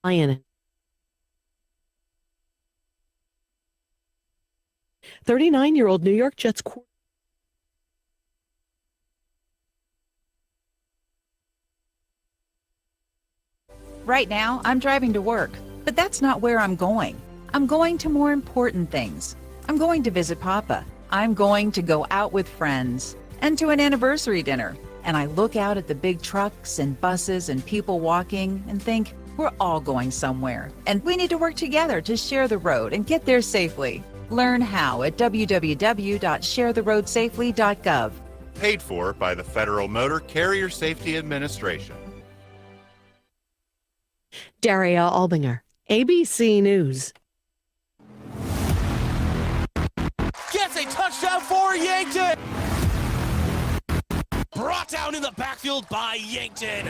Lion. 39-year-old New York Jets quarterback. Right now, I'm driving to work, but that's not where I'm going. I'm going to more important things. I'm going to visit Papa. I'm going to go out with friends and to an anniversary dinner. And I look out at the big trucks and buses and people walking and think, we're all going somewhere. And we need to work together to share the road and get there safely. Learn how at www.sharetheroadsafely.gov. Paid for by the Federal Motor Carrier Safety Administration. Daria Albinger, ABC News. Gets a touchdown for Yankton! Brought down in the backfield by Yankton.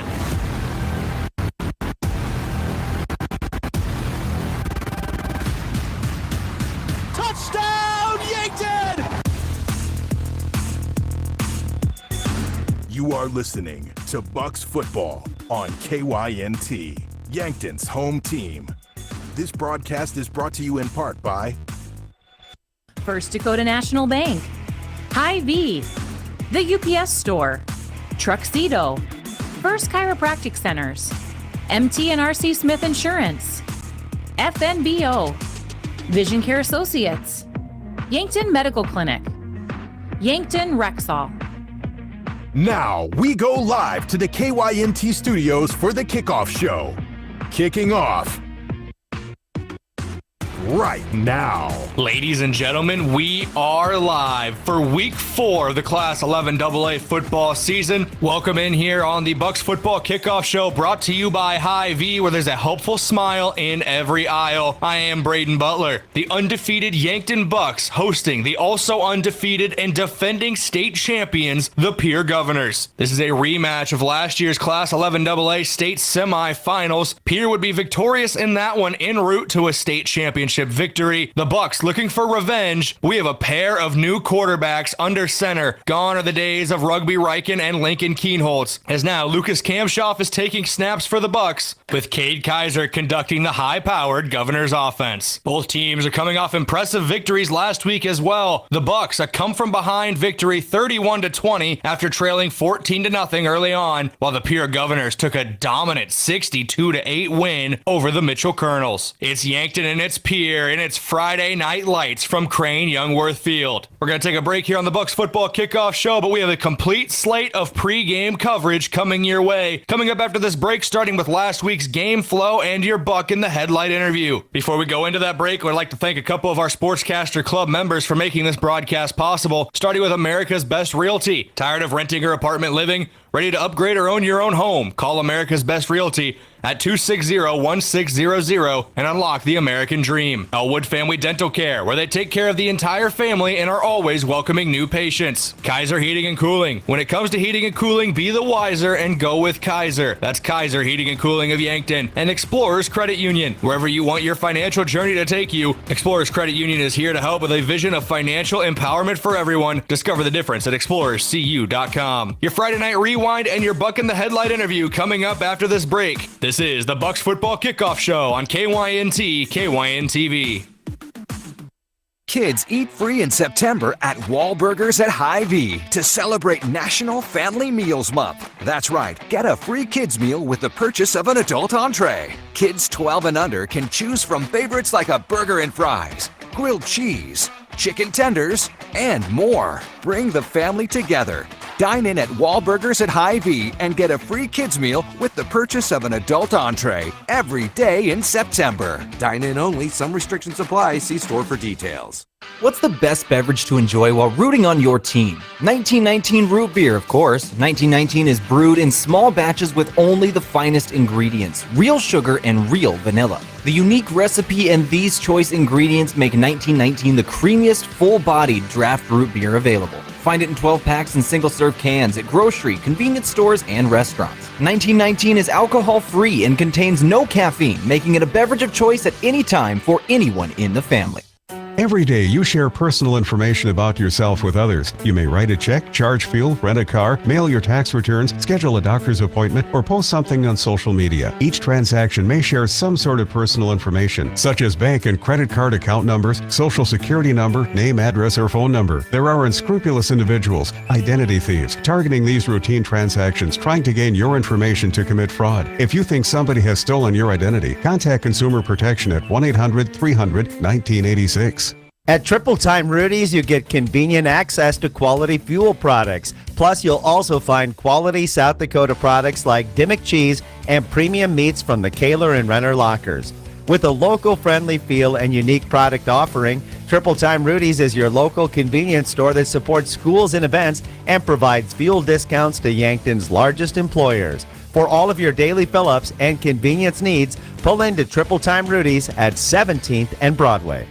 Touchdown, Yankton! You are listening to Bucks Football on KYNT, Yankton's home team. This broadcast is brought to you in part by First Dakota National Bank, Hy-Vee, the UPS Store, Truxedo, First Chiropractic Centers, MT and RC Smith Insurance, FNBO, Vision Care Associates, Yankton Medical Clinic, Yankton Rexall. Now we go live to the KYNT studios for the kickoff show. Kicking off right now. Ladies and gentlemen, we are live for week 4 of the Class 11 AA football season. Welcome in here on the Bucks Football Kickoff Show, brought to you by Hy-Vee, where there's a helpful smile in every aisle. I am Brayden Butler. The undefeated Yankton Bucks hosting the also undefeated and defending state champions, the Pierre Governors. This is a rematch of last year's Class 11 AA state semifinals. Pierre would be victorious in that one en route to a state championship victory. The Bucks looking for revenge. We have a pair of new quarterbacks under center. Gone are the days of Rugby Riken and Lincoln Keenholz, as now Lucas Kamshoff is taking snaps for the Bucks, with Cade Kaiser conducting the high-powered Governors offense. Both teams are coming off impressive victories last week as well. The Bucks a come-from-behind victory 31-20 after trailing 14-0 early on, while the Pierre Governors took a dominant 62-8 win over the Mitchell Colonels. It's Yankton and it's Pierre in its Friday night lights from Crane-Youngworth Field. We're going to take a break here on the Bucks Football Kickoff Show, but we have a complete slate of pre-game coverage coming your way. Coming up after this break, starting with last week's game flow and your Buck in the Headlight interview. Before we go into that break, I'd like to thank a couple of our Sportscaster Club members for making this broadcast possible, starting with America's Best Realty. Tired of renting or apartment living? Ready to upgrade or own your own home? Call America's Best Realty at 260-1600 and unlock the American dream. Elwood Family Dental Care, where they take care of the entire family and are always welcoming new patients. Kaiser Heating and Cooling. When it comes to heating and cooling, be the wiser and go with Kaiser. That's Kaiser Heating and Cooling of Yankton. And Explorers Credit Union. Wherever you want your financial journey to take you, Explorers Credit Union is here to help with a vision of financial empowerment for everyone. Discover the difference at explorerscu.com. Your Friday night rewind and your Buck in the Headlight interview coming up after this break. This is the Bucks Football Kickoff Show on KYNT, KYNTV. Kids eat free in September at Wahlburgers at Hy-Vee to celebrate National Family Meals Month. That's right, get a free kids meal with the purchase of an adult entree. Kids 12 and under can choose from favorites like a burger and fries, grilled cheese, chicken tenders, and more. Bring the family together. Dine in at Wahlburgers at Hy-Vee and get a free kids meal with the purchase of an adult entree every day in September. Dine in only. Some restrictions apply. See store for details. What's the best beverage to enjoy while rooting on your team? 1919 root beer, of course. 1919 is brewed in small batches with only the finest ingredients, real sugar and real vanilla. The unique recipe and these choice ingredients make 1919 the creamiest, full-bodied draft root beer available. Find it in 12 packs and single-serve cans at grocery, convenience stores, and restaurants. 1919 is alcohol-free and contains no caffeine, making it a beverage of choice at any time for anyone in the family. Every day you share personal information about yourself with others. You may write a check, charge fuel, rent a car, mail your tax returns, schedule a doctor's appointment, or post something on social media. Each transaction may share some sort of personal information, such as bank and credit card account numbers, social security number, name, address, or phone number. There are unscrupulous individuals, identity thieves, targeting these routine transactions, trying to gain your information to commit fraud. If you think somebody has stolen your identity, contact Consumer Protection at 1-800-300-1986. At Triple Time Rudy's, you get convenient access to quality fuel products. Plus, you'll also find quality South Dakota products like Dimmock cheese and premium meats from the Kaler and Renner lockers. With a local-friendly feel and unique product offering, Triple Time Rudy's is your local convenience store that supports schools and events and provides fuel discounts to Yankton's largest employers. For all of your daily fill-ups and convenience needs, pull into Triple Time Rudy's at 17th and Broadway.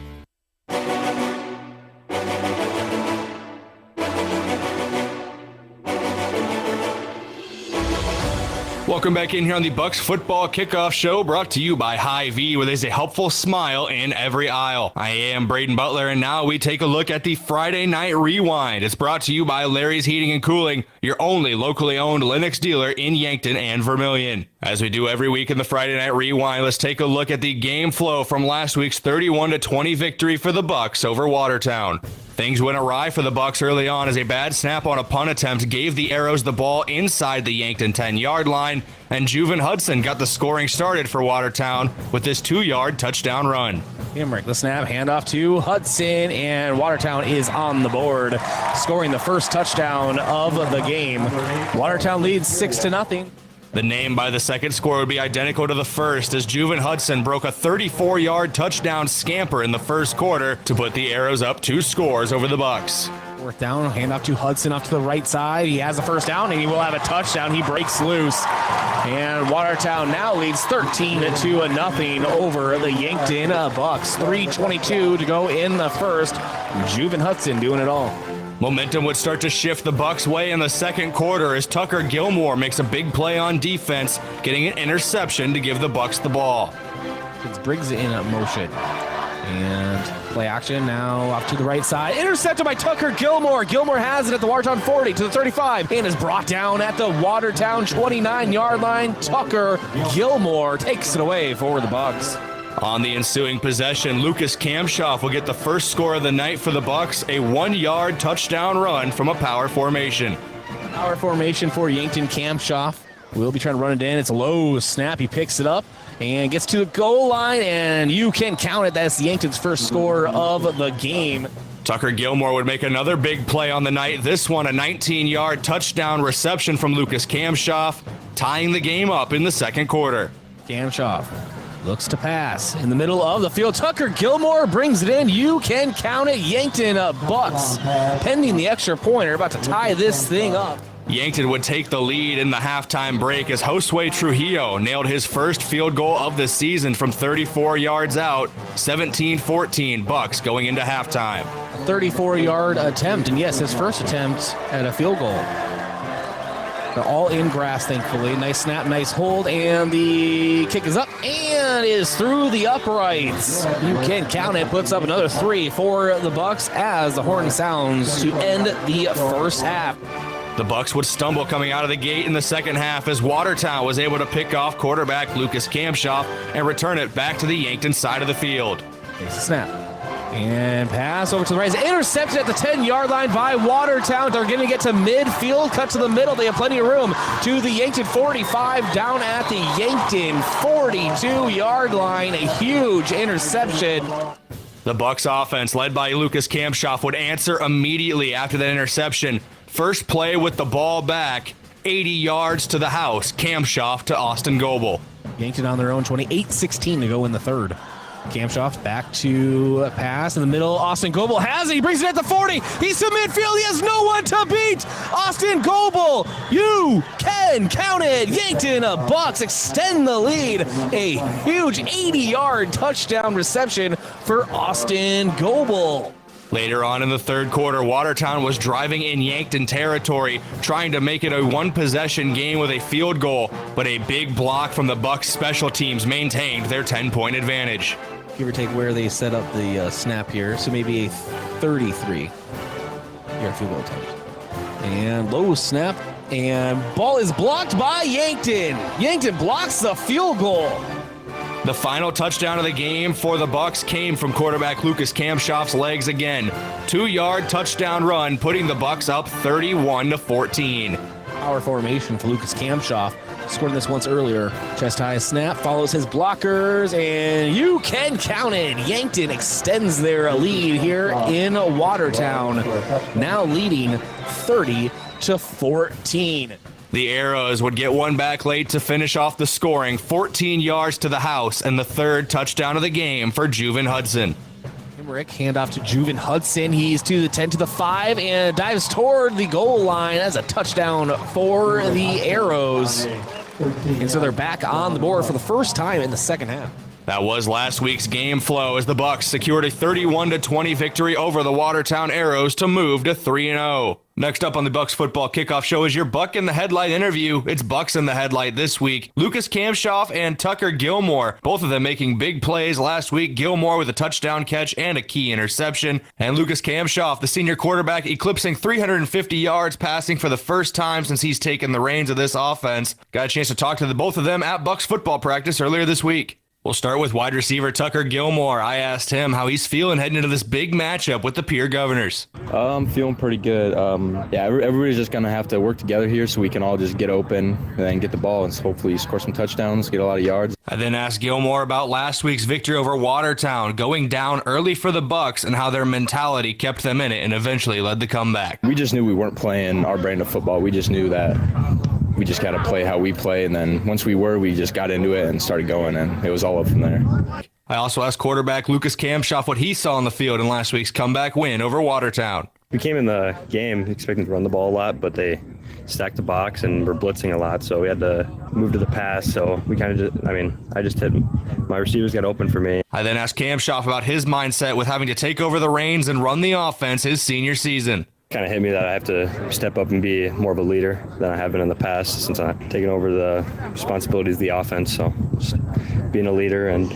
Welcome back in here on the Bucks Football Kickoff Show, brought to you by Hy-Vee, where there's a helpful smile in every aisle. I am Brayden Butler, and now we take a look at the Friday Night Rewind. It's brought to you by Larry's Heating and Cooling, your only locally owned Lennox dealer in Yankton and Vermilion. As we do every week in the Friday Night Rewind, let's take a look at the game flow from last week's 31-20 victory for the Bucks over Watertown. Things went awry for the Bucks early on as a bad snap on a punt attempt gave the Arrows the ball inside the Yankton 10-yard line, and Juven Hudson got the scoring started for Watertown with this 2-yard touchdown run. Himrick, the snap, handoff to Hudson, and Watertown is on the board, scoring the first touchdown of the game. Watertown leads 6-0. The name by the second score would be identical to the first, as Juven Hudson broke a 34-yard touchdown scamper in the first quarter to put the Arrows up 2 scores over the Bucks. Fourth down, handoff to Hudson off to the right side. He has a first down, and he will have a touchdown. He breaks loose. And Watertown now leads 13-0 over the Yankton Bucks. 3:22 to go in the first. Juven Hudson doing it all. Momentum would start to shift the Bucks' way in the second quarter as Tucker Gilmore makes a big play on defense, getting an interception to give the Bucks the ball. It's Briggs in motion. And play action now off to the right side. Intercepted by Tucker Gilmore. Gilmore has it at the Watertown 40 to the 35 and is brought down at the Watertown 29-yard line. Tucker Gilmore takes it away for the Bucks. On the ensuing possession, Lucas Kamshoff will get the first score of the night for the Bucks, a 1-yard touchdown run from a power formation. Power formation for Yankton. Kamshoff will be trying to run it in. It's a low snap. He picks it up and gets to the goal line, and you can count it. That's Yankton's first score of the game. Tucker Gilmore would make another big play on the night. This one, a 19-yard touchdown reception from Lucas Kamshoff, tying the game up in the second quarter. Kamshoff looks to pass in the middle of the field. Tucker Gilmore brings it in. You can count it. Yankton Bucks, pending the extra point, are about to tie this thing up. Yankton would take the lead in the halftime break as Josue Trujillo nailed his first field goal of the season from 34 yards out. 17-14 Bucks going into halftime. A 34-yard attempt, and yes, his first attempt at a field goal. They're all in grass, thankfully. Nice snap, nice hold, and the kick is up and is through the uprights. You can count it. Puts up another 3 for the Bucks as the horn sounds to end the first half. The Bucks would stumble coming out of the gate in the second half as Watertown was able to pick off quarterback Lucas Kamshoff and return it back to the Yankton side of the field. Takes a snap. And pass over to the right. Intercepted at the 10-yard line by Watertown. They're going to get to midfield, cut to the middle. They have plenty of room to the Yankton 45, down at the Yankton 42-yard line. A huge interception. The Bucks offense, led by Lucas Kamshoff, would answer immediately after that interception. First play with the ball back, 80 yards to the house. Kamshoff to Austin Goebel. Yankton on their own 28-16 to go in the third. Kamshoff back to pass in the middle. Austin Goebel has it. He brings it at the 40. He's to midfield. He has no one to beat. Austin Goebel, you can count it. Yankton Bucks extend the lead. A huge 80-yard touchdown reception for Austin Goebel. Later on in the third quarter, Watertown was driving in Yankton territory, trying to make it a one-possession game with a field goal, but a big block from the Bucks special teams maintained their 10-point advantage. Give or take where they set up the snap here, so maybe a 33-yard field goal attempt. And low snap, and ball is blocked by Yankton. Yankton blocks the field goal. The final touchdown of the game for the Bucks came from quarterback Lucas Kamshoff's legs again. 2-yard touchdown run, putting the Bucks up 31-14. Power formation for Lucas Kamshoff. Scored this once earlier. Chest high snap, follows his blockers, and you can count it. Yankton extends their lead here in Watertown, now leading 30-14. The Arrows would get one back late to finish off the scoring, 14 yards to the house, and the third touchdown of the game for Juven Hudson. Rick, handoff to Juven Hudson. He's to the 10 to the 5 and dives toward the goal line as a touchdown for the Arrows. And so they're back on the board for the first time in the second half. That was last week's game flow as the Bucks secured a 31-20 victory over the Watertown Arrows to move to 3-0. Next up on the Bucks Football Kickoff Show is your Buck in the Headlight interview. It's Bucks in the Headlight this week. Lucas Kamshoff and Tucker Gilmore, both of them making big plays last week. Gilmore with a touchdown catch and a key interception. And Lucas Kamshoff, the senior quarterback, eclipsing 350 yards passing for the first time since he's taken the reins of this offense. Got a chance to talk to both of them at Bucks football practice earlier this week. We'll start with wide receiver Tucker Gilmore. I asked him how he's feeling heading into this big matchup with the Pierre Governors. I'm feeling pretty good. Everybody's just going to have to work together here so we can all just get open and then get the ball and hopefully score some touchdowns, get a lot of yards. I then asked Gilmore about last week's victory over Watertown, going down early for the Bucks and how their mentality kept them in it and eventually led the comeback. We just knew we weren't playing our brand of football. We just knew that we just got to play how we play, and then once we just got into it and started going, and it was all up from there. I also asked quarterback Lucas Kamshoff what he saw on the field in last week's comeback win over Watertown. We came in the game expecting to run the ball a lot, but they stacked the box and were blitzing a lot, so we had to move to the pass. So we kind of I just hit my receivers got open for me. I then asked Kamshoff about his mindset with having to take over the reins and run the offense his senior season. Kind of hit me that I have to step up and be more of a leader than I have been in the past since I've taken over the responsibilities of the offense. So just being a leader and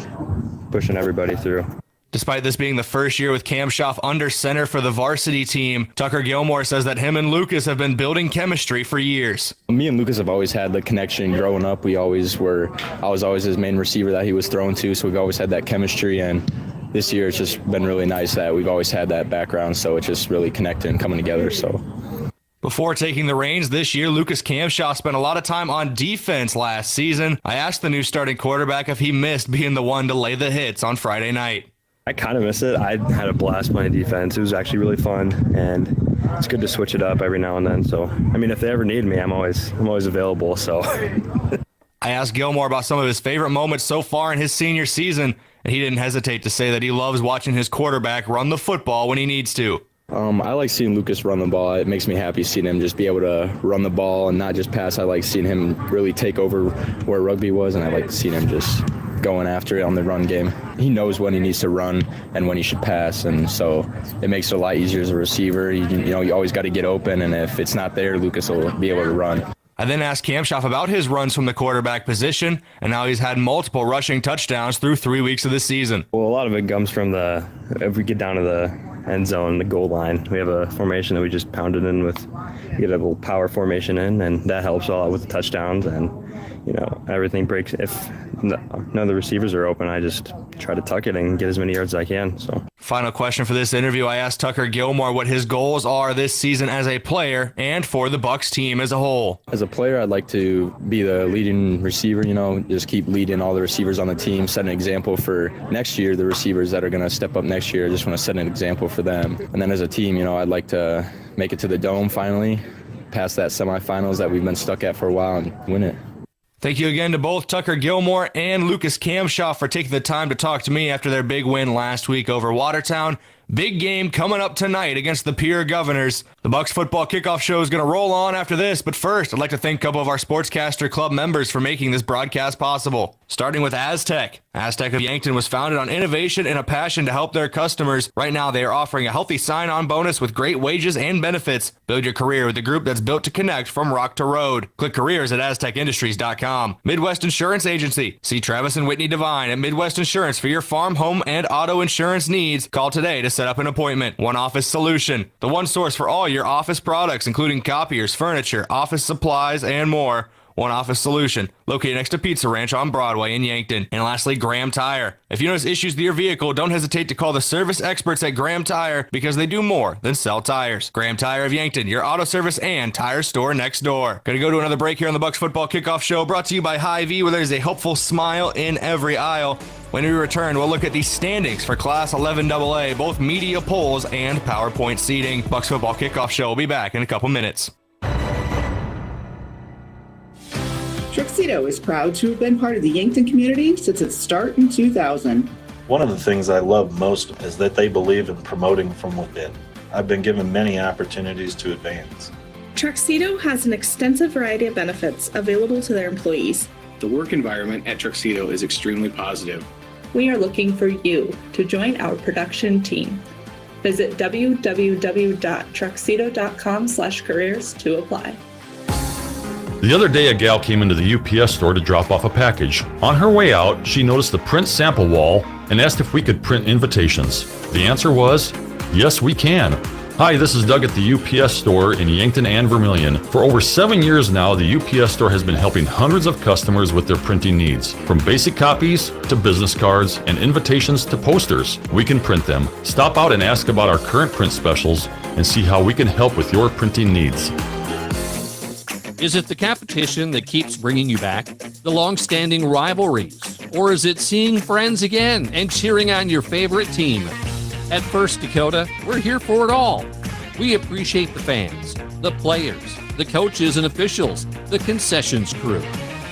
pushing everybody through. Despite this being the first year with Kamshoff under center for the varsity team, Tucker Gilmore says that him and Lucas have been building chemistry for years. Me and Lucas have always had the connection growing up. I was always his main receiver that he was thrown to, so we've always had that chemistry, and this year it's just been really nice that we've always had that background, so it's just really connected and coming together. So. Before taking the reins this year, Lucas Kamshoff spent a lot of time on defense last season. I asked the new starting quarterback if he missed being the one to lay the hits on Friday night. I kind of miss it. I had a blast playing defense. It was actually really fun, and it's good to switch it up every now and then. So, if they ever need me, I'm always available. So. I asked Gilmore about some of his favorite moments so far in his senior season, and he didn't hesitate to say that he loves watching his quarterback run the football when he needs to. I like seeing Lucas run the ball. It makes me happy seeing him just be able to run the ball and not just pass. I like seeing him really take over where rugby was, and I like seeing him just going after it on the run game. He knows when he needs to run and when he should pass, and so it makes it a lot easier as a receiver. You always got to get open, and if it's not there, Lucas will be able to run. I then asked Kamshoff about his runs from the quarterback position and how he's had multiple rushing touchdowns through 3 weeks of the season. Well, a lot of it comes from if we get down to the end zone, the goal line, we have a formation that we just pounded in with, get a little power formation in, and that helps a lot with the touchdowns, and everything breaks. If none of the receivers are open, I just try to tuck it and get as many yards as I can. So. Final question for this interview. I asked Tucker Gilmore what his goals are this season as a player and for the Bucks team as a whole. As a player, I'd like to be the leading receiver, just keep leading all the receivers on the team, set an example for next year, the receivers that are going to step up next year. I just want to set an example for them. And then as a team, I'd like to make it to the Dome finally, past that semifinals that we've been stuck at for a while, and win it. Thank you again to both Tucker Gilmore and Lucas Kamshoff for taking the time to talk to me after their big win last week over Watertown. Big game coming up tonight against the Pierre Governors. The Bucks football kickoff show is going to roll on after this, but first, I'd like to thank a couple of our Sportscaster Club members for making this broadcast possible. Starting with Aztec. Aztec of Yankton was founded on innovation and a passion to help their customers. Right now, they are offering a healthy sign-on bonus with great wages and benefits. Build your career with the group that's built to connect from rock to road. Click careers at aztecindustries.com. Midwest Insurance Agency. See Travis and Whitney Devine at Midwest Insurance for your farm, home, and auto insurance needs. Call today to set up an appointment. One Office Solution. The one source for all your office products, including copiers, furniture, office supplies, and more. One Office Solution, located next to Pizza Ranch on Broadway in Yankton. And lastly, Graham Tire. If you notice issues with your vehicle, don't hesitate to call the service experts at Graham Tire because they do more than sell tires. Graham Tire of Yankton, your auto service and tire store next door. Gonna go to another break here on the Bucks Football Kickoff Show, brought to you by Hy-Vee, where there's a helpful smile in every aisle. When we return, we'll look at the standings for Class 11AA, both media polls and PowerPoint seating. Bucks Football Kickoff Show will be back in a couple minutes. Truxedo is proud to have been part of the Yankton community since its start in 2000. One of the things I love most is that they believe in promoting from within. I've been given many opportunities to advance. Truxedo has an extensive variety of benefits available to their employees. The work environment at Truxedo is extremely positive. We are looking for you to join our production team. Visit www.truxedo.com/careers to apply. The other day, a gal came into the UPS store to drop off a package. On her way out, she noticed the print sample wall and asked if we could print invitations. The answer was, yes, we can. Hi, this is Doug at the UPS store in Yankton and Vermilion. For over 7 years now, the UPS store has been helping hundreds of customers with their printing needs. From basic copies to business cards and invitations to posters, we can print them. Stop out and ask about our current print specials and see how we can help with your printing needs. Is it the competition that keeps bringing you back? The long-standing rivalries? Or is it seeing friends again and cheering on your favorite team? At First Dakota, we're here for it all. We appreciate the fans, the players, the coaches and officials, the concessions crew.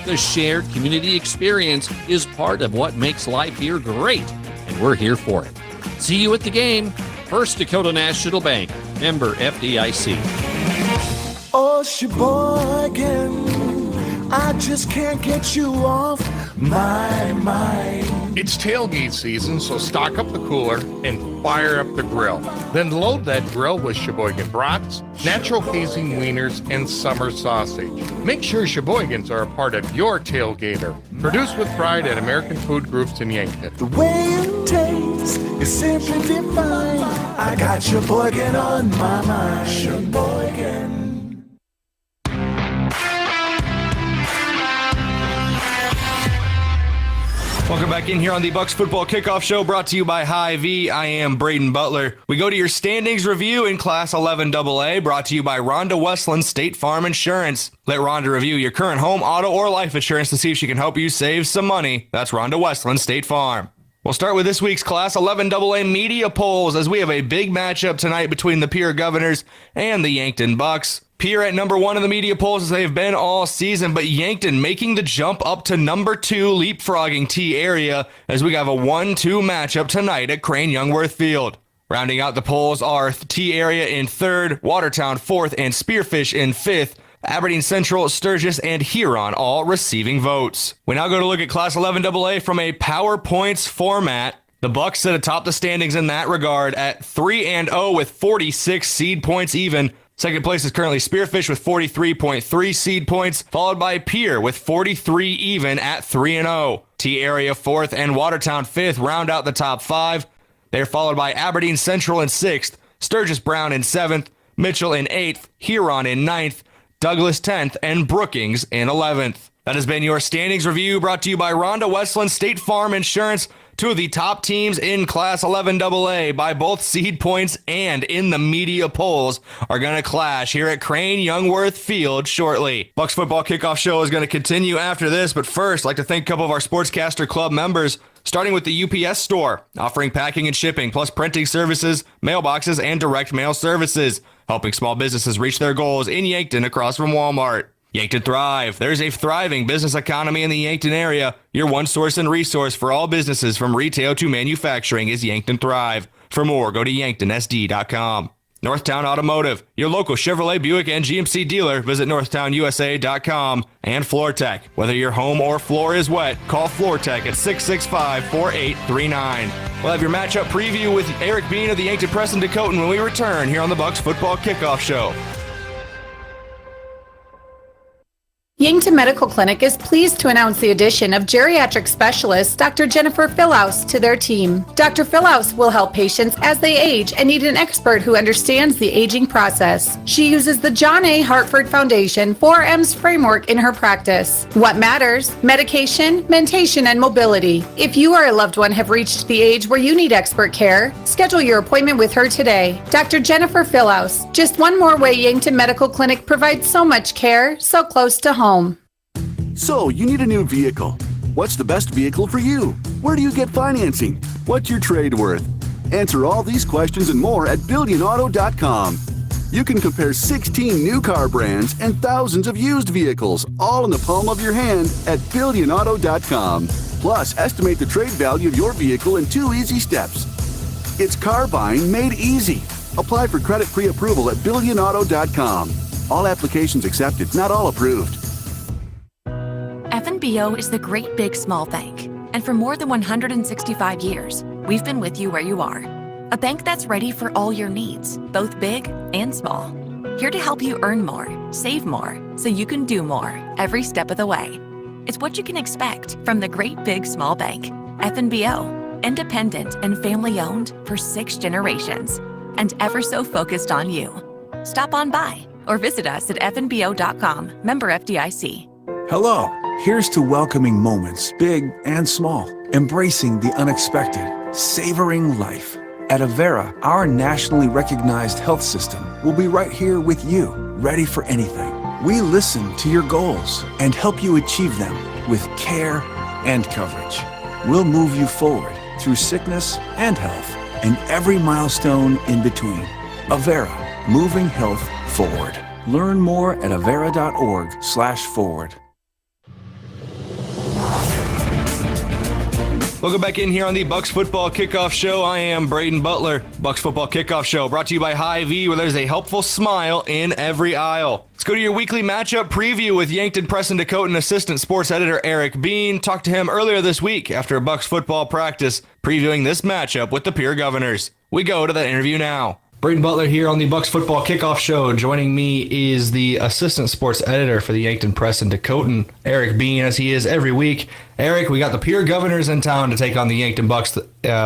The shared community experience is part of what makes life here great, and we're here for it. See you at the game. First Dakota National Bank, member FDIC. Oh, Sheboygan, I just can't get you off my mind. It's tailgate season, so stock up the cooler and fire up the grill. Then load that grill with Sheboygan brats, natural casing wieners, and summer sausage. Make sure Sheboygans are a part of your tailgater. Produced with pride at American Food Groups in Yankton. The way it tastes is simply divine. I got Sheboygan on my mind. Sheboygan. Welcome back in here on the Bucks Football Kickoff Show, brought to you by Hy-Vee. I am Brayden Butler. We go to your standings review in Class 11AA, brought to you by Rhonda Westland State Farm Insurance. Let Rhonda review your current home, auto, or life insurance to see if she can help you save some money. That's Rhonda Westland State Farm. We'll start with this week's Class 11AA media polls, as we have a big matchup tonight between the Pierre Governors and the Yankton Bucks. Pierre at number 1 in the media polls as they have been all season, but Yankton making the jump up to number 2, leapfrogging T area, as we have a 1-2 matchup tonight at Crane-Youngworth Field. Rounding out the polls are T area in 3rd, Watertown 4th, and Spearfish in 5th. Aberdeen Central, Sturgis, and Huron all receiving votes. We now go to look at Class 11AA from a PowerPoints format. The Bucks sit atop the standings in that regard at 3-0 with 46 seed points even. Second place is currently Spearfish with 43.3 seed points, followed by Pierre with 43 even at 3-0. T area 4th and Watertown 5th round out the top 5. They're followed by Aberdeen Central in 6th, Sturgis Brown in 7th, Mitchell in 8th, Huron in 9th, Douglas 10th, and Brookings in 11th. That has been your standings review, brought to you by Rhonda Westland State Farm Insurance. Two of the top teams in Class 11AA by both seed points and in the media polls are going to clash here at Crane-Youngworth Field shortly. Bucks Football Kickoff Show is going to continue after this, but first, I'd like to thank a couple of our Sportscaster Club members, starting with the UPS store, offering packing and shipping, plus printing services, mailboxes, and direct mail services, helping small businesses reach their goals in Yankton across from Walmart. Yankton Thrive. There's a thriving business economy in the Yankton area. Your one source and resource for all businesses from retail to manufacturing is Yankton Thrive. For more, go to yanktonsd.com. Northtown Automotive, your local Chevrolet, Buick, and GMC dealer. Visit northtownusa.com. And FloorTech, whether your home or floor is wet, call FloorTech at 665-4839. We'll have your matchup preview with Eric Bean of the Yankton Press and Dakotan when we return here on the Bucks Football Kickoff Show. Yankton Medical Clinic is pleased to announce the addition of geriatric specialist Dr. Jennifer Philhouse to their team. Dr. Philhouse will help patients as they age and need an expert who understands the aging process. She uses the John A. Hartford Foundation 4M's framework in her practice. What matters? Medication, mentation, and mobility. If you or a loved one have reached the age where you need expert care, schedule your appointment with her today. Dr. Jennifer Philhouse, just one more way Yankton Medical Clinic provides so much care, so close to home. So, you need a new vehicle. What's the best vehicle for you? Where do you get financing? What's your trade worth? Answer all these questions and more at BillionAuto.com. You can compare 16 new car brands and thousands of used vehicles, all in the palm of your hand at BillionAuto.com. Plus, estimate the trade value of your vehicle in 2 easy steps. It's car buying made easy. Apply for credit pre-approval at BillionAuto.com. All applications accepted, not all approved. FNBO is the great big small bank. And for more than 165 years, we've been with you where you are. A bank that's ready for all your needs, both big and small. Here to help you earn more, save more, so you can do more every step of the way. It's what you can expect from the great big small bank. FNBO, independent and family owned for 6 generations, and ever so focused on you. Stop on by or visit us at fnbo.com, member FDIC. Hello, here's to welcoming moments, big and small, embracing the unexpected, savoring life. At Avera, our nationally recognized health system will be right here with you, ready for anything. We listen to your goals and help you achieve them with care and coverage. We'll move you forward through sickness and health and every milestone in between. Avera, moving health forward. Learn more at avera.org/forward. Welcome back in here on the Bucks Football Kickoff Show. I am Brayden Butler. Bucks Football Kickoff Show brought to you by Hy-Vee, where there's a helpful smile in every aisle. Let's go to your weekly matchup preview with Yankton Press and Dakotan assistant sports editor Eric Bean. Talked to him earlier this week after a Bucks football practice, previewing this matchup with the Pierre Governors. We go to that interview now. Brayden Butler here on the Bucks Football Kickoff Show. Joining me is the assistant sports editor for the Yankton Press and Dakotan, Eric Bean, as he is every week. Eric, we got the Pierre Governors in town to take on the Yankton Bucks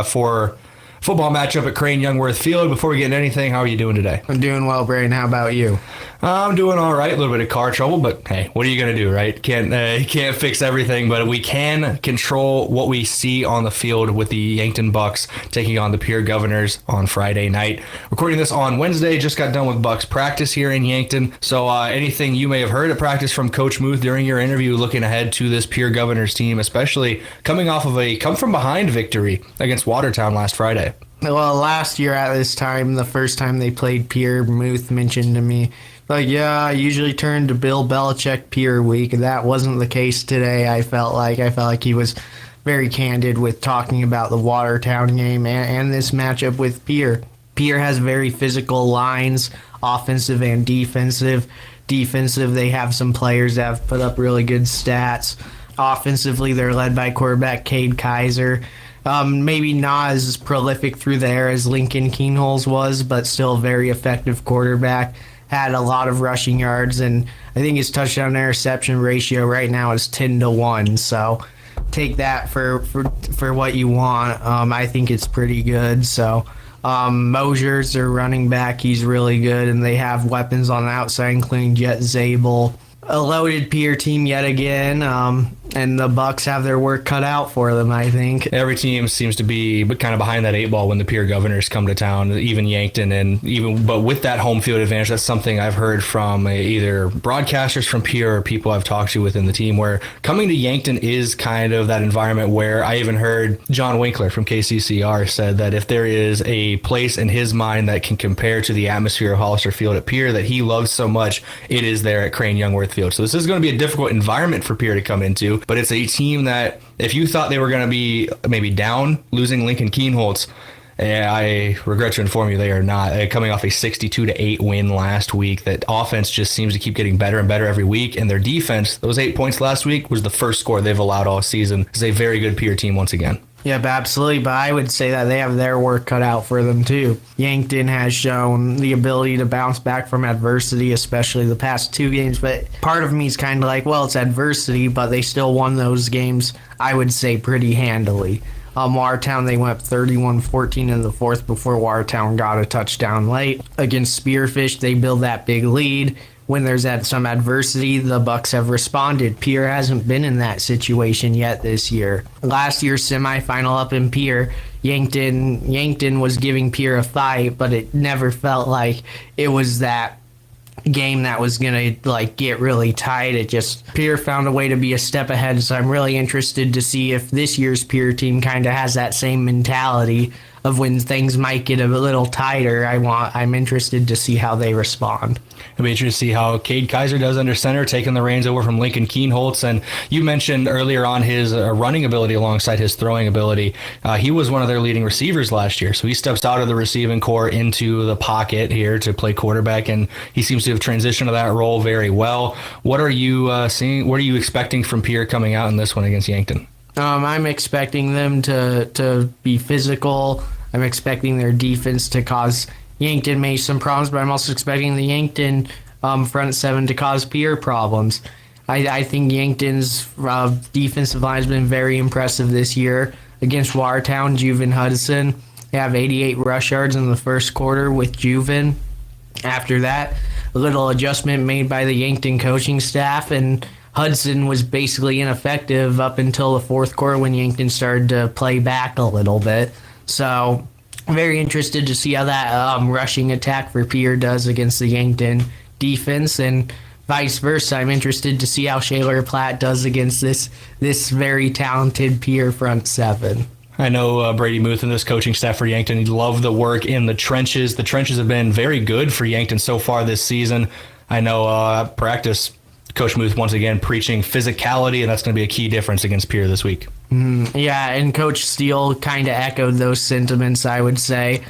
for football matchup at Crane-Youngworth Field. Before we get into anything, how are you doing today? I'm doing well, Brayden. How about you? I'm doing all right. A little bit of car trouble, but hey, what are you going to do, right? Can't fix everything, but we can control what we see on the field with the Yankton Bucks taking on the Pierre Governors on Friday night. Recording this on Wednesday, just got done with Bucks practice here in Yankton. So anything you may have heard at practice from Coach Muth during your interview looking ahead to this Pierre Governors team, especially coming off of a come-from-behind victory against Watertown last Friday? Well, last year at this time, the first time they played Pierre, Muth mentioned to me, like, yeah, I usually turn to Bill Belichick Pierre week. That wasn't the case today. I felt like he was very candid with talking about the Watertown game and this matchup with Pierre. Pierre has very physical lines, offensive and defensive. Defensive, they have some players that have put up really good stats. Offensively, they're led by quarterback Cade Kaiser. Maybe not as prolific through the air as Lincoln Keenholz was, but still a very effective quarterback. Had a lot of rushing yards, and I think his touchdown to interception ratio right now is 10-1. So take that for what you want. I think it's pretty good. So Mosier's their running back. He's really good, and they have weapons on the outside, including Jet Zabel. A loaded Pierre team yet again, and the Bucks have their work cut out for them, I think. Every team seems to be kind of behind that 8 ball when the Pierre Governors come to town, even Yankton, but with that home field advantage, that's something I've heard from either broadcasters from Pierre or people I've talked to within the team, where coming to Yankton is kind of that environment where I even heard John Winkler from KCCR said that if there is a place in his mind that can compare to the atmosphere of Hollister Field at Pierre that he loves so much, it is there at Crane-Youngworth Field. So this is going to be a difficult environment for Pierre to come into, but it's a team that if you thought they were going to be maybe down losing Lincoln Keenholz, I regret to inform you they are not. Coming off a 62-8 win last week, that offense just seems to keep getting better and better every week, and their defense, those 8 points last week, was the first score they've allowed all season. It's a very good Pierre team once again. Yep, absolutely, but I would say that they have their work cut out for them too. Yankton has shown the ability to bounce back from adversity, especially the past 2 games, but part of me is kind of like, well, it's adversity, but they still won those games, I would say, pretty handily. Watertown, they went 31-14 in the fourth before Watertown got a touchdown late. Against Spearfish, they build that big lead. When there's some adversity, the Bucks have responded. Pierre hasn't been in that situation yet this year. Last year's semifinal up in Pierre, Yankton was giving Pierre a fight, but it never felt like it was that game that was gonna get really tight. It just, Pierre found a way to be a step ahead, so I'm really interested to see if this year's Pierre team kind of has that same mentality of when things might get a little tighter. I'm interested to see how they respond. It'll be interesting to see how Cade Kaiser does under center, taking the reins over from Lincoln Keenholtz. And you mentioned earlier on his running ability alongside his throwing ability. He was one of their leading receivers last year, so he steps out of the receiving core into the pocket here to play quarterback, and he seems to have transitioned to that role very well. What are you seeing? What are you expecting from Pierre coming out in this one against Yankton? I'm expecting them to be physical. I'm expecting their defense to cause Yankton maybe some problems, but I'm also expecting the Yankton front seven to cause Pierre problems. I think Yankton's defensive line has been very impressive this year. Against Watertown, Juven Hudson, they have 88 rush yards in the first quarter with Juven. After that, a little adjustment made by the Yankton coaching staff, and Hudson was basically ineffective up until the fourth quarter when Yankton started to play back a little bit. So, very interested to see how that rushing attack for Pierre does against the Yankton defense, and vice versa. I'm interested to see how Shaler Platt does against this very talented Pierre front seven. I know Brady Muth and this coaching staff for Yankton, he love the work in the trenches. The trenches have been very good for Yankton so far this season. I know practice, Coach Muth once again preaching physicality, and that's going to be a key difference against Pierre this week. Yeah, and Coach Steele kind of echoed those sentiments, I would say.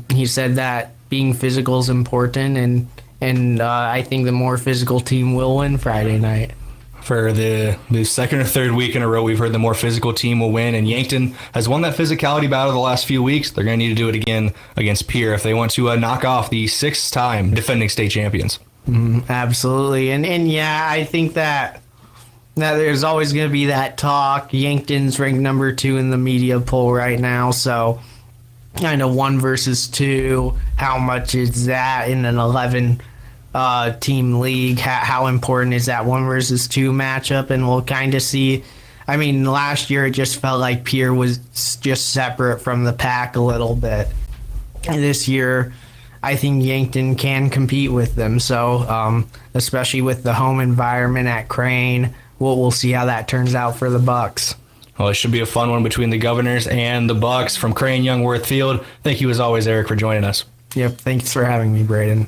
He said that being physical is important, and I think the more physical team will win Friday night. For the second or third week in a row, we've heard the more physical team will win, and Yankton has won that physicality battle the last few weeks. They're going to need to do it again against Pierre if they want to knock off the 6th-time defending state champions. Absolutely, and yeah, I think that there's always going to be that talk. Yankton's ranked number 2 in the media poll right now, so kind of 1 versus 2. How much is that in an 11 team league? How important is that 1 versus 2 matchup? And we'll kind of see. I mean, last year it just felt like Pierre was just separate from the pack a little bit. And this year, I think Yankton can compete with them. So, especially with the home environment at Crane, we'll see how that turns out for the Bucks. Well, it should be a fun one between the Governors and the Bucks from Crane-Youngworth Field. Thank you as always, Eric, for joining us. Yep, thanks for having me, Brayden.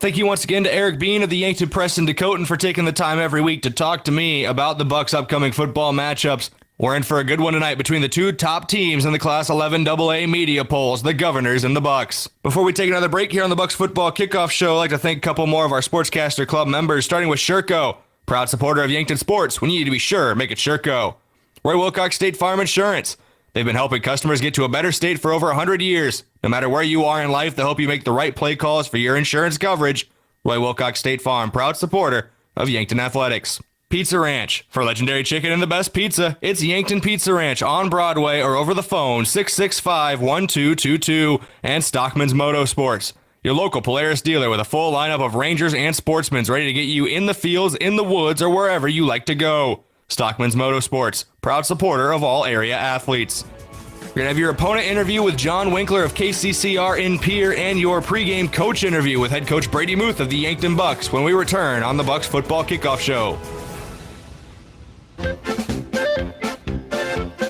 Thank you once again to Eric Bean of the Yankton Press in Dakotan for taking the time every week to talk to me about the Bucks' upcoming football matchups. We're in for a good one tonight between the 2 top teams in the Class 11 AA media polls, the Governors and the Bucks. Before we take another break here on the Bucks Football Kickoff Show, I'd like to thank a couple more of our Sportscaster Club members, starting with Sherco, proud supporter of Yankton Sports. When you need to be sure, make it Sherco. Roy Wilcox State Farm Insurance. They've been helping customers get to a better state for over 100 years. No matter where you are in life, they'll help you make the right play calls for your insurance coverage. Roy Wilcox State Farm, proud supporter of Yankton Athletics. Pizza Ranch. For legendary chicken and the best pizza, it's Yankton Pizza Ranch on Broadway or over the phone, 665-1222. And Stockman's Motorsports, your local Polaris dealer with a full lineup of Rangers and Sportsmans ready to get you in the fields, in the woods, or wherever you like to go. Stockman's Motorsports, proud supporter of all area athletes. You're going to have your opponent interview with John Winkler of KCCR in Pierre and your pregame coach interview with head coach Brady Muth of the Yankton Bucks when we return on the Bucks Football Kickoff Show.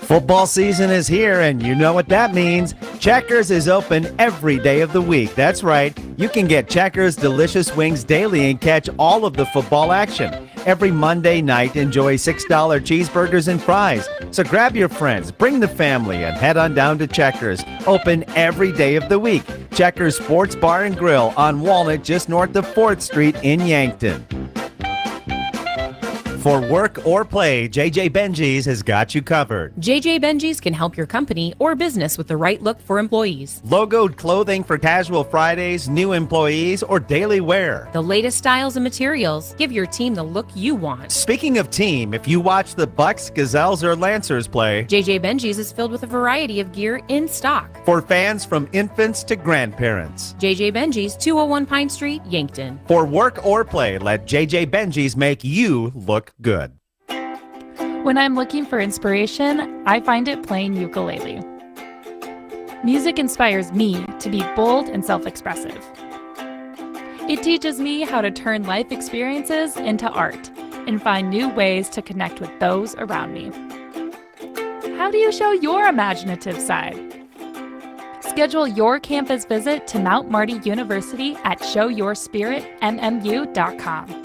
Football season is here, and you know what that means. Checkers is open every day of the week. That's right. You can get Checkers delicious wings daily and catch all of the football action. Every Monday night, enjoy $6 cheeseburgers and fries. So grab your friends, bring the family, and head on down to Checkers. Open every day of the week. Checkers Sports Bar and Grill on Walnut, just north of 4th Street in Yankton. For work or play, JJ Benji's has got you covered. JJ Benji's can help your company or business with the right look for employees. Logoed clothing for casual Fridays, new employees, or daily wear. The latest styles and materials. Give your team the look you want. Speaking of team, if you watch the Bucks, Gazelles, or Lancers play, JJ Benji's is filled with a variety of gear in stock. For fans from infants to grandparents. JJ Benji's, 201 Pine Street, Yankton. For work or play, let JJ Benji's make you look good. When I'm looking for inspiration, I find it playing ukulele. Music inspires me to be bold and self-expressive. It teaches me how to turn life experiences into art and find new ways to connect with those around me. How do you show your imaginative side? Schedule your campus visit to Mount Marty University at showyourspiritmmu.com.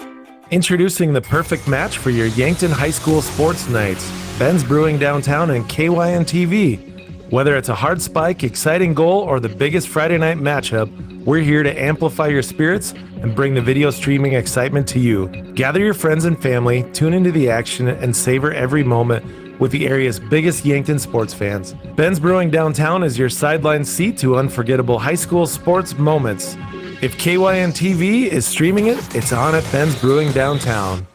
Introducing the perfect match for your Yankton High School sports nights. Ben's Brewing Downtown and KYNTV. Whether it's a hard spike, exciting goal, or the biggest Friday night matchup, we're here to amplify your spirits and bring the video streaming excitement to you. Gather your friends and family, tune into the action, and savor every moment with the area's biggest Yankton sports fans. Ben's Brewing Downtown is your sideline seat to unforgettable high school sports moments. If KYNTV is streaming it, it's on at Ben's Brewing Downtown.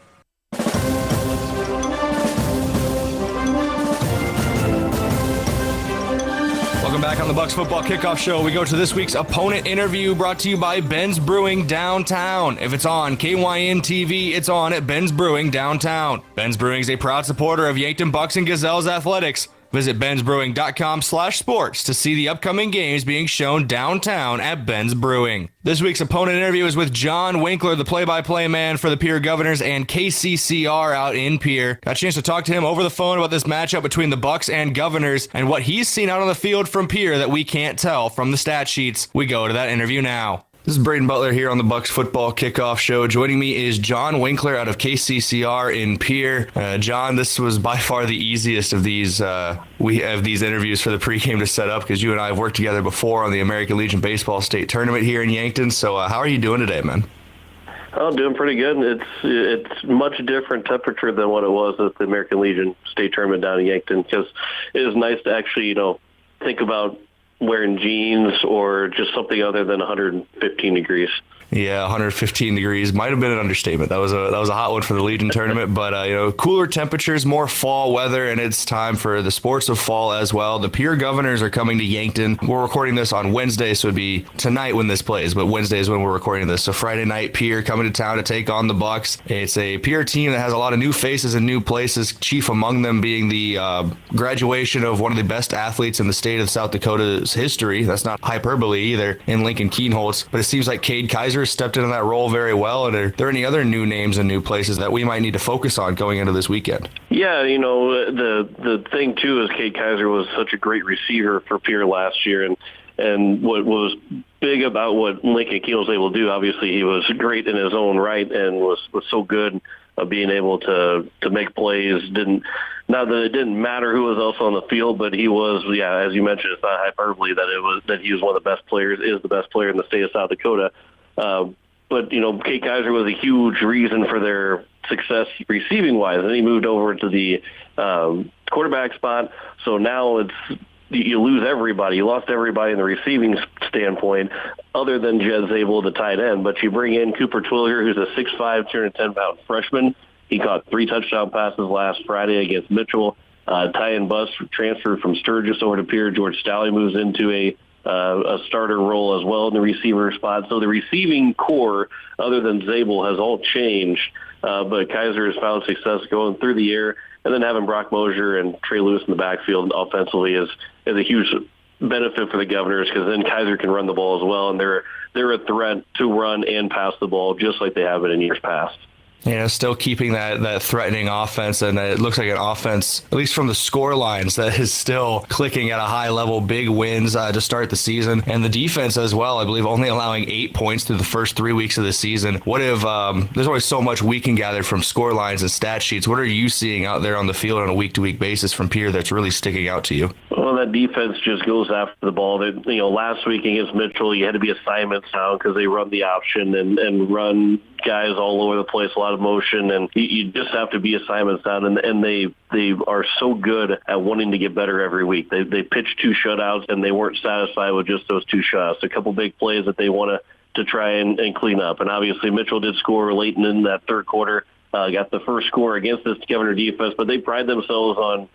Welcome back on the Bucks Football Kickoff Show. We go to this week's opponent interview brought to you by Ben's Brewing Downtown. If it's on KYNTV, it's on at Ben's Brewing Downtown. Ben's Brewing is a proud supporter of Yankton Bucks and Gazelles athletics. Visit bensbrewing.com/sports to see the upcoming games being shown downtown at Ben's Brewing. This week's opponent interview is with John Winkler, the play-by-play man for the Pierre Governors and KCCR out in Pierre. Got a chance to talk to him over the phone about this matchup between the Bucks and Governors and what he's seen out on the field from Pierre that we can't tell from the stat sheets. We go to that interview now. This is Brayden Butler here on the Bucks Football Kickoff Show. Joining me is John Winkler out of KCCR in Pierre. John, this was by far the easiest of these interviews for the pregame to set up because you and I have worked together before on the American Legion Baseball State Tournament here in Yankton. So how are you doing today, man? I'm doing pretty good. It's much different temperature than what it was at the American Legion State Tournament down in Yankton because it is nice to actually, think about wearing jeans or just something other than 115 degrees. Yeah, 115 degrees might have been an understatement. That was a hot one for the Legion tournament, but cooler temperatures, more fall weather, and it's time for the sports of fall as well. The Pierre Governors are coming to Yankton. We're recording this on Wednesday, so it'd be tonight when this plays, but Wednesday is when we're recording this. So Friday night, Pierre coming to town to take on the Bucks. It's a Pierre team that has a lot of new faces and new places, chief among them being the graduation of one of the best athletes in the state of South Dakota's history. That's not hyperbole either, in Lincoln Keenholz, but it seems like Cade Kaiser stepped into that role very well. And are there any other new names and new places that we might need to focus on going into this weekend? Yeah, the thing too is Cade Kaiser was such a great receiver for Pierre last year, and what was big about what Lincoln Keenholz was able to do, obviously he was great in his own right and was so good of being able to make plays. Not that it didn't matter who was else on the field, but he was, as you mentioned, it's not hyperbole that he was one of the best players, is the best player in the state of South Dakota. But Cade Kaiser was a huge reason for their success receiving-wise. And he moved over to the quarterback spot. So now you lose everybody. You lost everybody in the receiving standpoint other than Jed Zabel, the tight end. But you bring in Cooper Twilliger, who's a 6'5", 210-pound freshman. He caught 3 touchdown passes last Friday against Mitchell. Tyen Buss transferred from Sturgis over to Pierre. George Staley moves into a starter role as well in the receiver spot. So the receiving core, other than Zabel, has all changed. But Kaiser has found success going through the air, and then having Brock Mosier and Trey Lewis in the backfield offensively is a huge benefit for the Governors because then Kaiser can run the ball as well, and they're a threat to run and pass the ball just like they have it in years past. Yeah, still keeping that threatening offense, and it looks like an offense, at least from the score lines, that is still clicking at a high level. Big wins to start the season, and the defense as well. I believe only allowing 8 points through the first 3 weeks of the season. What if there's always so much we can gather from score lines and stat sheets? What are you seeing out there on the field on a week-to-week basis from Pierre that's really sticking out to you? Well, that defense just goes after the ball. Last week against Mitchell, you had to be assignments down because they run the option and run guys all over the place, a lot of motion, and you just have to be assignments down. And they are so good at wanting to get better every week. They pitched 2 shutouts, and they weren't satisfied with just those 2 shutouts. A couple big plays that they want to try and clean up. And obviously Mitchell did score late in that third quarter, got the first score against this Governor defense, but they pride themselves on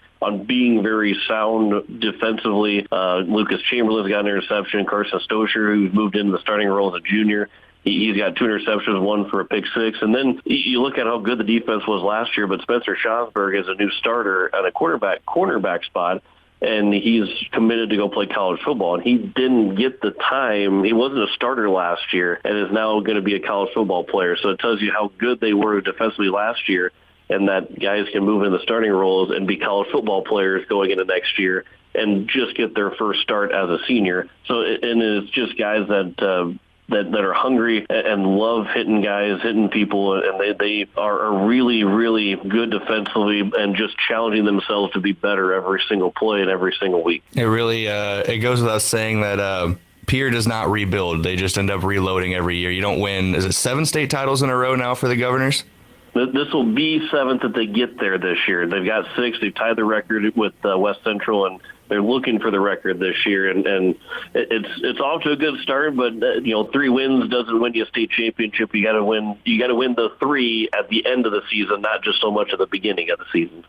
being very sound defensively. Lucas Chamberlain's got an interception. Carson Stosher, who's moved into the starting role as a junior, he's got 2 interceptions, 1 for a pick 6. And then you look at how good the defense was last year, but Spencer Schosberg is a new starter at a cornerback spot, and he's committed to go play college football. And he didn't get the time. He wasn't a starter last year and is now going to be a college football player. So it tells you how good they were defensively last year, and that guys can move into the starting roles and be college football players going into next year and just get their first start as a senior. So and it's just guys that are hungry and love hitting guys, hitting people, and they are really, really good defensively and just challenging themselves to be better every single play and every single week. It really it goes without saying that Pierre does not rebuild. They just end up reloading every year. You don't win. Is it 7 state titles in a row now for the Governors? This will be 7th that they get there this year. They've got 6. They've tied the record with West Central, and they're looking for the record this year. And it's off to a good start, but 3 wins doesn't win you a state championship. You got to win the 3 at the end of the season, not just so much at the beginning of the season.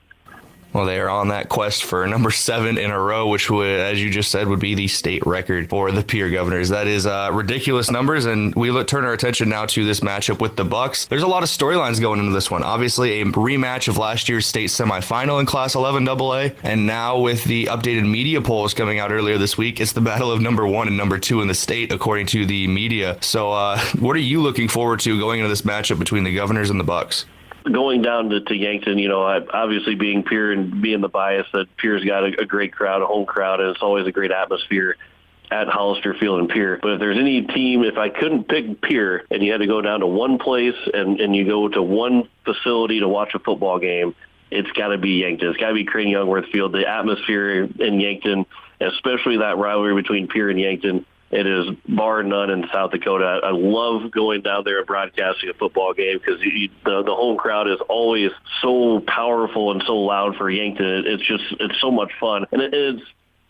Well, they are on that quest for number 7 in a row, which would, as you just said, would be the state record for the Pierre Governors. That is ridiculous numbers, and we turn our attention now to this matchup with the Bucks. There's a lot of storylines going into this one. Obviously, a rematch of last year's state semifinal in Class 11 AA, and now with the updated media polls coming out earlier this week, it's the battle of number 1 and number 2 in the state, according to the media. So what are you looking forward to going into this matchup between the Governors and the Bucks? Going down to Yankton, obviously being Pierre and being the bias that Pierre's got a great crowd, a home crowd, and it's always a great atmosphere at Hollister Field and Pierre. But if there's any team, if I couldn't pick Pierre and you had to go down to one place and you go to one facility to watch a football game, it's got to be Yankton. It's got to be Crane-Youngworth Field. The atmosphere in Yankton, especially that rivalry between Pierre and Yankton, it is bar none in South Dakota. I love going down there and broadcasting a football game because the home crowd is always so powerful and so loud for Yankton. It's so much fun. And it's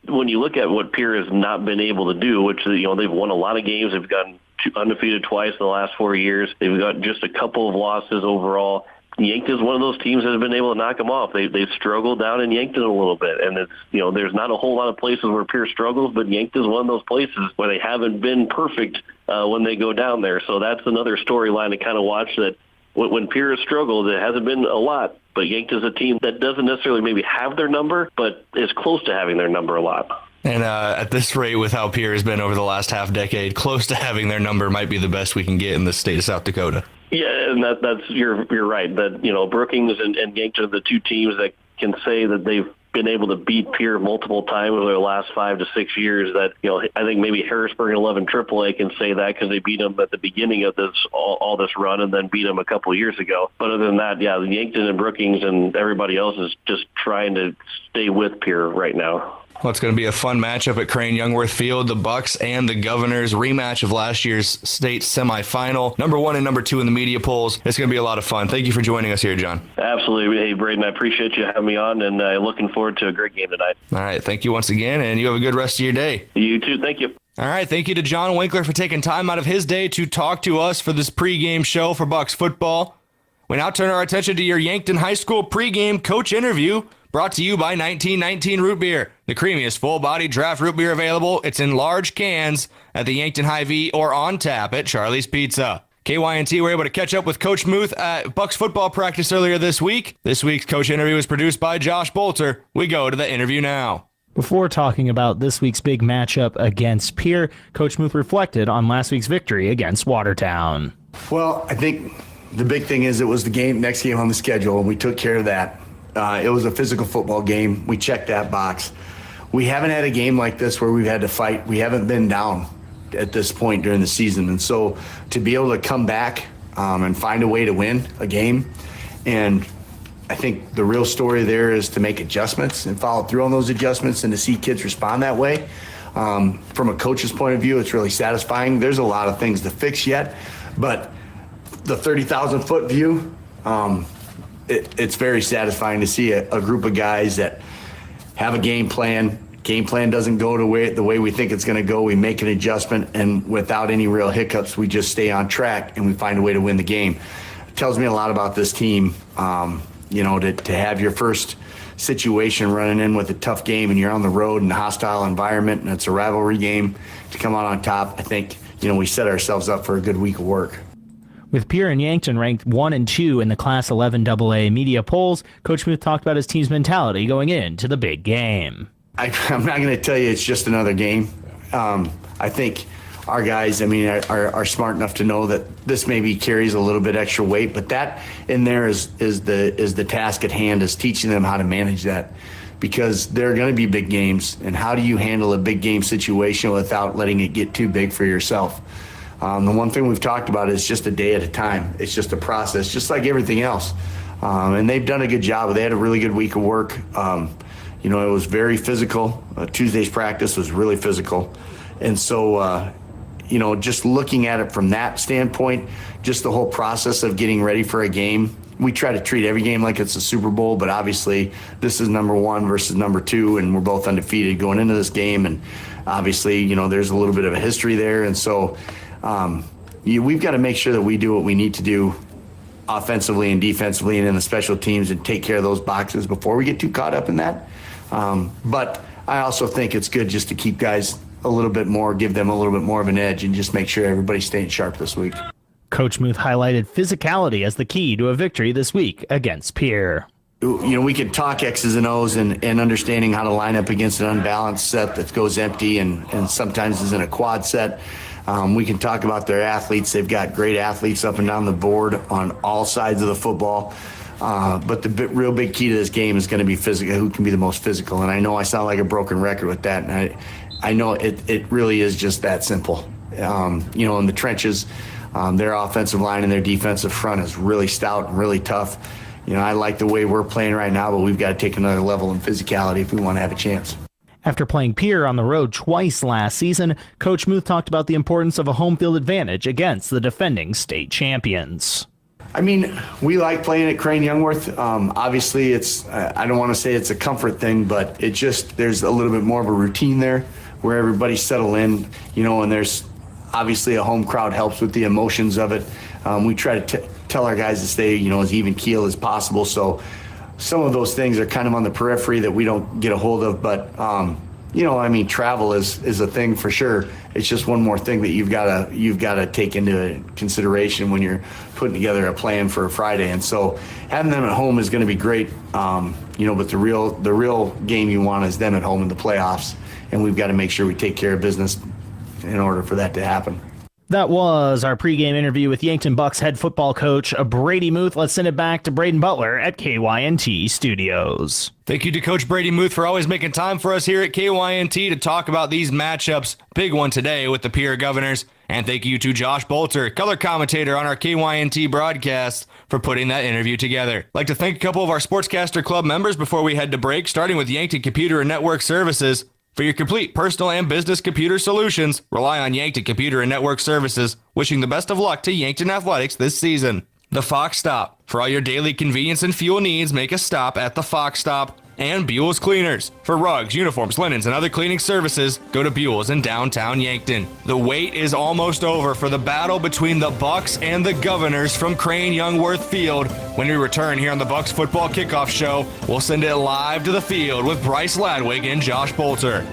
when you look at what Pierre has not been able to do, which they've won a lot of games. They've gotten undefeated twice in the last 4 years. They've got just a couple of losses overall. Yankton's one of those teams that have been able to knock them off. They've struggled down in Yankton a little bit, and it's there's not a whole lot of places where Pierre struggles, but Yankton's one of those places where they haven't been perfect when they go down there. So that's another storyline to kind of watch. That when Pierre has struggled, it hasn't been a lot, but Yankton's a team that doesn't necessarily maybe have their number, but is close to having their number a lot. And at this rate, with how Pierre has been over the last half decade, close to having their number might be the best we can get in the state of South Dakota. Yeah, and that's you're right. That Brookings and Yankton are the 2 teams that can say that they've been able to beat Pierre multiple times over the last 5 to 6 years. That I think maybe Harrisburg and 11 AAA can say that because they beat them at the beginning of this all this run and then beat them a couple of years ago. But other than that, yeah, Yankton and Brookings and everybody else is just trying to stay with Pierre right now. Well, it's going to be a fun matchup at Crane-Youngworth Field. The Bucks and the Governors, rematch of last year's state semifinal. Number 1 and number 2 in the media polls. It's going to be a lot of fun. Thank you for joining us here, John. Absolutely. Hey, Brayden, I appreciate you having me on, and looking forward to a great game tonight. All right. Thank you once again, and you have a good rest of your day. You too. Thank you. All right. Thank you to John Winkler for taking time out of his day to talk to us for this pregame show for Bucks football. We now turn our attention to your Yankton High School pregame coach interview, brought to you by 1919 Root Beer, the creamiest full-body draft root beer available. It's in large cans at the Yankton Hy-Vee or on tap at Charlie's Pizza. KYNT were able to catch up with Coach Muth at Bucks football practice earlier this week. This week's coach interview was produced by Josh Boelter. We go to the interview now. Before talking about this week's big matchup against Pierre, Coach Muth reflected on last week's victory against Watertown. Well, I think The big thing is it was the next game on the schedule, and we took care of that. It was a physical football game. We checked that box. We haven't had a game like this where we've had to fight. We haven't been down at this point during the season. And so to be able to come back and find a way to win a game, and I think the real story there is to make adjustments and follow through on those adjustments and to see kids respond that way. From a coach's point of view, it's really satisfying. There's a lot of things to fix yet, but the 30,000-foot view, it's very satisfying to see a group of guys that have a game plan. Game plan doesn't go the way we think it's going to go. We make an adjustment, and without any real hiccups, we just stay on track and we find a way to win the game. It tells me a lot about this team. To have your first situation running in with a tough game and you're on the road in a hostile environment and it's a rivalry game, to come out on top, I think, we set ourselves up for a good week of work. With Pierre and Yankton ranked 1 and 2 in the Class 11 AA media polls, Coach Muth talked about his team's mentality going into the big game. I'm not going to tell you it's just another game. I think our guys, are smart enough to know that this maybe carries a little bit extra weight, but that in there is the task at hand, is teaching them how to manage that, because there are going to be big games, and how do you handle a big game situation without letting it get too big for yourself? The one thing we've talked about is just a day at a time. It's just a process, just like everything else. And they've done a good job. They had a really good week of work. It was very physical. Tuesday's practice was really physical. And so, just looking at it from that standpoint, just the whole process of getting ready for a game, we try to treat every game like it's a Super Bowl, but obviously this is number 1 versus number 2, and we're both undefeated going into this game. And obviously, there's a little bit of a history there. And so we've got to make sure that we do what we need to do offensively and defensively and in the special teams and take care of those boxes before we get too caught up in that. But I also think it's good just to keep guys a little bit more, give them a little bit more of an edge, and just make sure everybody's staying sharp this week. Coach Muth highlighted physicality as the key to a victory this week against Pierre. We could talk X's and O's and understanding how to line up against an unbalanced set that goes empty and sometimes is in a quad set. We can talk about their athletes. They've got great athletes up and down the board on all sides of the football. But the real big key to this game is going to be physical. Who can be the most physical? And I know I sound like a broken record with that. And I know it really is just that simple. In the trenches, their offensive line and their defensive front is really stout and really tough. I like the way we're playing right now, but we've got to take another level in physicality if we want to have a chance. After playing Pierre on the road twice last season, Coach Muth talked about the importance of a home field advantage against the defending state champions. We like playing at Crane-Youngworth. Obviously, I don't want to say it's a comfort thing, but there's a little bit more of a routine there where everybody's settled in, and there's obviously a home crowd helps with the emotions of it. We try to tell our guys to stay, as even keel as possible. So some of those things are kind of on the periphery that we don't get a hold of, but travel is a thing for sure. It's just one more thing that you've got to take into consideration when you're putting together a plan for a Friday. And so having them at home is going to be great. But the real game you want is them at home in the playoffs, and we've got to make sure we take care of business in order for that to happen. That was our pregame interview with Yankton Bucks head football coach Brady Muth. Let's send it back to Brayden Butler at KYNT Studios. Thank you to Coach Brady Muth for always making time for us here at KYNT to talk about these matchups. Big one today with the Pierre Governors. And thank you to Josh Boelter, color commentator on our KYNT broadcast, for putting that interview together. I'd like to thank a couple of our Sportscaster Club members before we head to break, starting with Yankton Computer and Network Services. For your complete personal and business computer solutions, rely on Yankton Computer and Network Services. Wishing the best of luck to Yankton Athletics this season. The Fox Stop. For all your daily convenience and fuel needs, make a stop at the Fox Stop. And Buell's Cleaners. For rugs, uniforms, linens, and other cleaning services, go to Buell's in downtown Yankton. The wait is almost over for the battle between the Bucks and the Governors from Crane-Youngworth Field. When we return here on the Bucks Football Kickoff Show, we'll send it live to the field with Bryce Ladwig and Josh Boelter.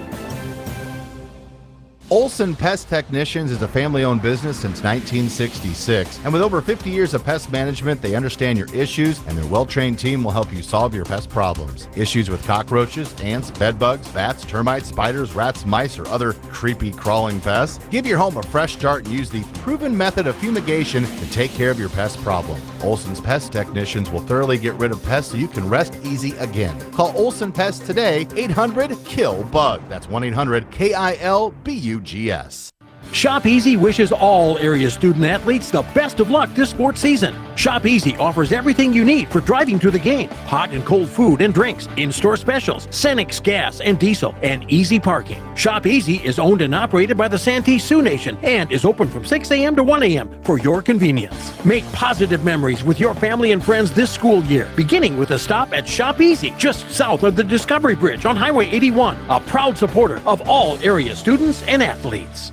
Olson Pest Technicians is a family-owned business since 1966. And with over 50 years of pest management, they understand your issues, and their well-trained team will help you solve your pest problems. Issues with cockroaches, ants, bedbugs, bats, termites, spiders, rats, mice, or other creepy crawling pests? Give your home a fresh start and use the proven method of fumigation to take care of your pest problem. Olson's Pest Technicians will thoroughly get rid of pests so you can rest easy again. Call Olson Pest today, 800-KILL-BUG. That's 1-800-KILBUGS. Shop Easy wishes all area student athletes the best of luck this sports season. Shop Easy offers everything you need for driving to the game. Hot and cold food and drinks, in-store specials, Cenex gas and diesel, and easy parking. Shop Easy is owned and operated by the Santee Sioux Nation and is open from 6 a.m. to 1 a.m. for your convenience. Make positive memories with your family and friends this school year, beginning with a stop at Shop Easy, just south of the Discovery Bridge on Highway 81, a proud supporter of all area students and athletes.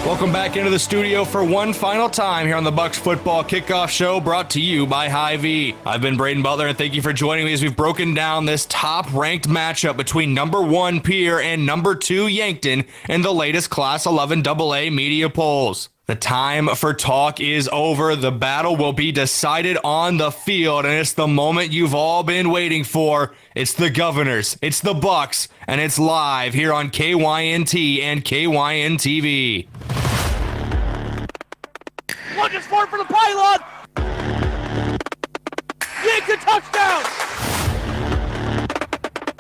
Welcome back into the studio for one final time here on the Bucks Football Kickoff Show, brought to you by Hy-Vee. I've been Brayden Butler, and thank you for joining me as we've broken down this top-ranked matchup between number 1 Pierre and number 2 Yankton in the latest Class 11 AA media polls. The time for talk is over. The battle will be decided on the field, and it's the moment you've all been waiting for. It's the Governors, it's the Bucks, and it's live here on KYNT and KYNTV. Looking for the pylon. Yankton touchdown.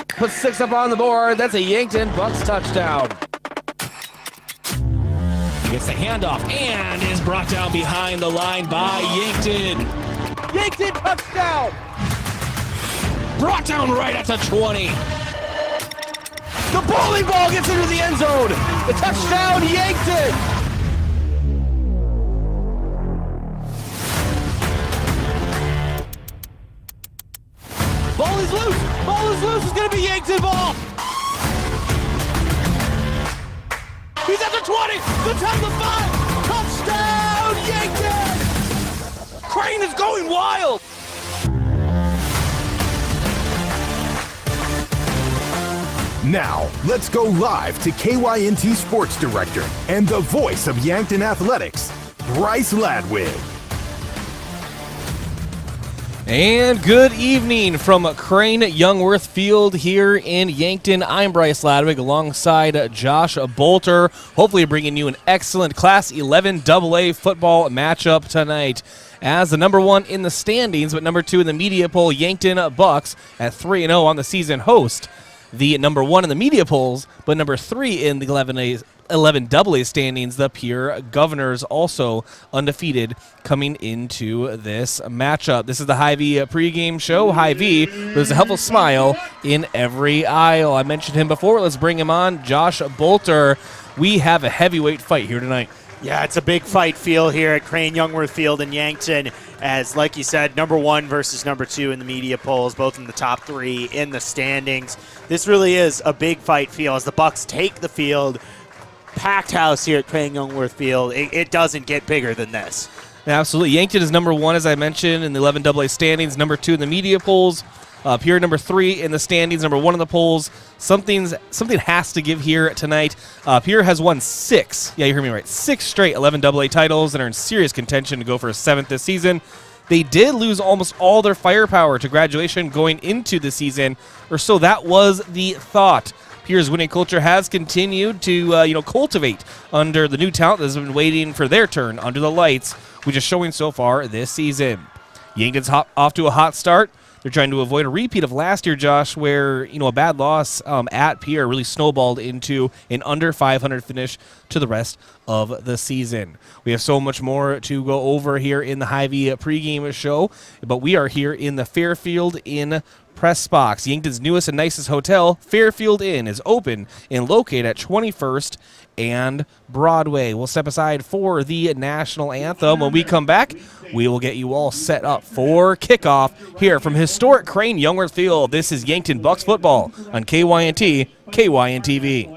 Put 6 up on the board. That's a Yankton Bucks touchdown. Gets the handoff and is brought down behind the line by Yankton. Yankton touchdown. Brought down right at the 20. The bowling ball gets into the end zone. The touchdown, Yankton. Ball is loose. Ball is loose. It's going to be Yankton ball. He's at the 20, the 10, the 5, touchdown, Yankton! Crane is going wild! Now, let's go live to KYNT Sports Director and the voice of Yankton Athletics, Bryce Ladwig. And good evening from Crane-Youngworth Field here in Yankton. I'm Bryce Ladwig alongside Josh Boelter, hopefully bringing you an excellent Class 11 AA football matchup tonight. As the number 1 in the standings, but number 2 in the media poll, Yankton Bucks at 3-0 on the season host the number 1 in the media polls, but number 3 in the 11 AA standings, the Pierre Governors, also undefeated coming into this matchup. This is the Hy-Vee pregame show. Hy-Vee, there's a helpful smile in every aisle. I mentioned him before. Let's bring him on. Josh Boelter. We have a heavyweight fight here tonight. Yeah, it's a big fight feel here at Crane-Youngworth Field in Yankton, as, like you said, number 1 versus number 2 in the media polls, both in the top 3 in the standings. This really is a big fight feel as the Bucks take the field. Packed house here at Crane-Youngworth Field. It doesn't get bigger than this. Absolutely. Yankton is number 1, as I mentioned, in the 11 AA standings, number 2 in the media polls. Pierre number 3 in the standings, number 1 in the polls. Something has to give here tonight. Pierre has won 6. Yeah, you heard me right. 6 straight 11 AA titles and are in serious contention to go for a 7th this season. They did lose almost all their firepower to graduation going into the season, or so that was the thought. Pierre's winning culture has continued to cultivate under the new talent that has been waiting for their turn under the lights, which is showing so far this season. Yankton's off to a hot start. They're trying to avoid a repeat of last year, Josh, where a bad loss at Pierre really snowballed into an under 500 finish to the rest of the season. We have so much more to go over here in the Hy-Vee pregame show, but we are here in the Fairfield Inn press box. Yankton's newest and nicest hotel, Fairfield Inn, is open and located at 21st and Broadway. We'll step aside for the national anthem. When we come back, we will get you all set up for kickoff here from historic Crane-Youngworth Field. This is Yankton Bucks football on KYNT, KYNTV.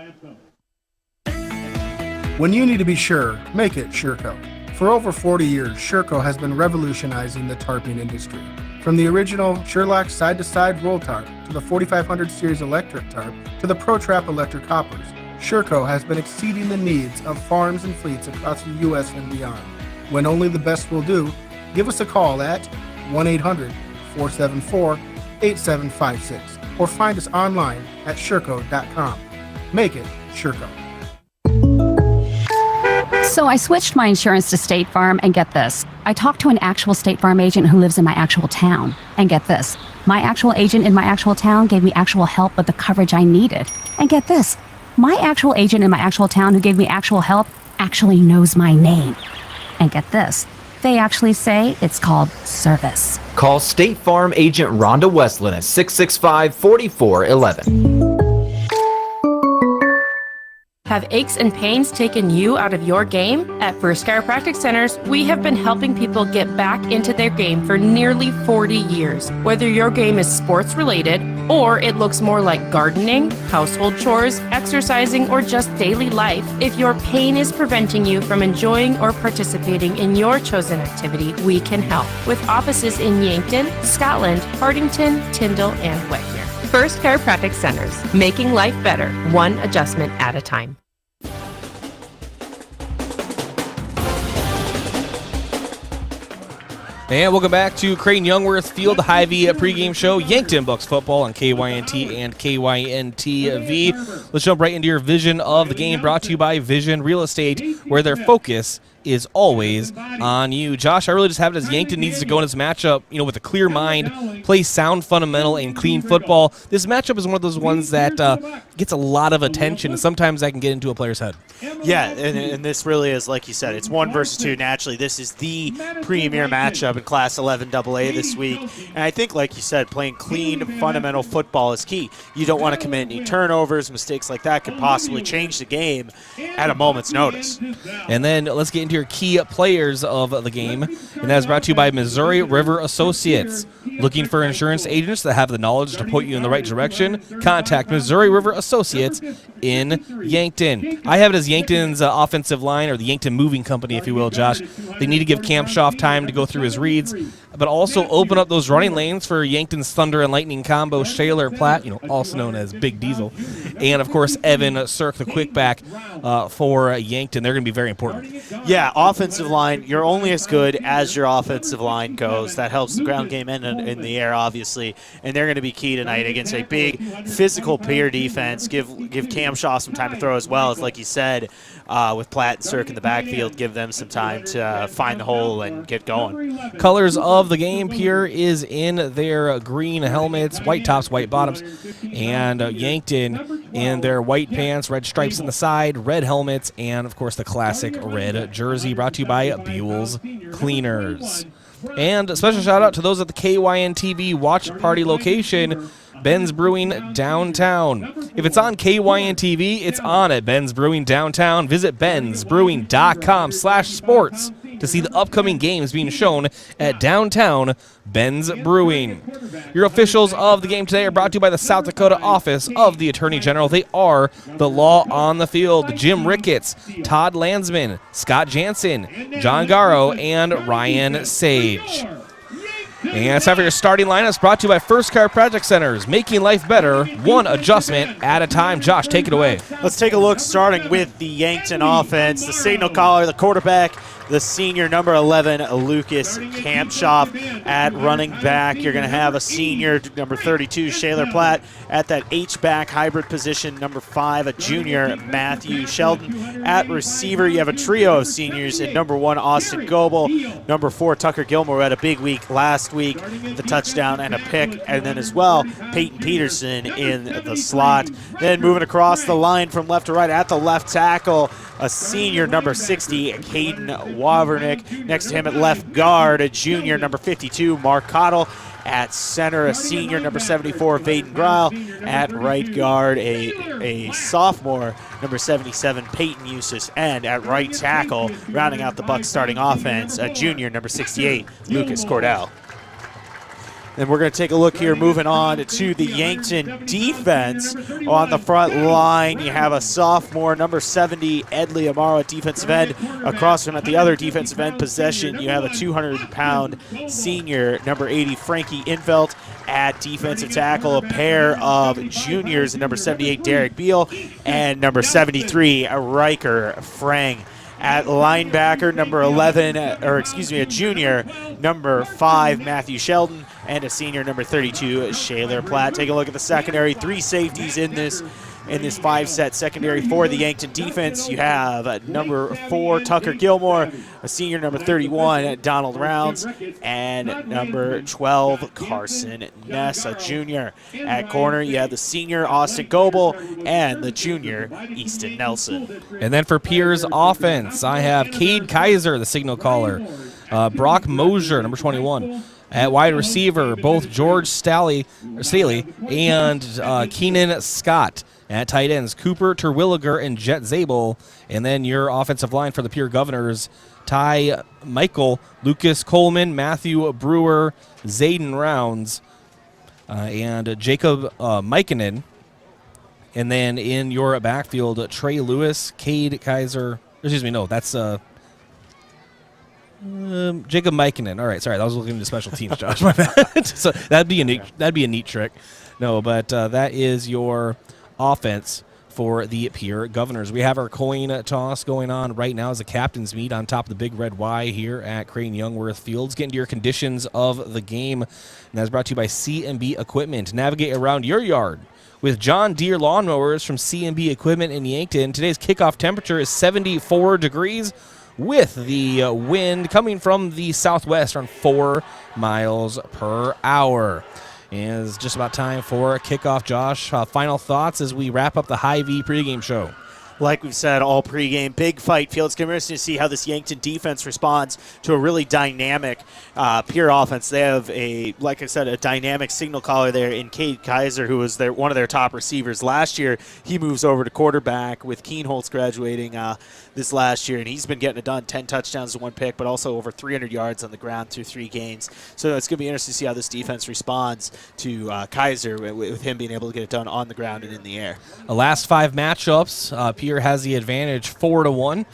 When you need to be sure, make it Sureco. For over 40 years, Sureco has been revolutionizing the tarping industry. From the original Sherlock side-to-side roll tarp to the 4500 series electric tarp to the ProTrap electric hoppers, Sherco has been exceeding the needs of farms and fleets across the U.S. and beyond. When only the best will do, give us a call at 1-800-474-8756 or find us online at Sherco.com. Make it Sherco. So I switched my insurance to State Farm, and get this. I talked to an actual State Farm agent who lives in my actual town. And get this. My actual agent in my actual town gave me actual help with the coverage I needed. And get this. My actual agent in my actual town who gave me actual help actually knows my name. And get this. They actually say it's called service. Call State Farm agent Rhonda Westland at 665-4411. Have aches and pains taken you out of your game? At First Chiropractic Centers, we have been helping people get back into their game for nearly 40 years. Whether your game is sports related, or it looks more like gardening, household chores, exercising, or just daily life, if your pain is preventing you from enjoying or participating in your chosen activity, we can help. With offices in Yankton, Scotland, Hardington, Tyndall, and Whittier. First Chiropractic Centers, making life better, one adjustment at a time. And welcome back to Crane-Youngworth Field, the Hy-Vee pregame show. Yankton Bucks football on KYNT and KYNTV. Let's jump right into your vision of the game, brought to you by Vision Real Estate, where their focus is always on you. Josh, I really just have it as Yankton needs to go in this matchup, with a clear mind, play sound, fundamental, and clean football. This matchup is one of those ones that gets a lot of attention, and sometimes that can get into a player's head. Yeah, and this really is, like you said, it's 1 versus 2. Naturally, this is the premier matchup in Class 11 AA this week. And I think, like you said, playing clean, fundamental football is key. You don't want to commit any turnovers. Mistakes like that could possibly change the game at a moment's notice. And then let's get into your key players of the game, and that is brought to you by Missouri River Associates. Looking for insurance agents that have the knowledge to put you in the right direction? Contact Missouri River Associates in Yankton. I have it as Yankton's offensive line, or the Yankton Moving Company, if you will, Josh. They need to give Camp Schaff time to go through his reads, but also open up those running lanes for Yankton's Thunder and Lightning combo, Shaler Platt, also known as Big Diesel, and, of course, Evan Sirk, the quickback for Yankton. They're going to be very important. Yeah, offensive line, you're only as good as your offensive line goes. That helps the ground game and in the air, obviously, and they're going to be key tonight against a big physical Pierre defense. Give Cam Shaw some time to throw, as well as, like you said, with Platt and Sirk in the backfield, give them some time to find the hole and get going. Colors of the game, Pierre is in their green helmets, white tops, white bottoms, and Yankton in their white pants, red stripes in the side, red helmets, and, of course, the classic red jersey, brought to you by Buell's Cleaners. And a special shout out to those at the KYNTV watch party location, Ben's Brewing downtown. If it's on KYNTV, it's on at Ben's Brewing downtown. Visit bensbrewing.com/sports to see the upcoming games being shown at downtown Ben's Brewing. Your officials of the game today are brought to you by the South Dakota Office of the Attorney General. They are the law on the field. Jim Ricketts, Todd Landsman, Scott Jansen, John Garrow, and Ryan Sage. And it's time for your starting lineups, brought to you by First Chiropractic Centers, making life better, one adjustment at a time. Josh, take it away. Let's take a look, starting with the Yankton offense. The signal caller, the quarterback, the senior number 11, Lucas Kampshoff. At running back, you're going to have a senior, number 32, Shaler Platt. At that H-back hybrid position, number 5, a junior, Matthew Sheldon. At receiver, you have a trio of seniors in number 1, Austin Goebel. Number 4, Tucker Gilmore, had a big week last week, the touchdown and a pick. And then as well, Peyton Peterson in the slot. Then moving across the line from left to right, at the left tackle, a senior, number 60, Caden Wavernick. Next to him at left guard, a junior, number 52, Mark Cottle. At center, a senior, number 74, Vaden Greil. At right guard, a sophomore, number 77, Peyton Eustace. And at right tackle, rounding out the Bucks starting offense, a junior, number 68, Lucas Cordell. And we're going to take a look here, moving on to the Yankton defense. On the front line, you have a sophomore, number 70, Edley Amaro at defensive end. Across from at the other defensive end possession, you have a 200-pound senior, number 80, Frankie Infelt at defensive tackle. A pair of juniors, number 78, Derek Beal, and number 73, Riker Frang. At linebacker, number 11, a junior, number 5, Matthew Sheldon, and a senior, number 32, Shaler Platt. Take a look at the secondary. 3 safeties in this 5-set secondary for the Yankton defense. You have number 4, Tucker Gilmore, a senior, number 31, Donald Rounds, and number 12, Carson Ness, a junior. At corner, you have the senior, Austin Goebel, and the junior, Easton Nelson. And then for Pierre's offense, I have Cade Kaiser, the signal caller, Brock Mosier, number 21. At wide receiver, both George Staley and Keenan Scott. At tight ends, Cooper Terwilliger and Jet Zabel. And then your offensive line for the Pierre Governors, Ty Michael, Lucas Coleman, Matthew Brewer, Zayden Rounds, and Jacob Mikinen. And then in your backfield, Trey Lewis, Cade Kaiser. Excuse me, no, that's Jacob Mikinen. All right, sorry, I was looking into special teams, Josh. My bad. So that'd be a neat trick. No, but that is your offense for the Pierre Governors. We have our coin toss going on right now as a captain's meet on top of the Big Red Y here at Crane-Youngworth Fields. Getting to your conditions of the game, and that's brought to you by C&B Equipment. Navigate around your yard with John Deere lawnmowers from C&B Equipment in Yankton. Today's kickoff temperature is 74 degrees with the wind coming from the southwest around 4 miles per hour. And it's just about time for a kickoff, Josh. Final thoughts as we wrap up the Hy-Vee pregame show. Like we've said all pregame, big fight field. It's going to be interesting to see how this Yankton defense responds to a really dynamic Pierre offense. They have a dynamic signal caller there in Cade Kaiser, who was one of their top receivers last year. He moves over to quarterback with Keenholz graduating this last year, and he's been getting it done. 10 touchdowns to 1 pick, but also over 300 yards on the ground through 3 games. So it's going to be interesting to see how this defense responds to Kaiser with him being able to get it done on the ground and in the air. The last 5 matchups, Pierre has the advantage 4-1.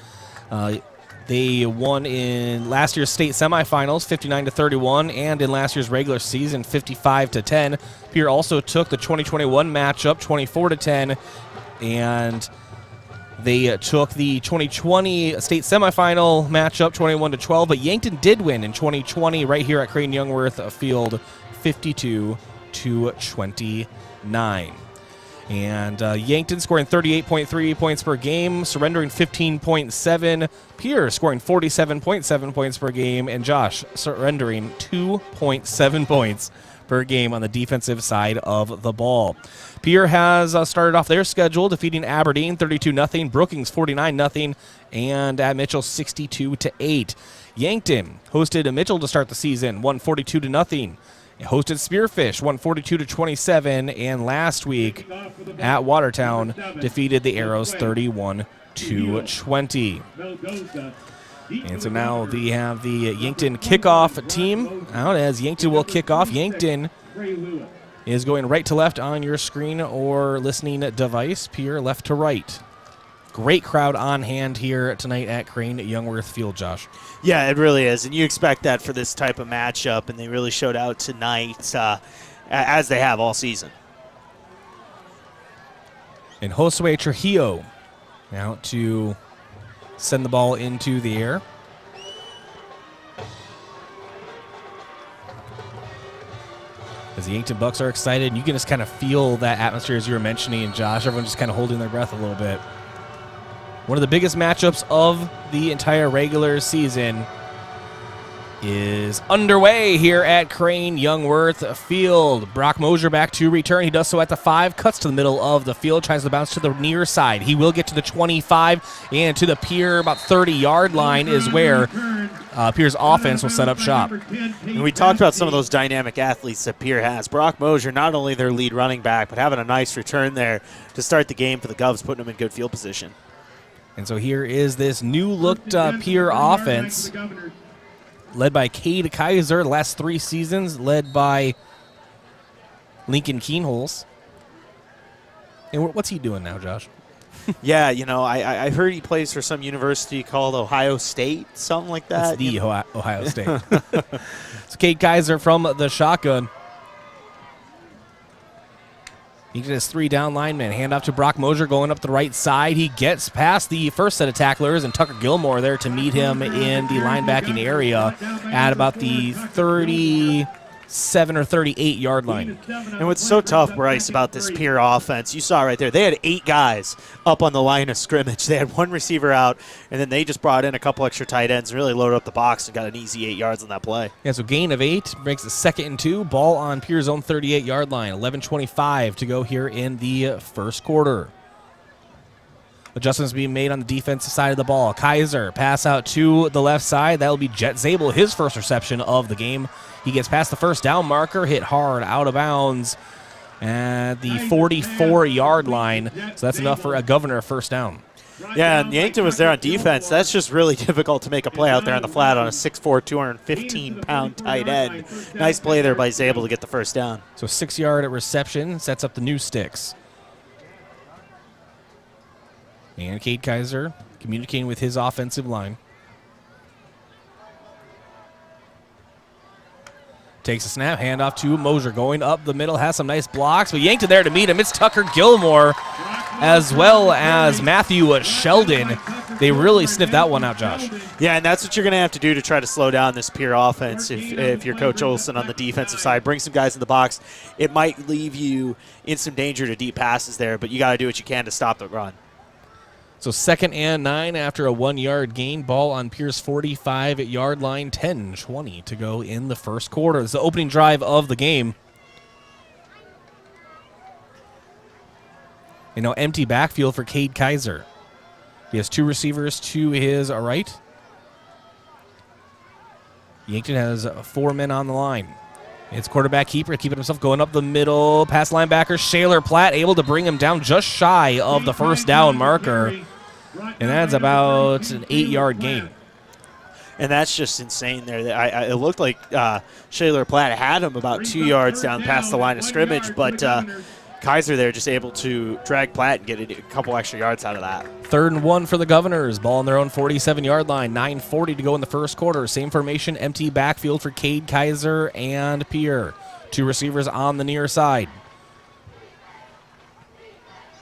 They won in last year's state semifinals 59-31 and in last year's regular season 55-10. Pierre also took the 2021 matchup 24-10, and they took the 2020 state semifinal matchup 21-12, but Yankton did win in 2020 right here at Crane-Youngworth Field 52-29. And Yankton scoring 38.3 points per game, surrendering 15.7. Pierre scoring 47.7 points per game, and Josh surrendering 2.7 points per game on the defensive side of the ball. Pierre has started off their schedule defeating Aberdeen 32-0, Brookings 49-0, and at Mitchell 62-8. Yankton hosted Mitchell to start the season, won 42-0. Hosted Spearfish, won 42-27, and last week at Watertown defeated the Arrows 31-20. And so now we have the Yankton kickoff team out as Yankton will kick off. Yankton is going right to left on your screen or listening device. Pierre left to right. Great crowd on hand here tonight at Crane-Youngworth Field, Josh. Yeah, it really is, and you expect that for this type of matchup, and they really showed out tonight, as they have all season. And Josue Trujillo out to send the ball into the air. As the Yankton Bucks are excited, and you can just kind of feel that atmosphere as you were mentioning, Josh. Everyone's just kind of holding their breath a little bit. One of the biggest matchups of the entire regular season is underway here at Crane-Youngworth Field. Brock Mosier back to return. He does so at the 5, cuts to the middle of the field, tries to bounce to the near side. He will get to the 25 and to the Pierre about 30-yard line is where Pierre's offense will set up shop. And we talked about some of those dynamic athletes that Pierre has. Brock Mosier, not only their lead running back, but having a nice return there to start the game for the Govs, putting them in good field position. And so here is this new-looked Pierre offense led by Cade Kaiser the last 3 seasons, led by Lincoln Keenholz. And what's he doing now, Josh? Yeah, I heard he plays for some university called Ohio State, something like that. It's the Ohio State. It's Cade Kaiser from the shotgun. He gets 3 down linemen. Hand off to Brock Mosier going up the right side. He gets past the first set of tacklers, and Tucker Gilmore there to meet him in the linebacking area at about the 37 or 38 yard line. And what's so tough, Bryce, about this Pierre offense, you saw right there, they had 8 guys up on the line of scrimmage. They had 1 receiver out, and then they just brought in a couple extra tight ends and really loaded up the box and got an easy 8 yards on that play. Yeah, so gain of 8 makes it 2nd and 2. Ball on Pierre's own 38-yard line. 11:25 to go here in the first quarter. Adjustments being made on the defensive side of the ball. Kaiser pass out to the left side. That will be Jet Zabel, his first reception of the game. He gets past the first down marker, hit hard, out of bounds at the 44-yard line. So that's enough for a Governor first down. Yeah, and Yankton was there on defense. That's just really difficult to make a play out there on the flat on a 6'4", 215-pound tight end. Nice play there by Zabel to get the first down. So 6-yard reception sets up the new sticks. And Cade Kaiser communicating with his offensive line. Takes a snap, handoff to Mosier. Going up the middle, has some nice blocks, but Yankton there to meet him. It's Tucker Gilmore as well as Matthew Sheldon. They really sniffed that one out, Josh. Yeah, and that's what you're going to have to do to try to slow down this Pierre offense. If you're Coach Olson on the defensive side, bring some guys in the box. It might leave you in some danger to deep passes there, but you got to do what you can to stop the run. So 2nd and 9 after a 1-yard gain. Ball on Pierre's 45-yard line. 10:20 to go in the first quarter. It's the opening drive of the game. Empty backfield for Cade Kaiser. He has 2 receivers to his right. Yankton has 4 men on the line. It's quarterback keeper keeping himself going up the middle. Pass linebacker Shaler Platt able to bring him down just shy of the first down marker. And that's about an 8-yard gain. And that's just insane there. It looked like Shaler Platt had him about 2 yards down past the line of scrimmage, but Kaiser there just able to drag Platt and get a couple extra yards out of that. 3rd and 1 for the Governors. Ball on their own 47-yard line. 9:40 to go in the first quarter. Same formation, empty backfield for Cade Kaiser and Pierre. 2 receivers on the near side.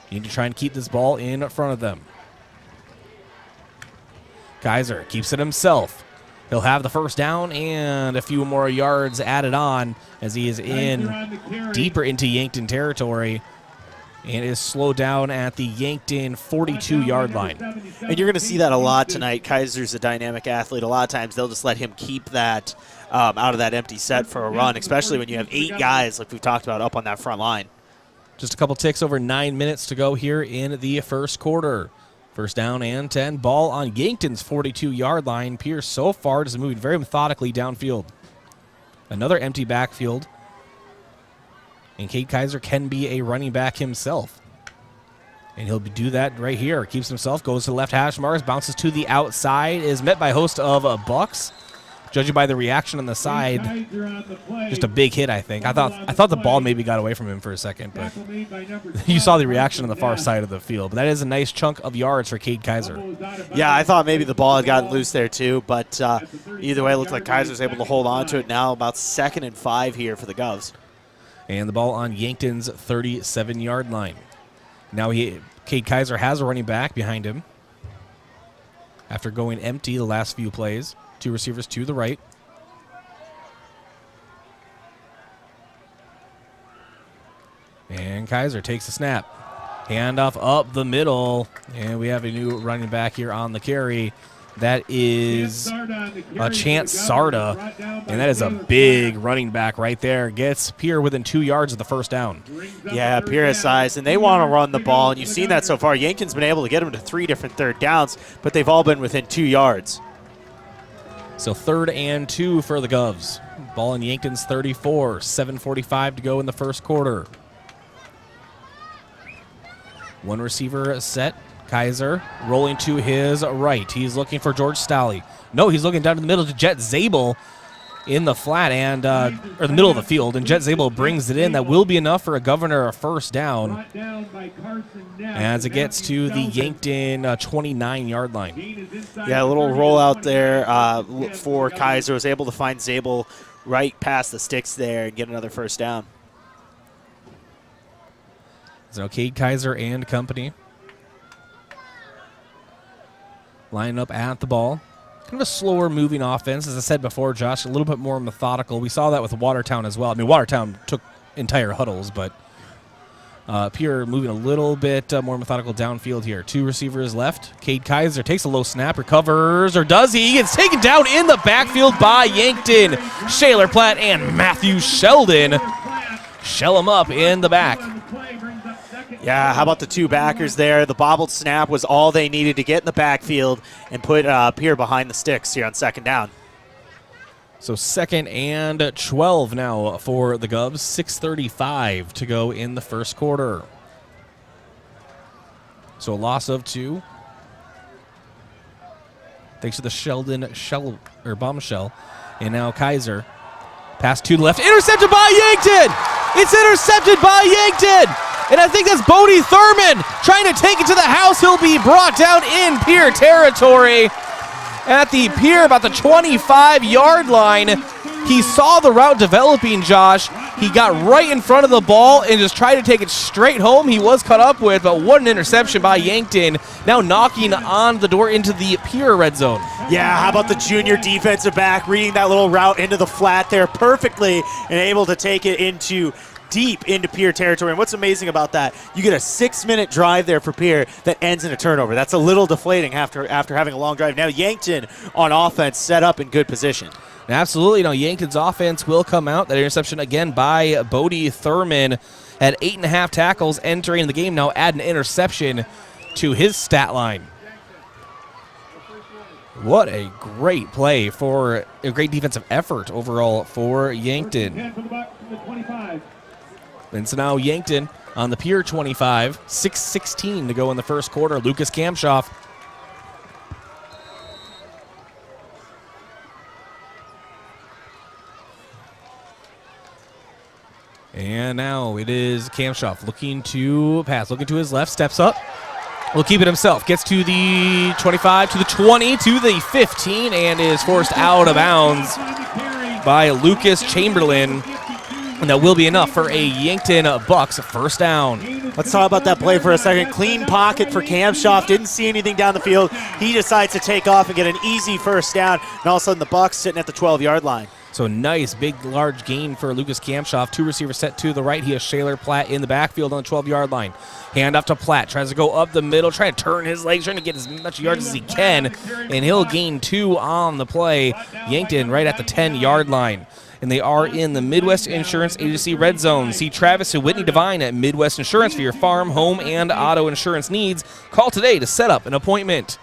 You need to try and keep this ball in front of them. Kaiser keeps it himself. He'll have the first down and a few more yards added on as he is in deeper into Yankton territory and is slowed down at the Yankton 42-yard line. And you're going to see that a lot tonight. Kaiser's a dynamic athlete. A lot of times they'll just let him keep that out of that empty set for a run, especially when you have 8 guys like we've talked about up on that front line. Just a couple ticks over 9 minutes to go here in the first quarter. First down and 10. Ball on Yankton's 42-yard line. Pierce so far just moving very methodically downfield. Another empty backfield. And Cade Kaiser can be a running back himself. And he'll do that right here. Keeps himself, goes to the left hash marks, bounces to the outside, is met by a host of Bucks. Judging by the reaction on the side, just a big hit, I think. I thought the ball maybe got away from him for a second, but you saw the reaction on the far side of the field. But that is a nice chunk of yards for Cade Kaiser. Yeah, I thought maybe the ball had gotten loose there too, but either way, it looked like Kaiser's able to hold on to it now. About 2nd and 5 here for the Govs. And the ball on Yankton's 37-yard line. Now Cade Kaiser has a running back behind him after going empty the last few plays. 2 receivers to the right. And Kaiser takes the snap. Handoff up the middle. And we have a new running back here on the carry. That is a Chance Sarda. And that is a big running back right there. Gets Pierre within 2 yards of the first down. Yeah, Pierre has size, and they want to run the ball. And you've seen that so far. Yankton's been able to get him to 3 different 3rd downs, but they've all been within 2 yards. So 3rd and 2 for the Govs. Ball in Yankton's 34. 7:45 to go in the first quarter. 1 receiver set. Kaiser rolling to his right. He's looking for George Stalley. No, he's looking down to the middle to Jet Zabel. in the flat and or the middle of the field, and Jet Zabel brings it in. That will be enough for a Governor a first down as it gets to the Yankton 29-yard line. Yeah, a little rollout there for Kaiser. Was able to find Zabel right past the sticks there and get another first down. So Cade Kaiser and company lining up at the ball. Kind of a slower moving offense, as I said before, Josh, a little bit more methodical. We saw that with Watertown as well. I mean, Watertown took entire huddles, but Pierre moving a little bit more methodical downfield here. 2 receivers left. Cade Kaiser takes a low snap, recovers, or does he? He gets taken down in the backfield by Yankton. Shaler Platt and Matthew Sheldon shell him up in the back. Yeah, how about the 2 backers there? The bobbled snap was all they needed to get in the backfield and put Pierre behind the sticks here on second down. So 2nd and 12 now for the Govs. 6:35 to go in the first quarter. So a loss of 2. Thanks to the Sheldon bombshell. And now Kaiser. Pass to the left. Intercepted by Yankton! It's intercepted by Yankton! And I think that's Bodie Thurman trying to take it to the house. He'll be brought down in Pierre territory at the Pierre, about the 25-yard line. He saw the route developing, Josh. He got right in front of the ball and just tried to take it straight home. He was cut up with, but what an interception by Yankton. Now knocking on the door into the Pierre red zone. Yeah, how about the junior defensive back reading that little route into the flat there perfectly and able to take it deep into Pierre territory. And what's amazing about that, you get a 6-minute drive there for Pierre that ends in a turnover. That's a little deflating after having a long drive. Now Yankton on offense set up in good position. Absolutely. Now Yankton's offense will come out. That interception again by Bodie Thurman at 8.5 tackles entering the game. Now add an interception to his stat line. What a great play for a great defensive effort overall for Yankton. And so now Yankton on the Pierre 25, 6:16 to go in the first quarter. Lucas Kamshoff. And now it is Kamshoff looking to pass, looking to his left, steps up. Will keep it himself. Gets to the 25, to the 20, to the 15, and is forced out of bounds by Lucas Chamberlain. And that will be enough for a Yankton Bucks first down. Let's talk about that play for a second. Clean pocket for Kamshoff. Didn't see anything down the field. He decides to take off and get an easy first down. And all of a sudden the Bucks sitting at the 12-yard line. So nice, big, large gain for Lucas Kamshoff. 2 receivers set to the right. He has Shaler Platt in the backfield on the 12-yard line. Hand off to Platt. Tries to go up the middle, trying to turn his legs, trying to get as much yards as he can. And he'll gain 2 on the play. Yankton right at the 10-yard line. And they are in the Midwest Insurance Agency red zone. See Travis and Whitney Devine at Midwest Insurance for your farm, home, and auto insurance needs. Call today to set up an appointment.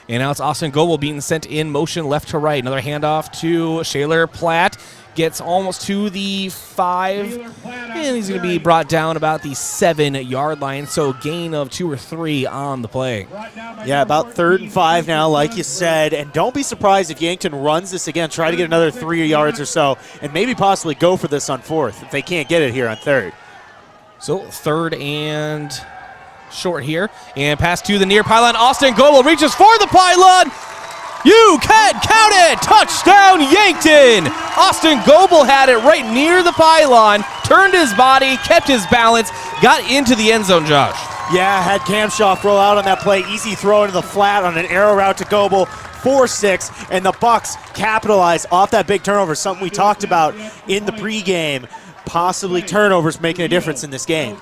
And now it's Austin Goebel being sent in motion left to right. Another handoff to Shaler Platt. Gets almost to the 5. And he's going to be brought down about the 7-yard line. So gain of 2 or 3 on the play. Yeah, about 3rd and 5 now, like you said. And don't be surprised if Yankton runs this again. Try to get another 3 yards or so. And maybe possibly go for this on 4th if they can't get it here on 3rd. So 3rd and short here. And pass to the near pylon. Austin Goebel reaches for the pylon. You can count it! Touchdown, Yankton! Austin Goebel had it right near the pylon, turned his body, kept his balance, got into the end zone, Josh. Yeah, had Kamshoff roll out on that play. Easy throw into the flat on an arrow route to Goebel. 4-6, and the Bucks capitalize off that big turnover, something we talked about in the pregame. Possibly turnovers making a difference in this game.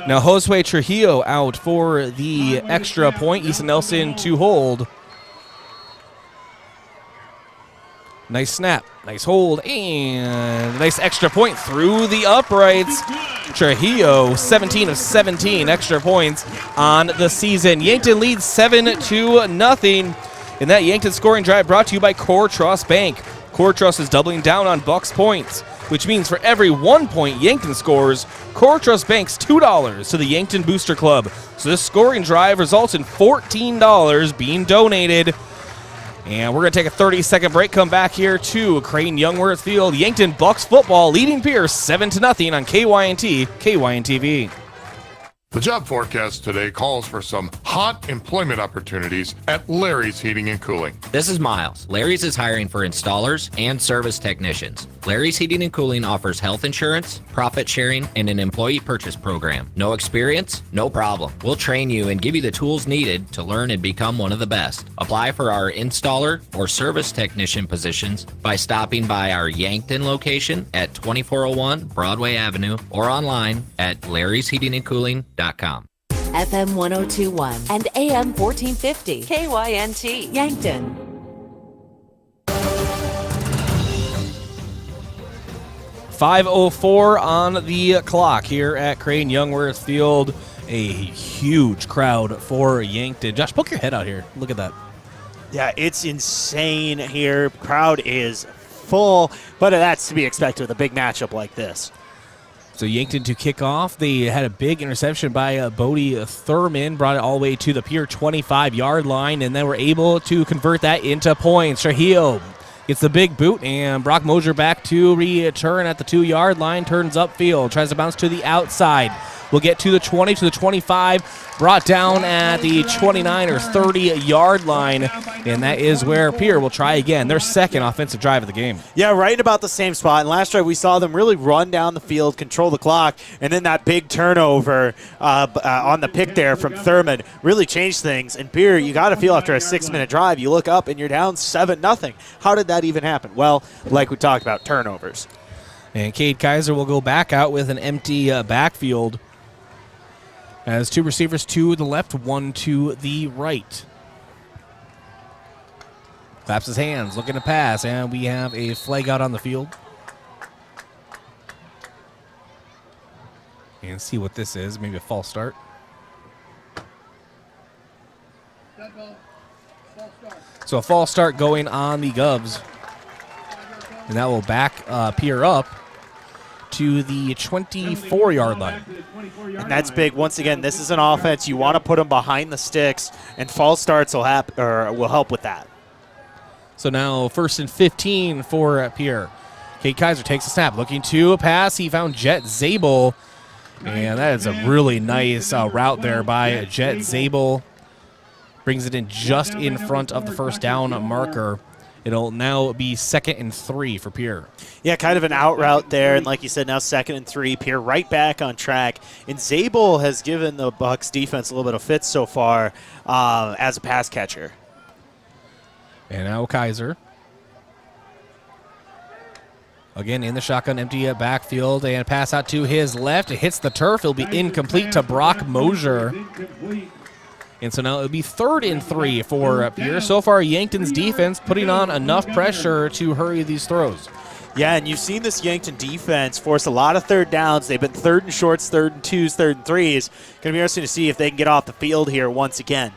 Now Josue Trujillo out for the extra point. Easton Nelson to hold. Nice snap, nice hold, and nice extra point through the uprights. Trujillo, 17 of 17 extra points on the season. Yankton leads 7-0. And that Yankton scoring drive brought to you by Core Trust Bank. Core Trust is doubling down on Bucks points, which means for every 1 point Yankton scores, Core Trust banks $2 to the Yankton Booster Club. So this scoring drive results in $14 being donated. And we're going to take a 30-second break, come back here to Crane-Youngworth Field. Yankton Bucks football leading Pierce 7-0 on KYNT, KYNTV. The job forecast today calls for some hot employment opportunities at Larry's Heating and Cooling. This is Miles. Larry's is hiring for installers and service technicians. Larry's Heating and Cooling offers health insurance, profit sharing, and an employee purchase program. No experience? No problem. We'll train you and give you the tools needed to learn and become one of the best. Apply for our installer or service technician positions by stopping by our Yankton location at 2401 Broadway Avenue or online at larrysheatingandcooling.com. FM 1021 and AM 1450. KYNT Yankton. .504 on the clock here at Crane-Youngworth Field. A huge crowd for Yankton. Josh, poke your head out here. Look at that. Yeah, it's insane here. Crowd is full, but that's to be expected with a big matchup like this. So Yankton to kick off. They had a big interception by Bodie Thurman, brought it all the way to the Pierre 25-yard line, and then were able to convert that into points. Trujillo gets the big boot, and Brock Mosier back to return at the 2-yard line, turns upfield, tries to bounce to the outside. We'll get to the 20, to the 25, brought down at the 29 or 30-yard line, and that is where Pierre will try again. Their second offensive drive of the game. Yeah, right in about the same spot. And last drive we saw them really run down the field, control the clock, and then that big turnover on the pick there from Thurman really changed things. And Pierre, you got to feel after a 6-minute drive, you look up and you're down 7-0. How did that even happen? Well, like we talked about, turnovers. And Cade Kaiser will go back out with an empty backfield. As two receivers to the left, one to the right. Claps his hands, looking to pass, and we have a flag out on the field. And see what this is, maybe a false start. So a false start going on the Govs. And that will back Pierre up to the 24-yard line. And that's big. Once again, this is an offense. You want to put them behind the sticks, and false starts will help with that. So now 1st and 15 for Pierre. Cade Kaiser takes a snap, looking to pass. He found Jet Zabel, and that is a really nice route there by Jet Zabel. Brings it in just in front of the first down marker. It'll now be 2nd and 3 for Pierre. Yeah, kind of an out route there, and like you said, now 2nd and 3. Pierre right back on track. And Zabel has given the Bucks defense a little bit of fits so far as a pass catcher. And now Kaiser. Again in the shotgun, empty backfield, and pass out to his left. It hits the turf. It'll be incomplete to Brock Mosier. And so now it'll be 3rd and 3 for Pierre. So far, Yankton's defense putting on enough pressure to hurry these throws. Yeah, and you've seen this Yankton defense force a lot of 3rd downs. They've been 3rd and shorts, 3rd and 2s, 3rd and 3s. Going to be interesting to see if they can get off the field here once again.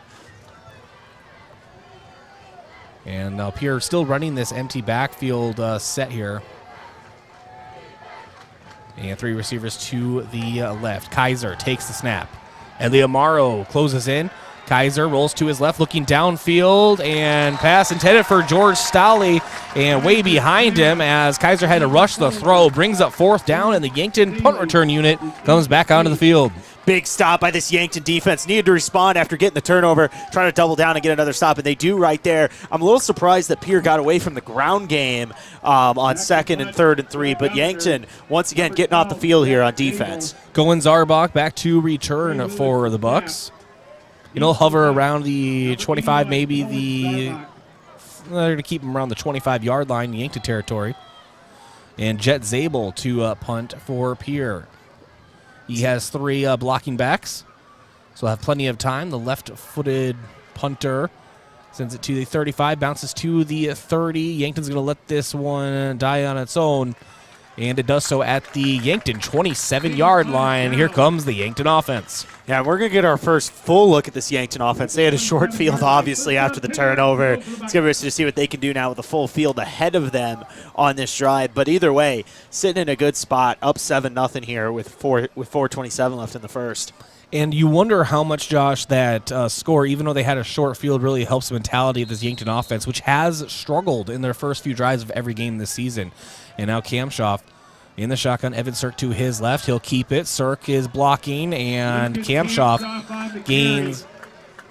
And now Pierre still running this empty backfield set here. And 3 receivers to the left. Kaiser takes the snap. And Leomaro closes in. Kaiser rolls to his left, looking downfield, and pass intended for George Stolley, and way behind him as Kaiser had to rush the throw, brings up 4th down, and the Yankton punt return unit comes back onto the field. Big stop by this Yankton defense. Needed to respond after getting the turnover, trying to double down and get another stop, and they do right there. I'm a little surprised that Pierre got away from the ground game on 2nd and 3rd and 3, but Yankton, once again, getting off the field here on defense. Goins Zarbach back to return for the Bucks. Hover around the 25, maybe they're going to keep him around the 25-yard line, Yankton territory. And Jet Zabel to punt for Pierre. He has 3 blocking backs, so he'll have plenty of time. The left-footed punter sends it to the 35, bounces to the 30. Yankton's going to let this one die on its own. And it does so at the Yankton 27-yard line. Here comes the Yankton offense. Yeah, we're going to get our first full look at this Yankton offense. They had a short field, obviously, after the turnover. It's going to be interesting to see what they can do now with a full field ahead of them on this drive. But either way, sitting in a good spot, up 7-0 here with 4:27 left in the first. And you wonder how much, Josh, that score, even though they had a short field, really helps the mentality of this Yankton offense, which has struggled in their first few drives of every game this season. And now Kamshoff in the shotgun, Evan Sirk to his left. He'll keep it. Sirk is blocking, and Kamshoff gains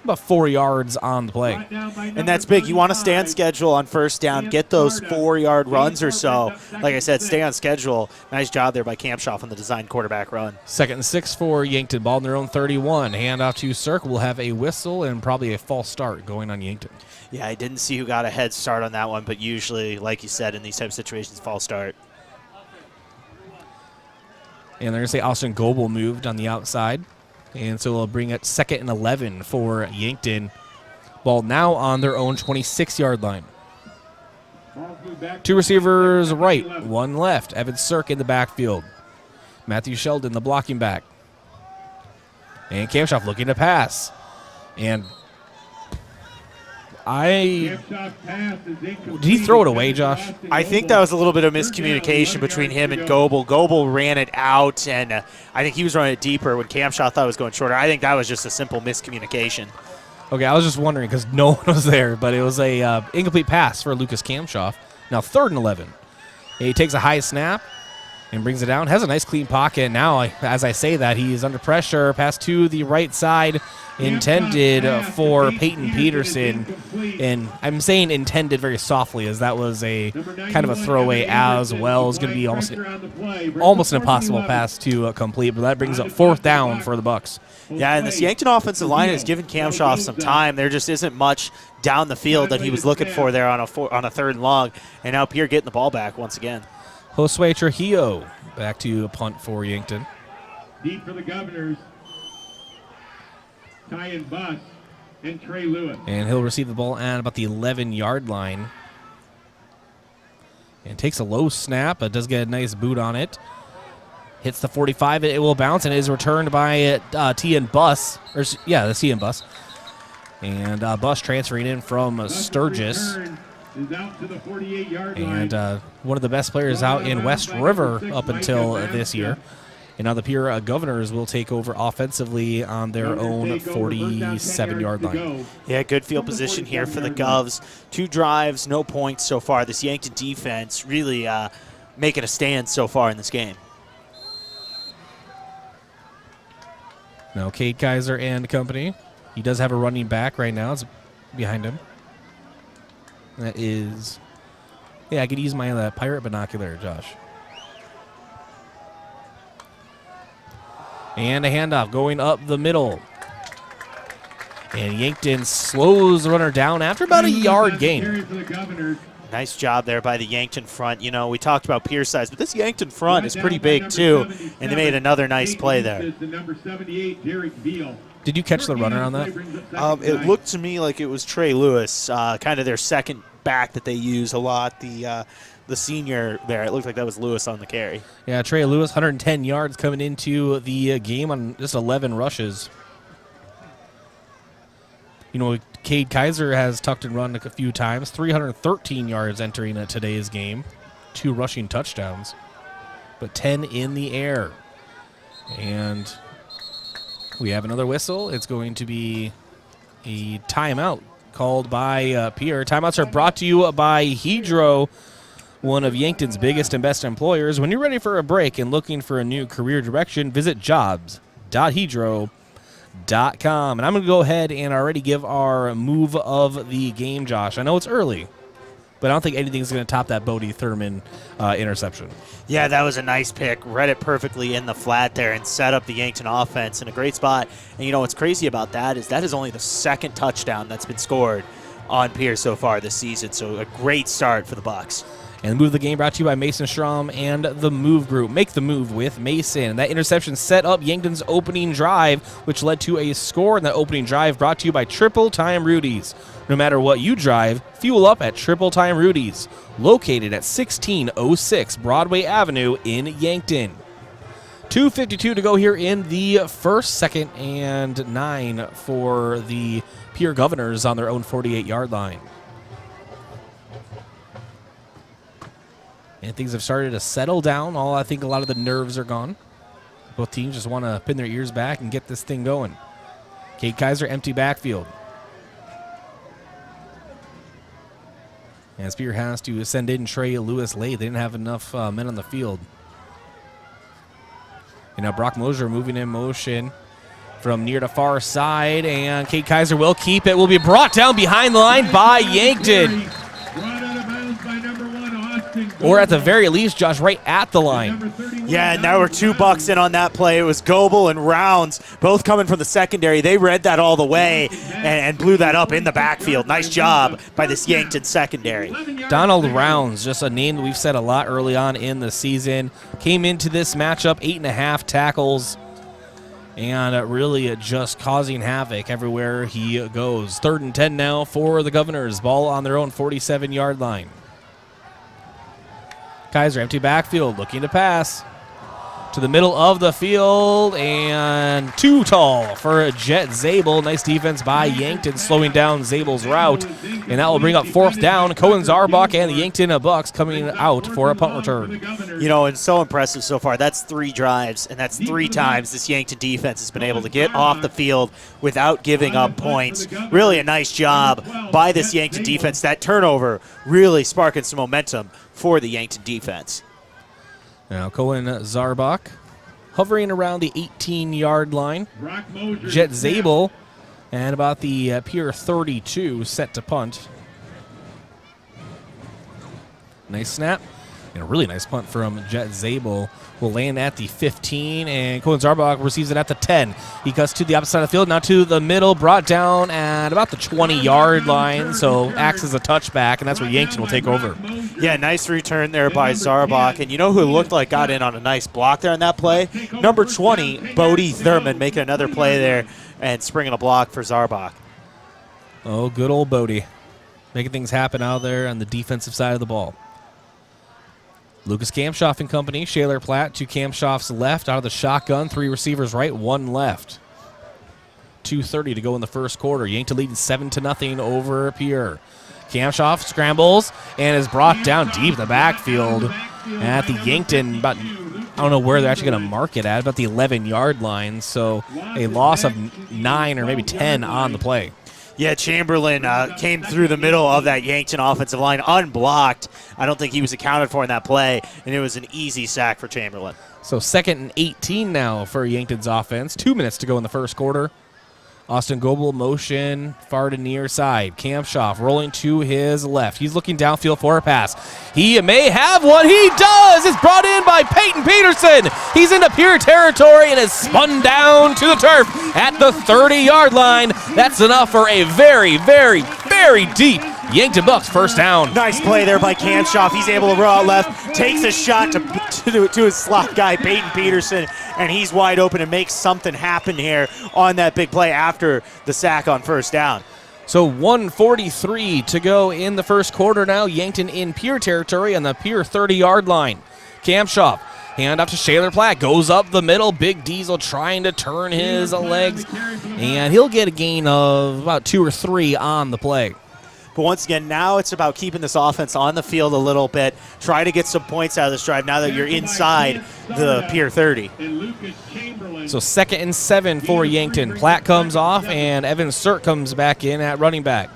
about 4 yards on the play. And that's big. You want to stay on schedule on first down, get those 4-yard runs or so. Like I said, stay on schedule. Nice job there by Kamshoff on the designed quarterback run. 2nd and 6 for Yankton. Ball in their own 31. Handoff to Sirk. We'll have a whistle and probably a false start going on Yankton. Yeah, I didn't see who got a head start on that one, but usually, like you said, in these type of situations, false start. And they're going to say Austin Goebel moved on the outside. And so they'll bring it 2nd and 11 for Yankton. Ball now on their own 26-yard line. 2 receivers right, 1 left. Evan Sirk in the backfield. Matthew Sheldon, the blocking back. And Kamshoff looking to pass. And did he throw it away, Josh? I think that was a little bit of miscommunication between him and Goebel. Goebel ran it out, and I think he was running it deeper when Kamshoff thought it was going shorter. I think that was just a simple miscommunication. Okay, I was just wondering because no one was there, but it was a incomplete pass for Lucas Kamshoff. Now 3rd and 11. He takes a high snap and brings it down. Has a nice clean pocket. Now, as I say that, he is under pressure. Pass to the right side, intended for Peyton Peterson. And I'm saying intended very softly, as that was a kind of a throwaway as well. It's going to be almost an impossible pass to complete, but that brings up 4th down for the Bucks. Yeah, and this Yankton offensive line has given Kamshoff some time. There just isn't much down the field that he was looking for there on a 3rd and long. And now Pierre getting the ball back once again. Josue Trujillo back to a punt for Yankton. Deep for the Governors. Tyan Buss and Trey Lewis. And he'll receive the ball at about the 11-yard line. And takes a low snap, but does get a nice boot on it. Hits the 45, it will bounce, and is returned by Tyan Buss. That's Tyan Buss. And Buss transferring in from Sturgis. Is out to the 48-yard line. And one of the best players out in West River up until this year. And now the Pierre Governors will take over offensively on their own 47-yard line. Yeah, good field position here for the Govs. 2 drives, no points so far. This Yankton defense really making a stand so far in this game. Now Cade Kaiser and company. He does have a running back right now. It's behind him. That is, I could use my pirate binocular, Josh. And a handoff going up the middle. And Yankton slows the runner down after about a yard gain. Nice job there by the Yankton front. You know, we talked about Pierre's size, but this Yankton front is pretty big too, and they made another nice play there. Did you catch the runner on that? It looked to me like it was Trey Lewis, kind of their second back that they use a lot, the senior there. It looked like that was Lewis on the carry. Yeah, Trey Lewis, 110 yards coming into the game on just 11 rushes. You know, Cade Kaiser has tucked and run a few times, 313 yards entering today's game, 2 rushing touchdowns, but 10 in the air. And we have another whistle. It's going to be a timeout called by Pierre. Timeouts are brought to you by Hedro, one of Yankton's biggest and best employers. When you're ready for a break and looking for a new career direction, visit jobs.hedro.com. And I'm going to go ahead and already give our move of the game, Josh. I know it's early, but I don't think anything's going to top that Bodie Thurman interception. Yeah, that was a nice pick. Read it perfectly in the flat there and set up the Yankton offense in a great spot. And you know what's crazy about that is only the 2nd touchdown that's been scored on Pierce so far this season. So a great start for the Bucks. And the move of the game brought to you by Mason Strom and the Move Group. Make the move with Mason. That interception set up Yankton's opening drive, which led to a score in that opening drive, brought to you by Triple Time Rudy's. No matter what you drive, fuel up at Triple Time Rudy's, located at 1606 Broadway Avenue in Yankton. 2:52 to go here in the first, 2nd and 9 for the Pierre Governors on their own 48-yard line. And things have started to settle down. I think a lot of the nerves are gone. Both teams just want to pin their ears back and get this thing going. Kate Kaiser, empty backfield. And Spear has to send in Trey Lewis late. They didn't have enough men on the field. And now Brock Mosier moving in motion from near to far side. And Kate Kaiser will keep it. Will be brought down behind the line by Yankton. Or at the very least, Josh, right at the line. Yeah, and there were 2 Bucks in on that play. It was Goebel and Rounds, both coming from the secondary. They read that all the way and blew that up in the backfield. Nice job by this Yankton secondary. Donald Rounds, just a name that we've said a lot early on in the season. Came into this matchup, 8.5 tackles, and really just causing havoc everywhere he goes. 3rd and 10 now for the Governors. Ball on their own 47-yard line. Kaiser, empty backfield, looking to pass to the middle of the field, and too tall for Jet Zabel. Nice defense by Yankton, slowing down Zabel's route, and that will bring up 4th down. Cohen Zarbach and the Yankton Bucks coming out for a punt return. You know, it's so impressive so far. That's 3 drives, and that's 3 times this Yankton defense has been able to get off the field without giving up points. Really a nice job by this Yankton defense. That turnover really sparking some momentum for the Yankton defense. Now Cohen Zarbach hovering around the 18-yard line. Jet Zabel and about the Pier 32 set to punt. Nice snap. And a really nice punt from Jet Zabel. Will land at the 15, and Cohen Zarbach receives it at the 10. He cuts to the opposite side of the field, now to the middle, brought down at about the 20-yard line, so acts as a touchback, and that's where Yankton will take over. Yeah, nice return there by Zarbach, and you know who looked like got in on a nice block there on that play? Number 20, Bodie Thurman, making another play there and springing a block for Zarbach. Oh, good old Bodie. Making things happen out there on the defensive side of the ball. Lucas Kamshoff and company. Shaler Platt to Kamshoff's left out of the shotgun. 3 receivers right, 1 left. 2:30 to go in the first quarter. Yankton leading 7-0 over Pierre. Kamshoff scrambles and is brought down deep in the backfield at the Yankton, about, I don't know where they're actually going to mark it at, about the 11-yard line. So a loss of 9 or maybe 10 on the play. Yeah, Chamberlain came through the middle of that Yankton offensive line unblocked. I don't think he was accounted for in that play, and it was an easy sack for Chamberlain. So 2nd and 18 now for Yankton's offense. 2 minutes to go in the first quarter. Austin Goebel motion far to near side. Kamshoff rolling to his left. He's looking downfield for a pass. He may have one. He does. It's brought in by Peyton Peterson. He's into Pierre territory and is spun down to the turf at the 30-yard line. That's enough for a very, very, very deep Yankton Bucks first down. Nice play there by Kamshoff. He's able to roll out left, takes a shot to his slot guy, Peyton Peterson, and he's wide open and makes something happen here on that big play after the sack on first down. So 1:43 to go in the first quarter now. Yankton in Pierre territory on the Pierre 30-yard line. Kamshoff, hand off to Shaler Platt, goes up the middle. Big Diesel trying to turn his legs, and he'll get a gain of about 2 or 3 on the play. But once again, now it's about keeping this offense on the field a little bit. Try to get some points out of this drive now that you're inside the Pier 30. So 2nd and 7 for Yankton. Platt comes off, and Evan Sirk comes back in at running back.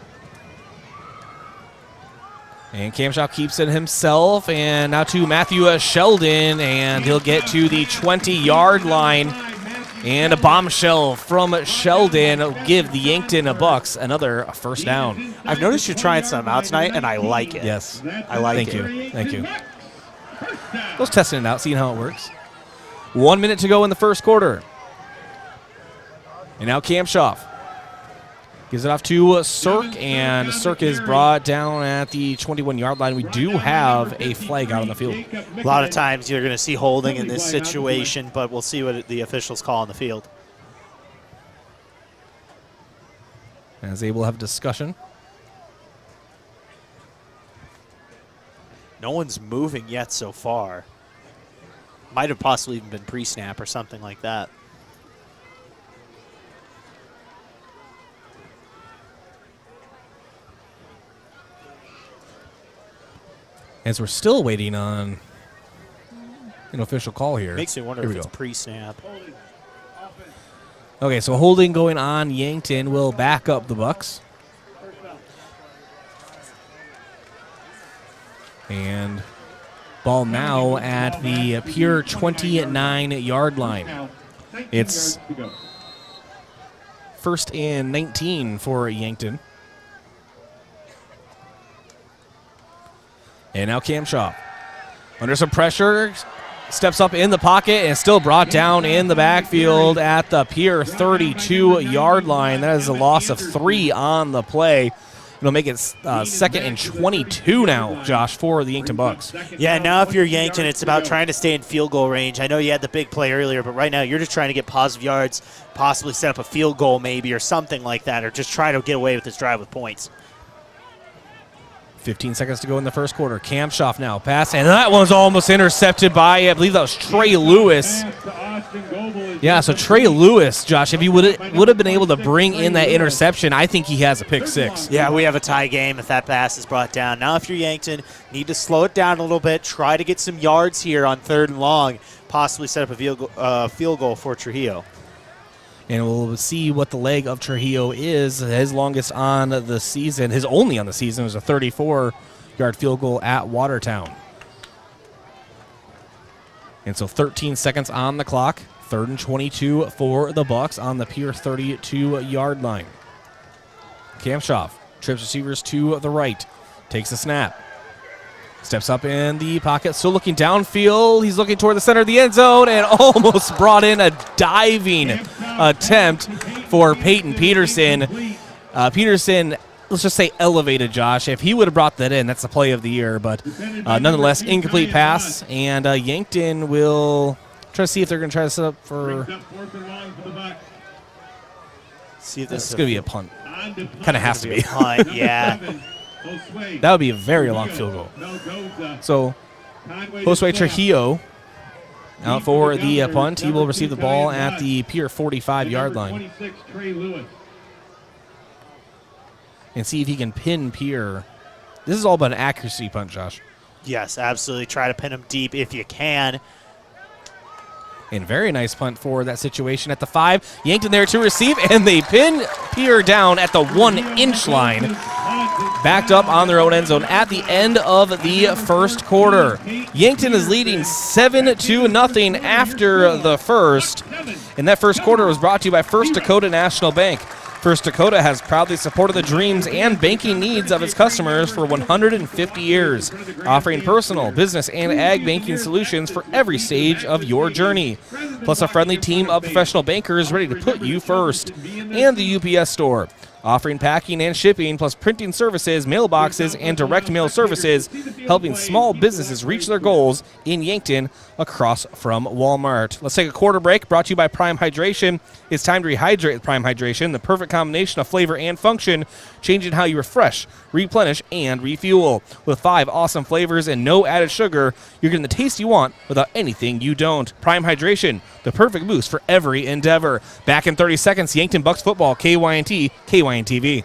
And Kamshoff keeps it himself, and now to Matthew Sheldon, and he'll get to the 20-yard line. And a bombshell from Sheldon will give the Yankton Bucks another first down. I've noticed you're trying something out tonight, and I like it. Yes. I like it. Thank you. Just testing it out, seeing how it works. 1 minute to go in the first quarter. And now Kamshoff Gives it off to Cirque, and Cirque is brought down at the 21-yard line. We do have a flag out on the field. A lot of times you're going to see holding in this situation, but we'll see what the officials call on the field. As they will have a discussion. No one's moving yet so far. Might have possibly even been pre-snap or something like that. As we're still waiting on an official call here. Makes me wonder if it's pre-snap. Okay, so holding going on. Yankton will back up the Bucks. And ball now at the pure 29-yard line. It's first and 19 for Yankton. And now Cam Shaw, under some pressure, steps up in the pocket and still brought down in the backfield at the Pierre 32-yard line. That is a loss of 3 on the play. It'll make it second and 22 now, Josh, for the Yankton Bucks. Yeah, now if you're Yankton, it's about trying to stay in field goal range. I know you had the big play earlier, but right now you're just trying to get positive yards, possibly set up a field goal maybe or something like that, or just try to get away with this drive with points. 15 seconds to go in the first quarter. Cam Schaff now pass, and that one's almost intercepted by, I believe that was Trey Lewis. Yeah, so Trey Lewis, Josh, if he would have been able to bring in that interception, I think he has a pick 6. Yeah, we have a tie game if that pass is brought down. Now if you're Yankton, need to slow it down a little bit, try to get some yards here on 3rd and long, possibly set up a field goal for Trujillo. And we'll see what the leg of Trujillo is. His longest on the season, his only on the season, was a 34-yard field goal at Watertown. And so 13 seconds on the clock. 3rd and 22 for the Bucks on the Pierre 32-yard line. Cam Schaff trips receivers to the right. Takes a snap. Steps up in the pocket, still looking downfield. He's looking toward the center of the end zone and almost brought in a diving attempt for Peyton Peterson. Peterson, let's just say elevated, Josh. If he would have brought that in, that's the play of the year. But nonetheless, incomplete pass. And Yankton will try to see if they're going to try to set up for... See if this is going to be a punt. Kind of has to be. Punt, yeah. That would be a very long field goal. So, Josue Trujillo out for the punt. He will receive the ball at the Pierre 45-yard line. And see if he can pin Pierre. This is all about an accuracy punt, Josh. Yes, absolutely. Try to pin him deep if you can. And very nice punt for that situation at the 5. Yankton there to receive, and they pin Pierre down at the 1-inch line. Backed up on their own end zone at the end of the first quarter. Yankton is leading 7-0 after the first. And that first quarter was brought to you by First Dakota National Bank. First Dakota has proudly supported the dreams and banking needs of its customers for 150 years, offering personal, business, and ag banking solutions for every stage of your journey. Plus a friendly team of professional bankers ready to put you first. And the UPS Store, offering packing and shipping, plus printing services, mailboxes, and direct mail services, helping small businesses reach their goals in Yankton across from Walmart. Let's take a quarter break, brought to you by Prime Hydration. It's time to rehydrate with Prime Hydration, the perfect combination of flavor and function, changing how you refresh, replenish, and refuel. With 5 awesome flavors and no added sugar, you're getting the taste you want without anything you don't. Prime Hydration, the perfect boost for every endeavor. Back in 30 seconds, Yankton Bucks football, KYNT, KYNTV.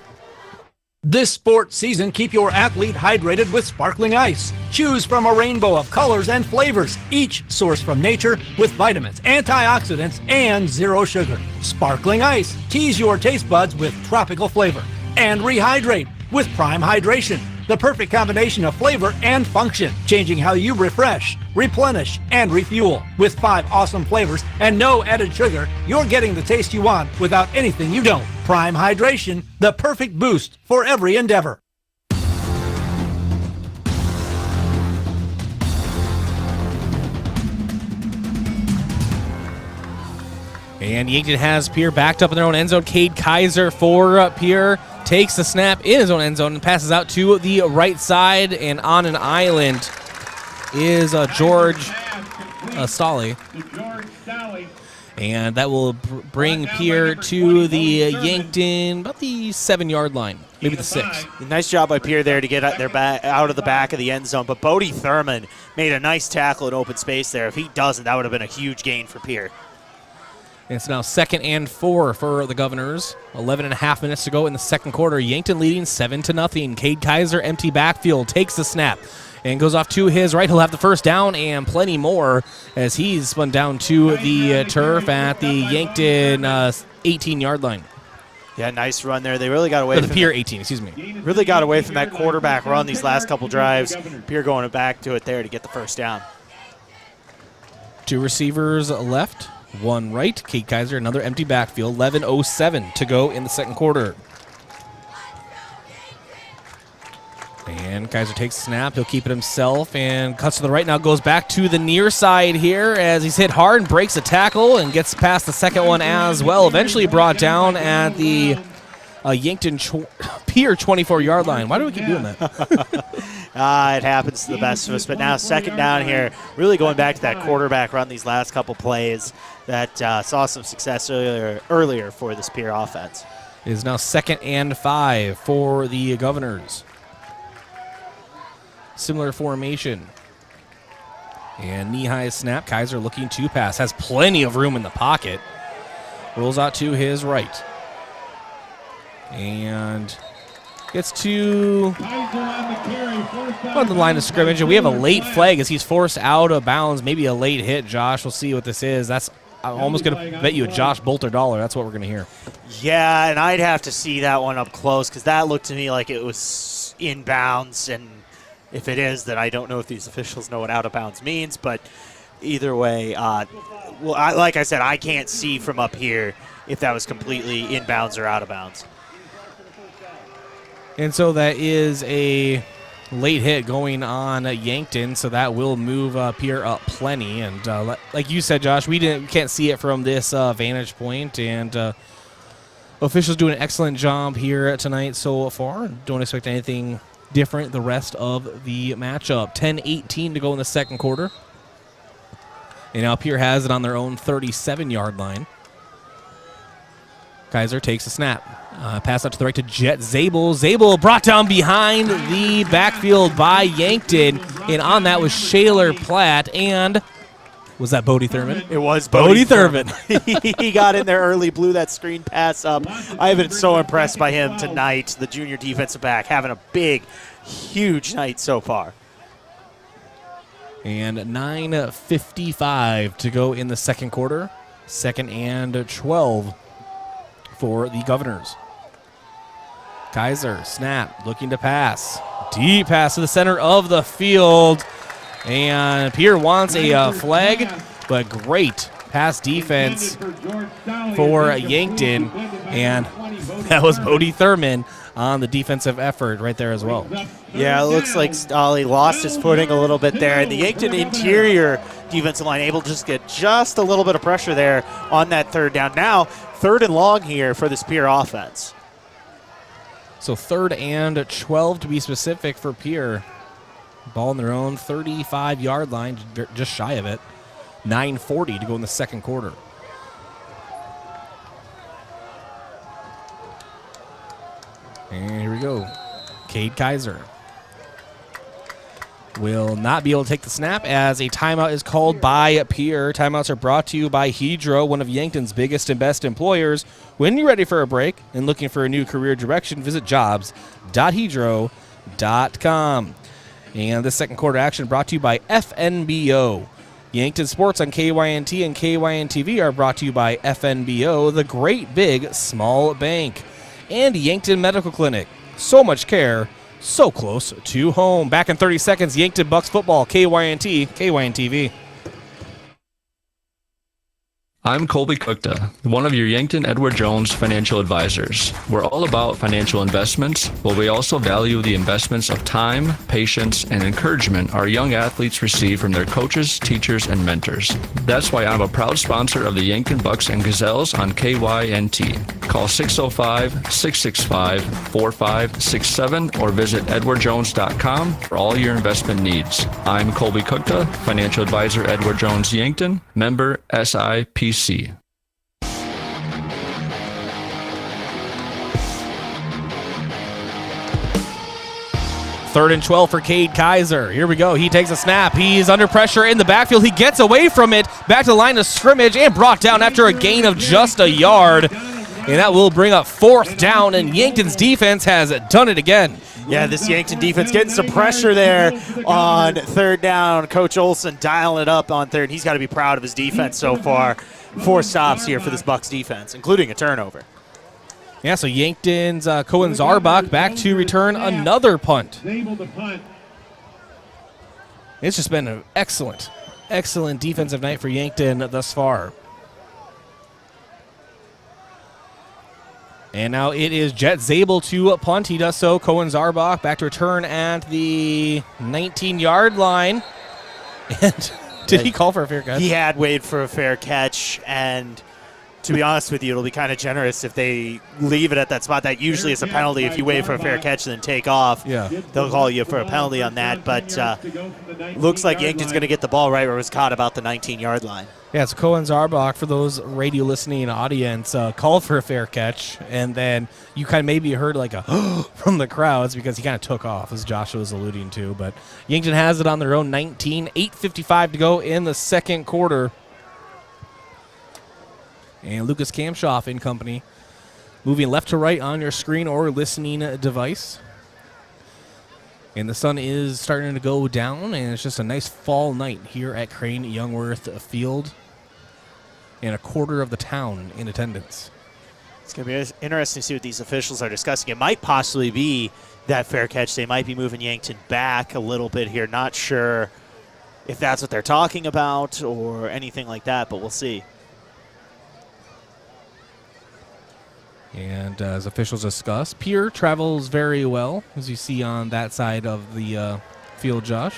This sports season, keep your athlete hydrated with sparkling ice. Choose from a rainbow of colors and flavors, each sourced from nature with vitamins, antioxidants, and 0 sugar. Sparkling ice. Tease your taste buds with tropical flavor. And rehydrate with Prime Hydration, the perfect combination of flavor and function, changing how you refresh, replenish, and refuel. With 5 awesome flavors and no added sugar, you're getting the taste you want without anything you don't. Prime Hydration, the perfect boost for every endeavor. And Yankton has Pierre backed up in their own end zone. Cade Kaiser for Pierre takes the snap in his own end zone and passes out to the right side. And on an island is George Stolley. And that will bring Pierre to the Yankton, about the 7-yard line, maybe the 6. Nice job by Pierre there to get out of the back of the end zone. But Bodie Thurman made a nice tackle in open space there. If he doesn't, that would have been a huge gain for Pierre. And it's now 2nd and 4 for the Governors. 11.5 minutes to go in the second quarter. Yankton leading 7-0. Cade Kaiser, empty backfield, takes the snap and goes off to his right. He'll have the first down and plenty more as he's spun down to the turf at the Yankton 18-yard line. Yeah, nice run there. They really got away from the Pierre 18, excuse me. Really got away from that quarterback run these last couple drives. Pierre going back to it there to get the first down. 2 receivers left, 1 right. Cade Kaiser, another empty backfield. 11:07 to go in the second quarter. And Kaiser takes the snap. He'll keep it himself and cuts to the right. Now goes back to the near side here as he's hit hard and breaks a tackle and gets past the second one as well. Eventually brought down at the Yankton Pierre 24-yard line. Why do we keep doing that? It happens to the best of us. But now second down here, really going back to that quarterback run these last couple plays that saw some success earlier for this Pierre offense. It is now 2nd and 5 for the Governors. Similar formation. And knee-high snap. Kaiser looking to pass. Has plenty of room in the pocket. Rolls out to his right. And gets to on the line of scrimmage. And we have a late flag as he's forced out of bounds. Maybe a late hit, Josh. We'll see what this is. I'm almost going to bet you a Josh Boelter dollar. That's what we're going to hear. Yeah, and I'd have to see that one up close because that looked to me like it was inbounds, and if it is, then I don't know if these officials know what out of bounds means. But either way, like I said, I can't see from up here if that was completely inbounds or out of bounds. And so that is a late hit going on Yankton, so that will move Pierre up plenty. And like you said, Josh, we can't see it from this vantage point, and officials doing an excellent job here tonight so far. Don't expect anything different the rest of the matchup. 10:18 to go in the second quarter. And now Pierre has it on their own 37-yard line. Kaiser takes a snap. Pass out to the right to Jet Zabel. Zabel brought down behind the backfield by Yankton. And on that was Shaler Platt. And was that Bodie Thurman? It was Bodie Thurman. He got in there early, blew that screen pass up. I've been so impressed by him tonight, the junior defensive back, having a big, huge night so far. And 9:55 to go in the second quarter. 2nd and 12 for the Governors. Kaiser, snap, looking to pass. Deep pass to the center of the field. And Pierre wants a flag, but great pass defense for Yankton. And that was Bodie Thurman on the defensive effort right there as well. Yeah, it looks like Stolley lost his footing a little bit there. And the Yankton interior defensive line able to just get just a little bit of pressure there on that third down. Now, 3rd and long here for this Pierre offense. So 3rd and 12 to be specific for Pierre. Ball on their own 35-yard line, just shy of it. 9:40 to go in the second quarter. And here we go. Cade Kaiser will not be able to take the snap as a timeout is called by Pierre. Timeouts are brought to you by Hedro, one of Yankton's biggest and best employers. When you're ready for a break and looking for a new career direction, visit jobs.hedro.com. And this second quarter action brought to you by FNBO. Yankton Sports on KYNT and KYNTV are brought to you by FNBO, the great big small bank. And Yankton Medical Clinic. So much care, so close to home. Back in 30 seconds, Yankton Bucks football, KYNT, KYNTV. I'm Colby Cookta, one of your Yankton Edward Jones financial advisors. We're all about financial investments, but we also value the investments of time, patience, and encouragement our young athletes receive from their coaches, teachers, and mentors. That's why I'm a proud sponsor of the Yankton Bucks and Gazelles on KYNT. Call 605-665-4567 or visit edwardjones.com for all your investment needs. I'm Colby Cookta, financial advisor Edward Jones Yankton, member SIPC. 3rd and 12 for Cade Kaiser. Here we go. He takes a snap. He's under pressure in the backfield. He gets away from it. Back to the line of scrimmage and brought down after a gain of just a yard. And that will bring up 4th down, and Yankton's defense has done it again. Yeah, this Yankton defense getting some pressure there on 3rd down. Coach Olson dialing it up on 3rd. He's got to be proud of his defense so far. 4 stops here for this Bucks defense, including a turnover. Yeah, so Yankton's Cohen Zarbach back to return another punt. It's just been an excellent defensive night for Yankton thus far. And now it is Jet Zabel to punt. He does so. Cohen Zarbach back to return at the 19-yard line. And did he call for a fair catch? He had waited for a fair catch, and to be honest with you, it'll be kind of generous if they leave it at that spot. That usually is a penalty if you wait for a fair catch and then take off. Yeah. They'll call you for a penalty on that, but looks like Yankton's going to get the ball right where it was caught about the 19-yard line. Yeah, it's Cohen Zarbach, for those radio listening audience, called for a fair catch, and then you kind of maybe heard like a from the crowds because he kind of took off, as Joshua was alluding to. But Yankton has it on their own 19, 8:55 to go in the second quarter. And Lucas Kamshoff in company, moving left to right on your screen or listening device. And the sun is starting to go down, and it's just a nice fall night here at Crane-Youngworth Field. And a quarter of the town in attendance. It's going to be interesting to see what these officials are discussing. It might possibly be that fair catch. They might be moving Yankton back a little bit here. Not sure if that's what they're talking about or anything like that, but we'll see. And as officials discuss, Pierre travels very well, as you see on that side of the field, Josh.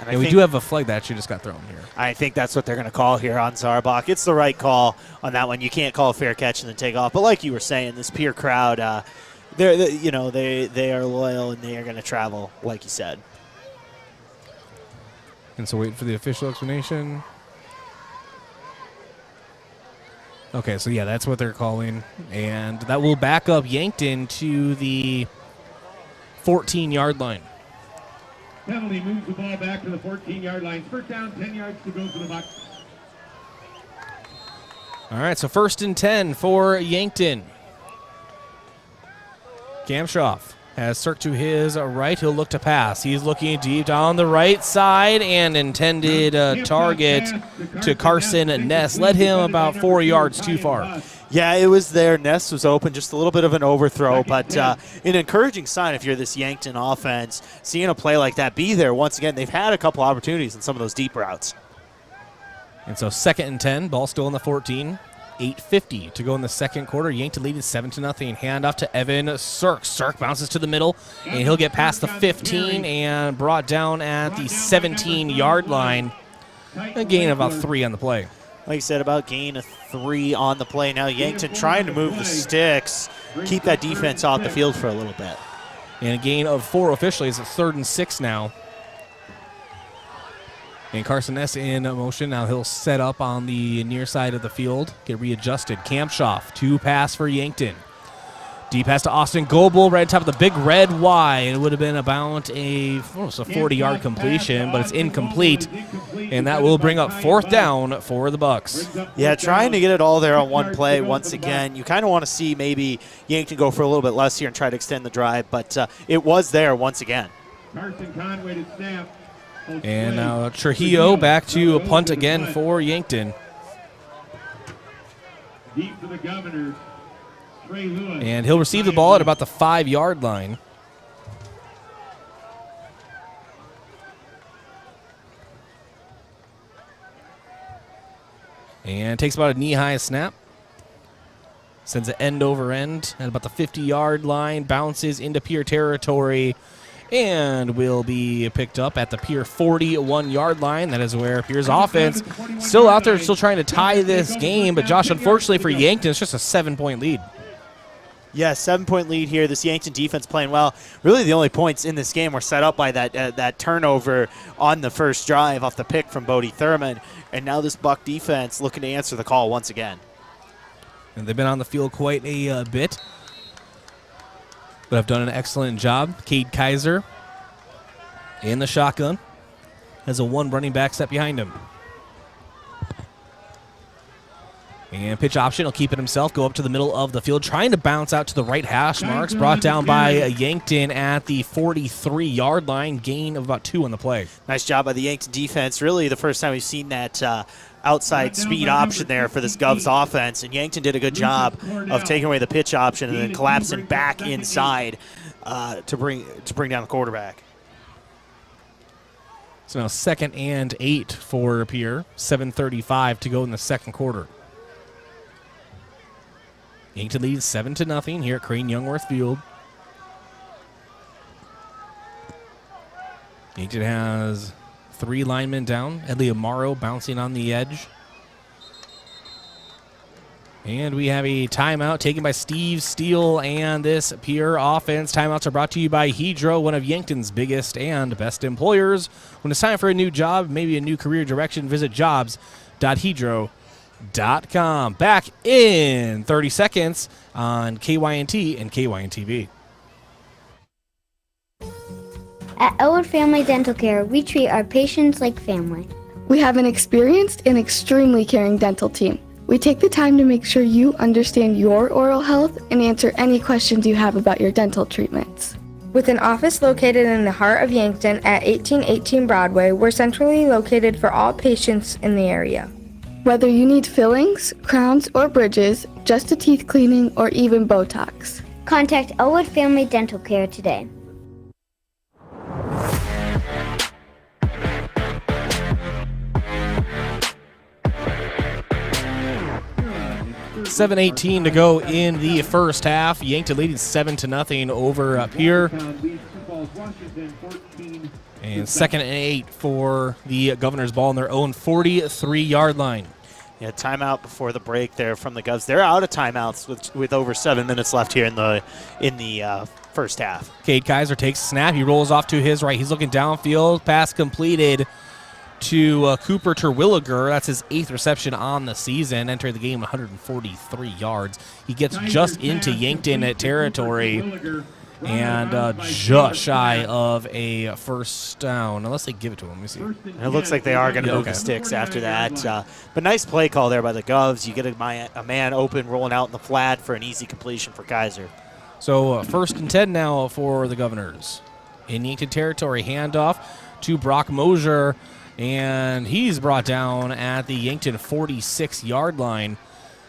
And we do have a flag that actually just got thrown here. I think that's what they're going to call here on Zarbach. It's the right call on that one. You can't call a fair catch and then take off. But like you were saying, this Pierre crowd, they are loyal and they are going to travel, like you said. And so waiting for the official explanation. Okay, so yeah, that's what they're calling. And that will back up Yankton to the 14-yard line. Penalty moves the ball back to the 14-yard line. First down, 10 yards to go for the Bucks. All right, so 1st and 10 for Yankton. Kamshoff has Cirque to his right. He'll look to pass. He's looking deep down the right side, and intended target to Carson Ness led him about 4 yards too far. Yeah, it was there. Ness was open, just a little bit of an overthrow, but an encouraging sign if you're this Yankton offense. Seeing a play like that be there once again. They've had a couple opportunities in some of those deep routes. And so 2nd and 10, ball still in the 14. 8:50 to go in the second quarter. Yankton leading 7-0. Hand off to Evan Cirque. Cirque bounces to the middle, and he'll get past the 15 and brought down at the 17-yard line. A gain of about 3 on the play. Like you said, about gain of 3 on the play. Now Yankton trying to move the sticks, keep that defense off the field for a little bit. And a gain of 4 officially. It's a 3rd and 6 now. And Carson Ness in motion. Now he'll set up on the near side of the field, get readjusted. Kamshoff, 2 pass for Yankton. Deep pass to Austin Goebel, right on top of the big red Y. It would have been about a 40-yard completion, but it's incomplete. And that will bring up 4th down for the Bucks. Yeah, trying to get it all there on one play once again. You kind of want to see maybe Yankton go for a little bit less here and try to extend the drive, but it was there once again. Carson Conway to snap. And now Trujillo back to a punt again for Yankton. Deep for the Governors. Trey Lewis. And he'll receive the ball at about the 5-yard line. And takes about a knee-high snap. Sends it end over end at about the 50-yard line. Bounces into Pierre territory and will be picked up at the Pierre 41-yard line. That is where Pierre's offense still out there, still trying to tie this game. But, Josh, unfortunately for Yankton, it's just a 7-point lead. Yeah, 7-point lead here. This Yankton defense playing well. Really the only points in this game were set up by that turnover on the first drive off the pick from Bodie Thurman. And now this Buck defense looking to answer the call once again. And they've been on the field quite a bit, but have done an excellent job. Cade Kaiser in the shotgun has a one running back set behind him. And pitch option, he'll keep it himself, go up to the middle of the field, trying to bounce out to the right hash marks, brought down by Yankton at the 43-yard line, gain of about 2 on the play. Nice job by the Yankton defense. Really the first time we've seen that outside speed option there for this Govs offense, and Yankton did a good job of taking away the pitch option and then collapsing back inside to bring down the quarterback. So now 2nd and 8 for Pierre, 7:35 to go in the second quarter. Yankton leads 7-0 here at Crane-Youngworth Field. Yankton has 3 linemen down. Edley Amaro bouncing on the edge. And we have a timeout taken by Steve Steele and this Pierre offense. Timeouts are brought to you by Hedro, one of Yankton's biggest and best employers. When it's time for a new job, maybe a new career direction, visit jobs.hedro.com. Back in 30 seconds on KYNT and KYNTV. At Elwood Family Dental Care, we treat our patients like family. We have an experienced and extremely caring dental team. We take the time to make sure you understand your oral health and answer any questions you have about your dental treatments. With an office located in the heart of Yankton at 1818 Broadway, we're centrally located for all patients in the area. Whether you need fillings, crowns, or bridges, just a teeth cleaning, or even Botox. Contact Elwood Family Dental Care today. $7:18 to go in the first half. Yankton leading 7-0 over Pierre. And 2nd and 8 for the Governors, ball on their own 43-yard line. Yeah, timeout before the break there from the Govs. They're out of timeouts with over 7 minutes left here in the first half. Cade Kaiser takes a snap. He rolls off to his right. He's looking downfield. Pass completed to Cooper Terwilliger. That's his 8th reception on the season. Entered the game 143 yards. He gets just into Yankton territory and just shy of a first down, unless they give it to him. Let me see. And it looks like they are going to move the sticks after that. But nice play call there by the Govs. You get a man open, rolling out in the flat for an easy completion for Kaiser. So 1st and 10 now for the Governors. In Yankton territory, handoff to Brock Mosier, and he's brought down at the Yankton 46-yard line.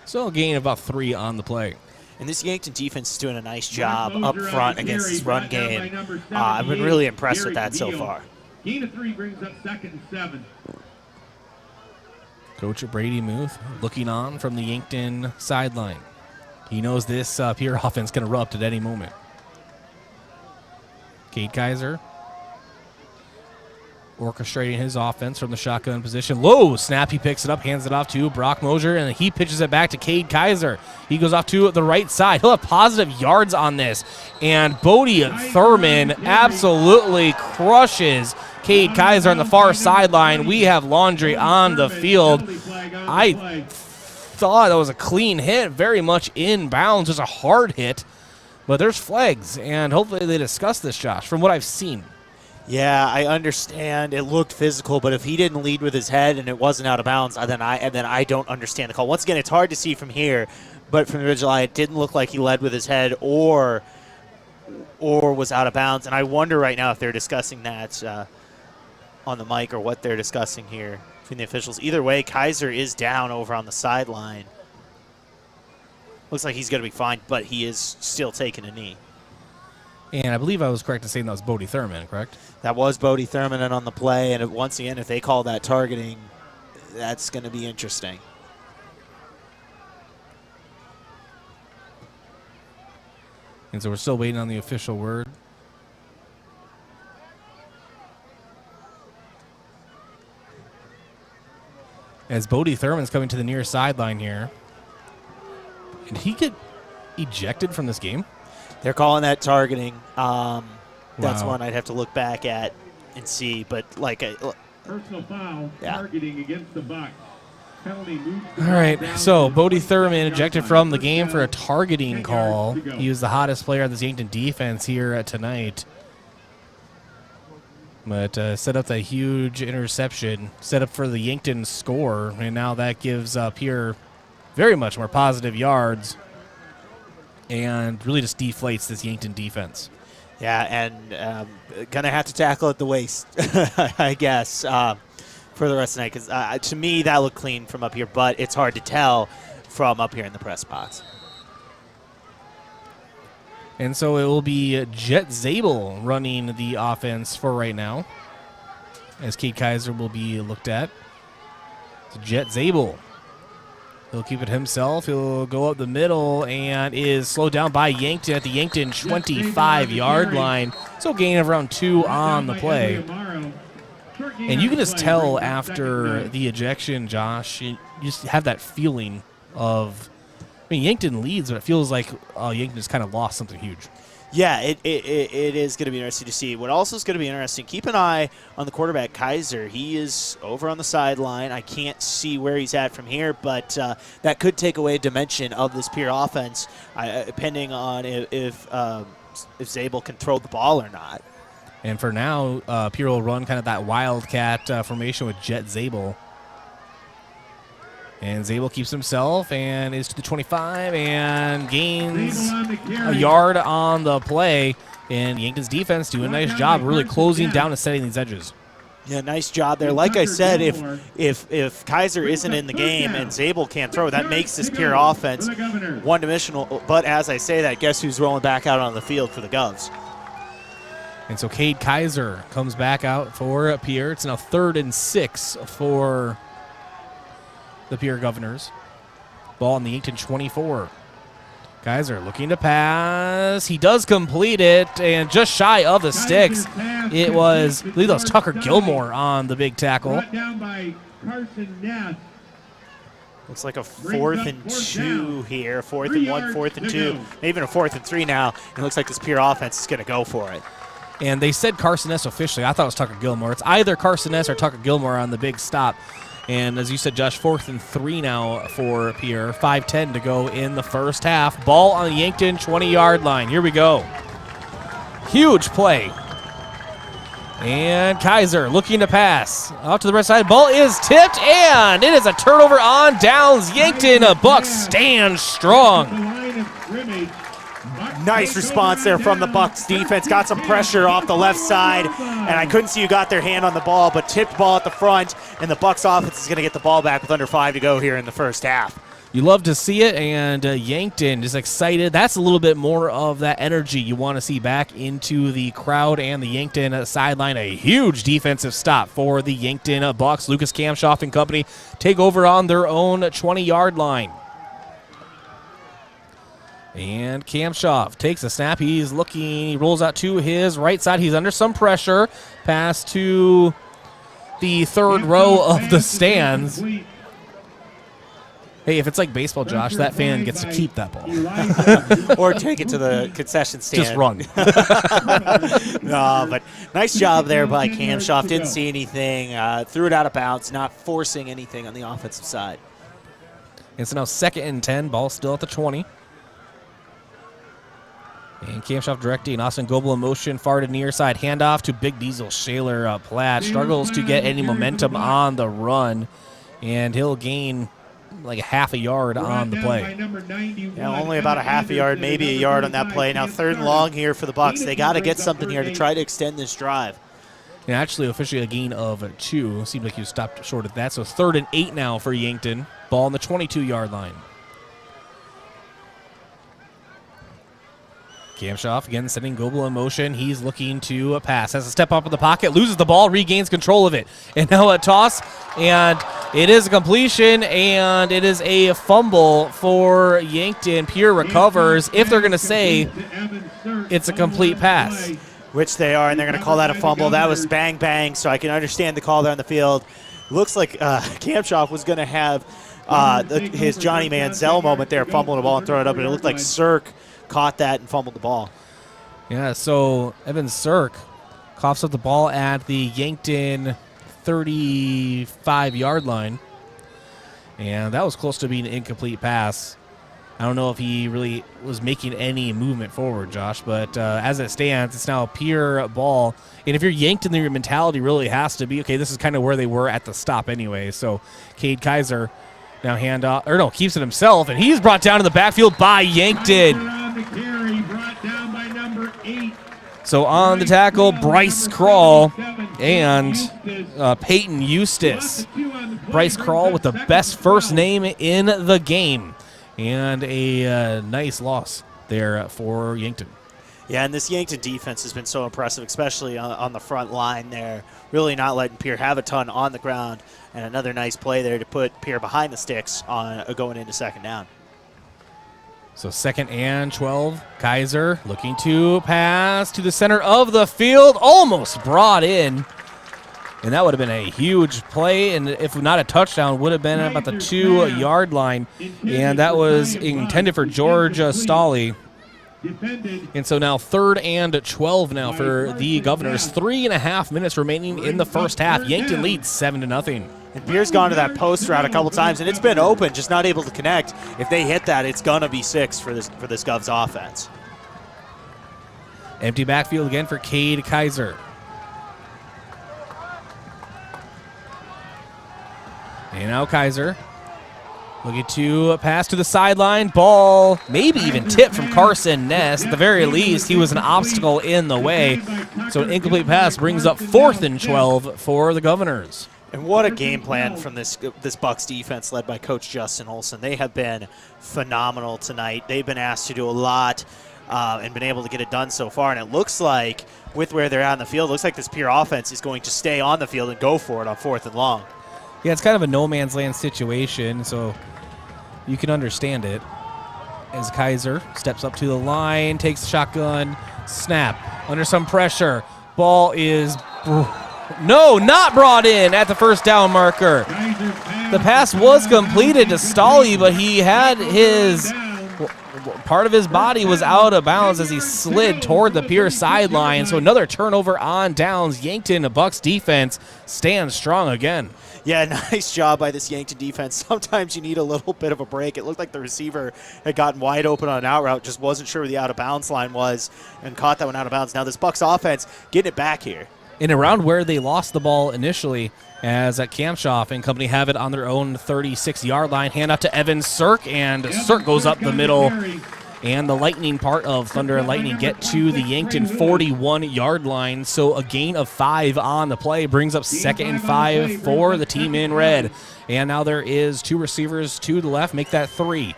So a gain of about 3 on the play. And this Yankton defense is doing a nice job up front against this run game. I've been really impressed with that so far. Gain of 3 brings up 2nd and 7. Coach Brady Muth looking on from the Yankton sideline. He knows this Pierre offense going to erupt at any moment. Cade Kaiser orchestrating his offense from the shotgun position. Low snap, he picks it up, hands it off to Brock Mosier, and he pitches it back to Cade Kaiser. He goes off to the right side. He'll have positive yards on this. And Bodie Thurman absolutely crushes Cade Kaiser on the far sideline. We have laundry on the field. I thought that was a clean hit, very much in bounds. Just a hard hit, but there's flags, and hopefully they discuss this, Josh, from what I've seen. Yeah, I understand. It looked physical, but if he didn't lead with his head and it wasn't out of bounds, then I don't understand the call. Once again, it's hard to see from here, but from the original eye, it didn't look like he led with his head or was out of bounds. And I wonder right now if they're discussing that on the mic or what they're discussing here between the officials. Either way, Kaiser is down over on the sideline. Looks like he's going to be fine, but he is still taking a knee. And I believe I was correct in saying that was Bodie Thurman, correct? That was Bodie Thurman on the play. And once again, if they call that targeting, that's going to be interesting. And so we're still waiting on the official word. As Bodie Thurman's coming to the near sideline here. Did he get ejected from this game? They're calling that targeting. That's Wow. one I'd have to look back at and see. But Personal foul, targeting against the Bucks. Penalty moves the All ball right, down so to Bodie the Thurman yard ejected line. from the First game for a down, targeting 10 call. yards to go. He was the hottest player on this Yankton defense here tonight. But set up that huge interception, set up for the Yankton score, and now that gives Pierre very much more positive yards and really just deflates this Yankton defense. Yeah, and going to have to tackle at the waist, I guess, for the rest of the night. Because to me, that looked clean from up here, but it's hard to tell from up here in the press box. And so it will be Jet Zabel running the offense for right now, as Cade Kaiser will be looked at. So Jet Zabel. He'll keep it himself. He'll go up the middle and is slowed down by Yankton at the Yankton 25-yard line. So gain of around 2 on the play. And you can just tell after the ejection, Josh, you just have that feeling of, Yankton leads, but it feels like Yankton just kind of lost something huge. Yeah, it is going to be interesting to see. What also is going to be interesting, keep an eye on the quarterback, Kaiser. He is over on the sideline. I can't see where he's at from here, but that could take away a dimension of this Pierre offense, depending on if Zabel can throw the ball or not. And for now, Pierre will run kind of that wildcat formation with Jet Zabel. And Zabel keeps himself and is to the 25 and gains a yard on the play. And Yankton's defense doing a nice job really closing down and setting these edges. Yeah, nice job there. Like I said, if Kaiser isn't in the game and Zabel can't throw, that makes this Pierre offense one-dimensional. But as I say that, guess who's rolling back out on the field for the Govs? And so Cade Kaiser comes back out for Pierre. It's now 3rd and 6 for the Pierre Governors. Ball on the Yankton 24. Kaiser looking to pass. He does complete it, and just shy of the sticks. It was, I believe that was Tucker Gilmore on the big tackle. Brought down by Carson Ness. Looks like a 4th and 2 here. 4th and 1, 4th and 2. Maybe even a 4th and 3 now. It looks like this Pierre offense is going to go for it. And they said Carson Ness officially. I thought it was Tucker Gilmore. It's either Carson Ness or Tucker Gilmore on the big stop. And as you said, Josh, 4th and 3 now for Pierre. 5:10 to go in the first half. Ball on the Yankton 20-yard line. Here we go. Huge play. And Kaiser looking to pass. Out to the right side. Ball is tipped, and it is a turnover on downs. Yankton Bucks stand strong. Nice response there from the Bucks defense. Got some pressure off the left side, and I couldn't see who got their hand on the ball, but tipped ball at the front, and the Bucks offense is going to get the ball back with under 5 to go here in the first half. You love to see it, and Yankton is excited. That's a little bit more of that energy you want to see back into the crowd and the Yankton sideline. A huge defensive stop for the Yankton Bucks. Lucas Kamshoff and company take over on their own 20-yard line. And Kamshoff takes a snap. He's looking. He rolls out to his right side. He's under some pressure. Pass to the third row of the stands. Hey, if it's like baseball, Josh, that fan gets to keep that ball. Or take it to the concession stand. Just run. No, but nice job there by Kamshoff. Didn't see anything. Threw it out of bounds, not forcing anything on the offensive side. And so now 2nd and 10. Ball still at the 20. And Kamshoff directing. Austin Goebel in motion. Far to near side. Handoff to Big Diesel. Shaler Platt struggles to get any momentum on the run. And he'll gain like a half a yard on the play. Yeah, only about a half a yard, maybe a yard on that play. Now 3rd and long here for the Bucks. They got to get something here to try to extend this drive. And actually officially a gain of 2. Seemed like you stopped short of that. So 3rd and 8 now for Yankton. Ball on the 22-yard line. Kamshoff again sending Goebel in motion. He's looking to pass. Has a step up in the pocket, loses the ball, regains control of it. And now a toss, and It is a completion, and it is a fumble for Yankton. Pierre recovers, if they're going to say it's a complete pass. Which they are, and they're going to call that a fumble. That was bang, bang, so I can understand the call there on the field. Looks like Kamshoff was going to have his Johnny Manziel moment there, fumbling the ball and throwing it up, and it looked like Sirk caught that and fumbled the ball. Yeah, so Evan Sirk coughs up the ball at the Yankton 35-yard line, and that was close to being an incomplete pass. I don't know if he really was making any movement forward, Josh, but as it stands, it's now a pure ball. And if you're Yankton, your mentality really has to be, okay, this is kind of where they were at the stop anyway. So Cade Kaiser now keeps it himself, and he's brought down in the backfield by Yankton. So on the tackle, Bryce Krall and Peyton Eustace. Bryce Krall with the best first name in the game. And a nice loss there for Yankton. Yeah, and this Yankton defense has been so impressive, especially on the front line there. Really not letting Pierre have a ton on the ground. And another nice play there to put Pierre behind the sticks on going into second down. So 2nd and 12. Kaiser looking to pass to the center of the field. Almost brought in. And that would have been a huge play, and if not a touchdown, would have been about the 2-yard line. And that was intended for George Stolley. And so now 3rd and 12 now for the Governors. 3.5 minutes remaining in the first half. Yankton leads 7-0. And Pierre's gone to that post route a couple times, and it's been open, just not able to connect. If they hit that, it's going to be 6 for this Govs offense. Empty backfield again for Cade Kaiser. And now Kaiser looking to pass to the sideline. Ball maybe even tipped from Carson Ness. At the very least, he was an obstacle in the way. So an incomplete pass brings up 4th and 12 for the Governors. And what a game plan from this Bucks defense led by Coach Justin Olson. They have been phenomenal tonight. They've been asked to do a lot and been able to get it done so far. And it looks like, with where they're at on the field, looks like this Pierre offense is going to stay on the field and go for it on 4th and long. Yeah, it's kind of a no-man's land situation, so you can understand it. As Kaiser steps up to the line, takes the shotgun, snap, under some pressure. Ball is, not brought in at the first down marker. The pass was completed to Stolley, but he had part of his body was out of bounds as he slid toward the Pierre sideline. So another turnover on downs. Yankton, the Bucks defense, stands strong again. Yeah, nice job by this Yankton defense. Sometimes you need a little bit of a break. It looked like the receiver had gotten wide open on an out route, just wasn't sure where the out-of-bounds line was, and caught that one out of bounds. Now this Bucks offense getting it back here. And around where they lost the ball initially, as Kamshoff and company have it on their own 36-yard line. Hand out to Evan Sirk, and Sirk goes up the middle. And the Lightning part of Thunder and Lightning get to the Yankton 41-yard line. So a gain of 5 on the play brings up 2nd and 5 for the team in red. And now there is 2 receivers to the left, make that 3.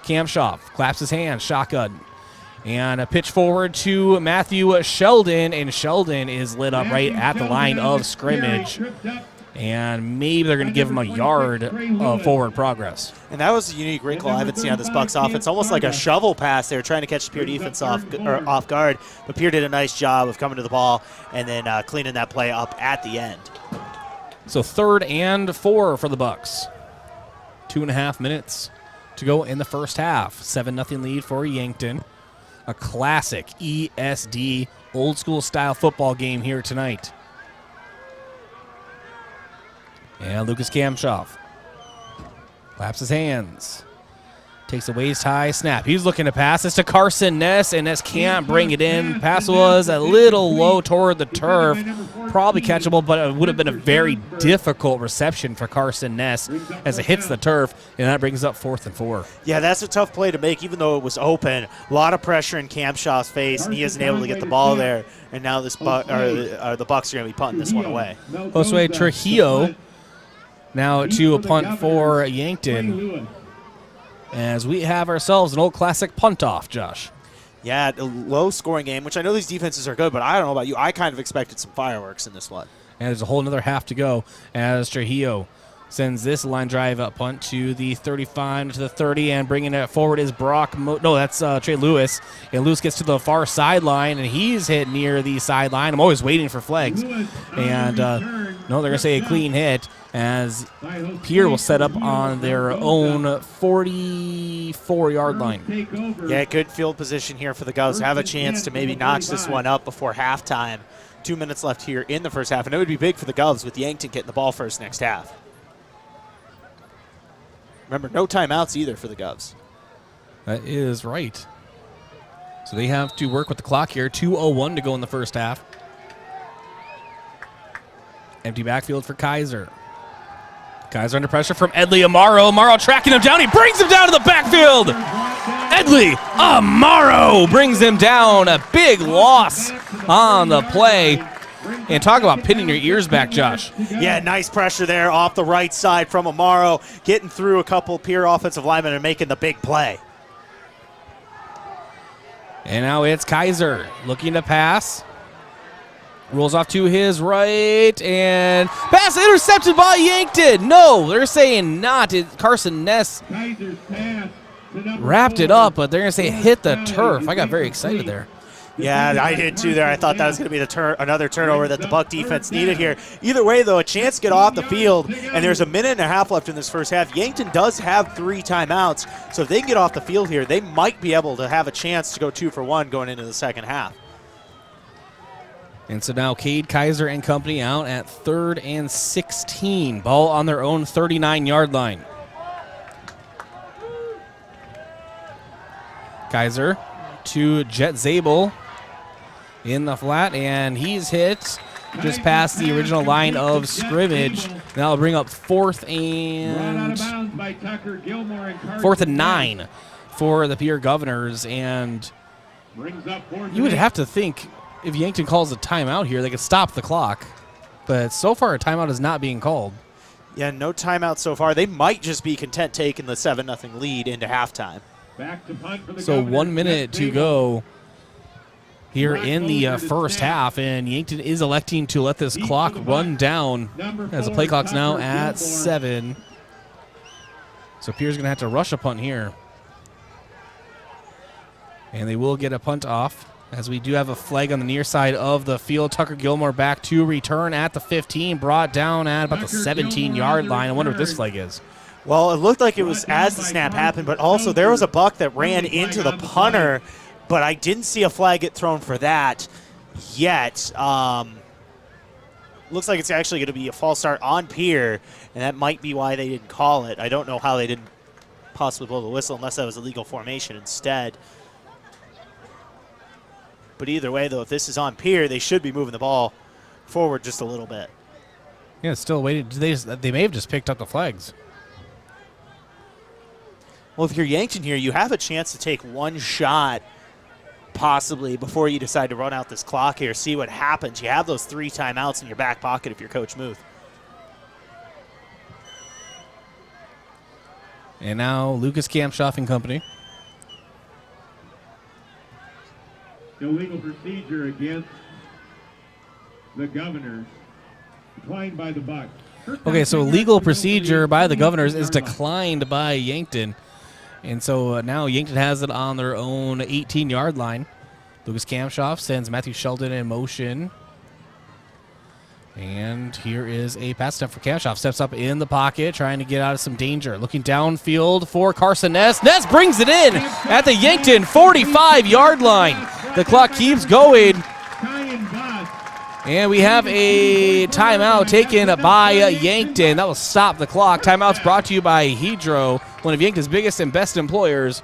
Kamshoff claps his hands, shotgun. And a pitch forward to Matthew Sheldon, and Sheldon is lit up right at the line of scrimmage. And maybe they're going to give him a yard of forward progress. And that was a unique wrinkle I haven't seen on this Bucks offense. Almost like a shovel pass. They were trying to catch the Pierre defense off guard, but Pierre did a nice job of coming to the ball and then cleaning that play up at the end. So 3rd and 4 for the Bucks. 2.5 minutes to go in the first half. 7-0 lead for Yankton. A classic ESD old school style football game here tonight. And Lucas Kamshoff claps his hands. Takes a waist-high snap. He's looking to pass this to Carson Ness, and Ness can't bring it in. Pass was a little low toward the turf. Probably catchable, but it would have been a very difficult reception for Carson Ness as it hits the turf, and that brings up 4th and 4. Yeah, that's a tough play to make, even though it was open. A lot of pressure in Kamshoff's face, and he isn't able to get the ball there. And now the Bucks are going to be punting this one away. Josue Trujillo now to a punt for Yankton, as we have ourselves an old classic punt-off, Josh. Yeah, a low-scoring game, which I know these defenses are good, but I don't know about you. I kind of expected some fireworks in this one. And there's a whole another half to go as Trujillo sends this line drive up punt to the 35 to the 30, and bringing it forward is that's Trey Lewis. And Lewis gets to the far sideline, and he's hit near the sideline. I'm always waiting for flags. And they're going to say a clean hit, as Pierre will set up on their own 44-yard line. Yeah, good field position here for the Govs. Have a chance to maybe notch this one up before halftime. 2 minutes left here in the first half, and it would be big for the Govs with Yankton getting the ball first next half. Remember, no timeouts either for the Govs. That is right. So they have to work with the clock here. 2:01 to go in the first half. Empty backfield for Kaiser. Kaiser under pressure from Edley Amaro. Amaro tracking him down. He brings him down to the backfield. Edley Amaro brings him down. A big loss on the play. And talk about pinning your ears back, Josh. Yeah, nice pressure there off the right side from Amaro, getting through a couple Pierre offensive linemen and making the big play. And now it's Kaiser looking to pass. Rolls off to his right, and pass intercepted by Yankton. No, they're saying not. Carson Ness wrapped it up, but they're going to say hit the turf. I got very excited there. Yeah, I did too there. I thought that was going to be another turnover that the Buck defense needed here. Either way, though, a chance to get off the field, and there's a minute and a half left in this first half. Yankton does have 3 timeouts, so if they can get off the field here, they might be able to have a chance to go 2 for 1 going into the second half. And so now Cade, Kaiser, and company out at 3rd and 16. Ball on their own 39-yard line. Kaiser to Jet Zabel in the flat, and he's hit just past the original line of scrimmage. That'll bring up 4th and 9 for the Pierre Governors, and you would have to think if Yankton calls a timeout here, they could stop the clock, but so far a timeout is not being called. Yeah, no timeout so far. They might just be content taking the 7-0 lead into halftime. So 1 minute to go here in the first half, and Yankton is electing to let this clock run down as the play clock's now at 7. So Pierre's going to have to rush a punt here. And they will get a punt off, as we do have a flag on the near side of the field. Tucker Gilmore back to return at the 15, brought down at about the 17-yard line. I wonder what this flag is. Well, it looked like it was as the snap happened, but also there was a Buck that ran into the punter, but I didn't see a flag get thrown for that yet. Looks like it's actually going to be a false start on Pierre, and that might be why they didn't call it. I don't know how they didn't possibly blow the whistle unless that was a legal formation instead. But either way, though, if this is on Pierre, they should be moving the ball forward just a little bit. Yeah, still waiting. They may have just picked up the flags. Well, if you're Yankton here, you have a chance to take one shot possibly before you decide to run out this clock here, see what happens. You have those 3 timeouts in your back pocket if you're Coach Muth. And now Lucas Kampshoff and company. Illegal procedure against the Governors, declined by the Bucks. Okay, so legal procedure by the Governors is declined by Yankton. And so now Yankton has it on their own 18-yard line. Lucas Kampshoff sends Matthew Sheldon in motion. And here is a pass attempt for Kampshoff. Steps up in the pocket, trying to get out of some danger. Looking downfield for Carson Ness. Ness brings it in at the Yankton 45-yard line. The clock keeps going. And we have a timeout taken by Yankton. That will stop the clock. Timeout's brought to you by Hedro, one of Yankton's biggest and best employers.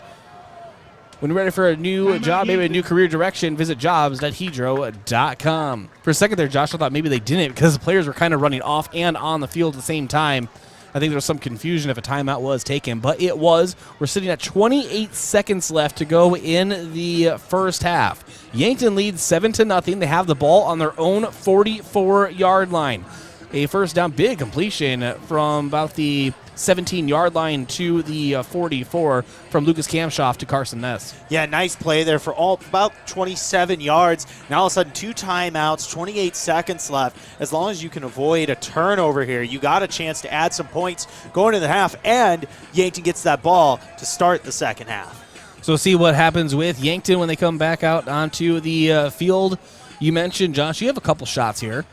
When you're ready for a new job, maybe a new career direction, visit jobs.hedro.com. For a second there, Josh, I thought maybe they didn't because the players were kind of running off and on the field at the same time. I think there was some confusion if a timeout was taken, but it was. We're sitting at 28 seconds left to go in the first half. Yankton leads 7-0. They have the ball on their own 44-yard line. A first down, big completion from about the 17-yard line to the 44 from Lucas Kamshoff to Carson Ness. Yeah, nice play there for about 27 yards. Now all of a sudden 2 timeouts, 28 seconds left. As long as you can avoid a turnover here, you got a chance to add some points going into the half, and Yankton gets that ball to start the second half. So see what happens with Yankton when they come back out onto the field. You mentioned, Josh, you have a couple shots here,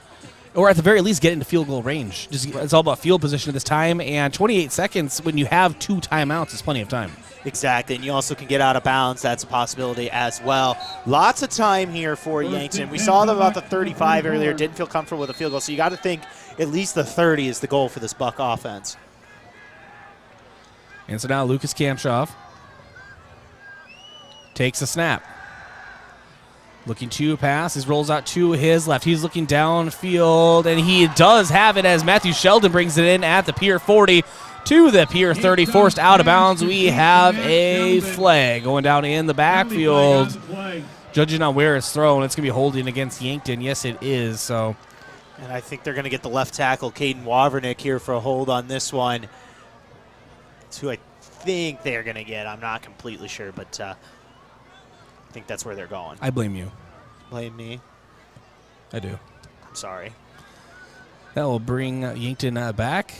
or at the very least get into field goal range. It's all about field position at this time, and 28 seconds when you have 2 timeouts is plenty of time. Exactly, and you also can get out of bounds. That's a possibility as well. Lots of time here for Yankton. We saw them about the 35 earlier, didn't feel comfortable with a field goal, so you got to think at least the 30 is the goal for this Buck offense. And so now Lucas Kamshoff takes a snap. Looking to pass. He rolls out to his left. He's looking downfield, and he does have it as Matthew Sheldon brings it in at the Pier 40 to the Pier 30. Forced out of bounds. We have a flag going down in the backfield. Judging on where it's thrown, it's going to be holding against Yankton. Yes, it is. So, and I think they're going to get the left tackle, Caden Wavernick, here for a hold on this one. It's who I think they're going to get. I'm not completely sure, but I think that's where they're going. I blame you. Blame me? I do. I'm sorry. That will bring Yankton back.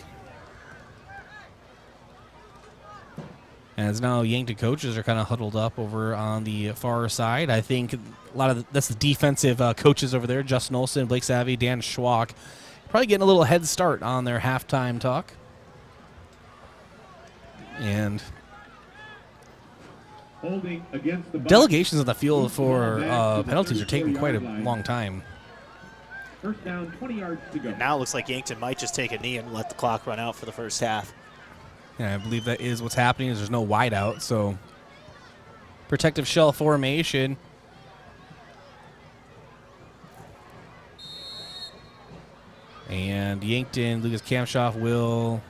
As now Yankton coaches are kind of huddled up over on the far side. I think a lot of that's the defensive coaches over there. Justin Olson, Blake Savvy, Dan Schwach. Probably getting a little head start on their halftime talk. And delegations on the field for penalties are taking quite a long time. First down, 20 yards to go. And now it looks like Yankton might just take a knee and let the clock run out for the first half. Yeah, I believe that is what's happening. Is there's no wide out, so protective shell formation. And Yankton, Lucas Kamshoff will.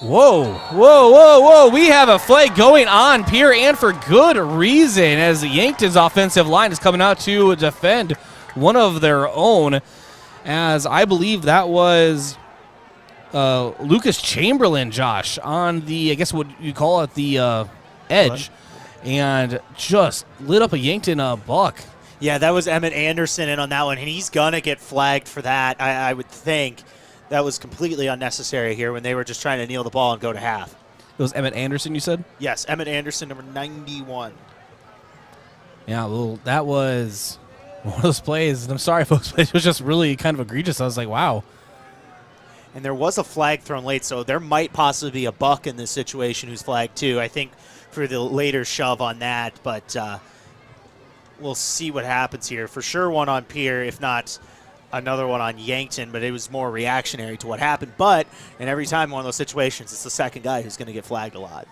Whoa, whoa, whoa, whoa. We have a flag going on Pierre, and for good reason, as Yankton's offensive line is coming out to defend one of their own, as I believe that was Lucas Chamberlain, Josh, on the, I guess what you call it, the edge, and just lit up a Yankton Buck. Yeah, that was Emmett Anderson in on that one, and he's going to get flagged for that, I would think. That was completely unnecessary here when they were just trying to kneel the ball and go to half. It was Emmett Anderson, you said? Yes, Emmett Anderson, number 91. Yeah, well, that was one of those plays. I'm sorry, folks, but it was just really kind of egregious. I was like, wow. And there was a flag thrown late, so there might possibly be a Buck in this situation who's flagged too, I think, for the later shove on that. But we'll see what happens here. For sure one on Pierre, if not another one on Yankton, but it was more reactionary to what happened. But in every time one of those situations, it's the second guy who's going to get flagged a lot.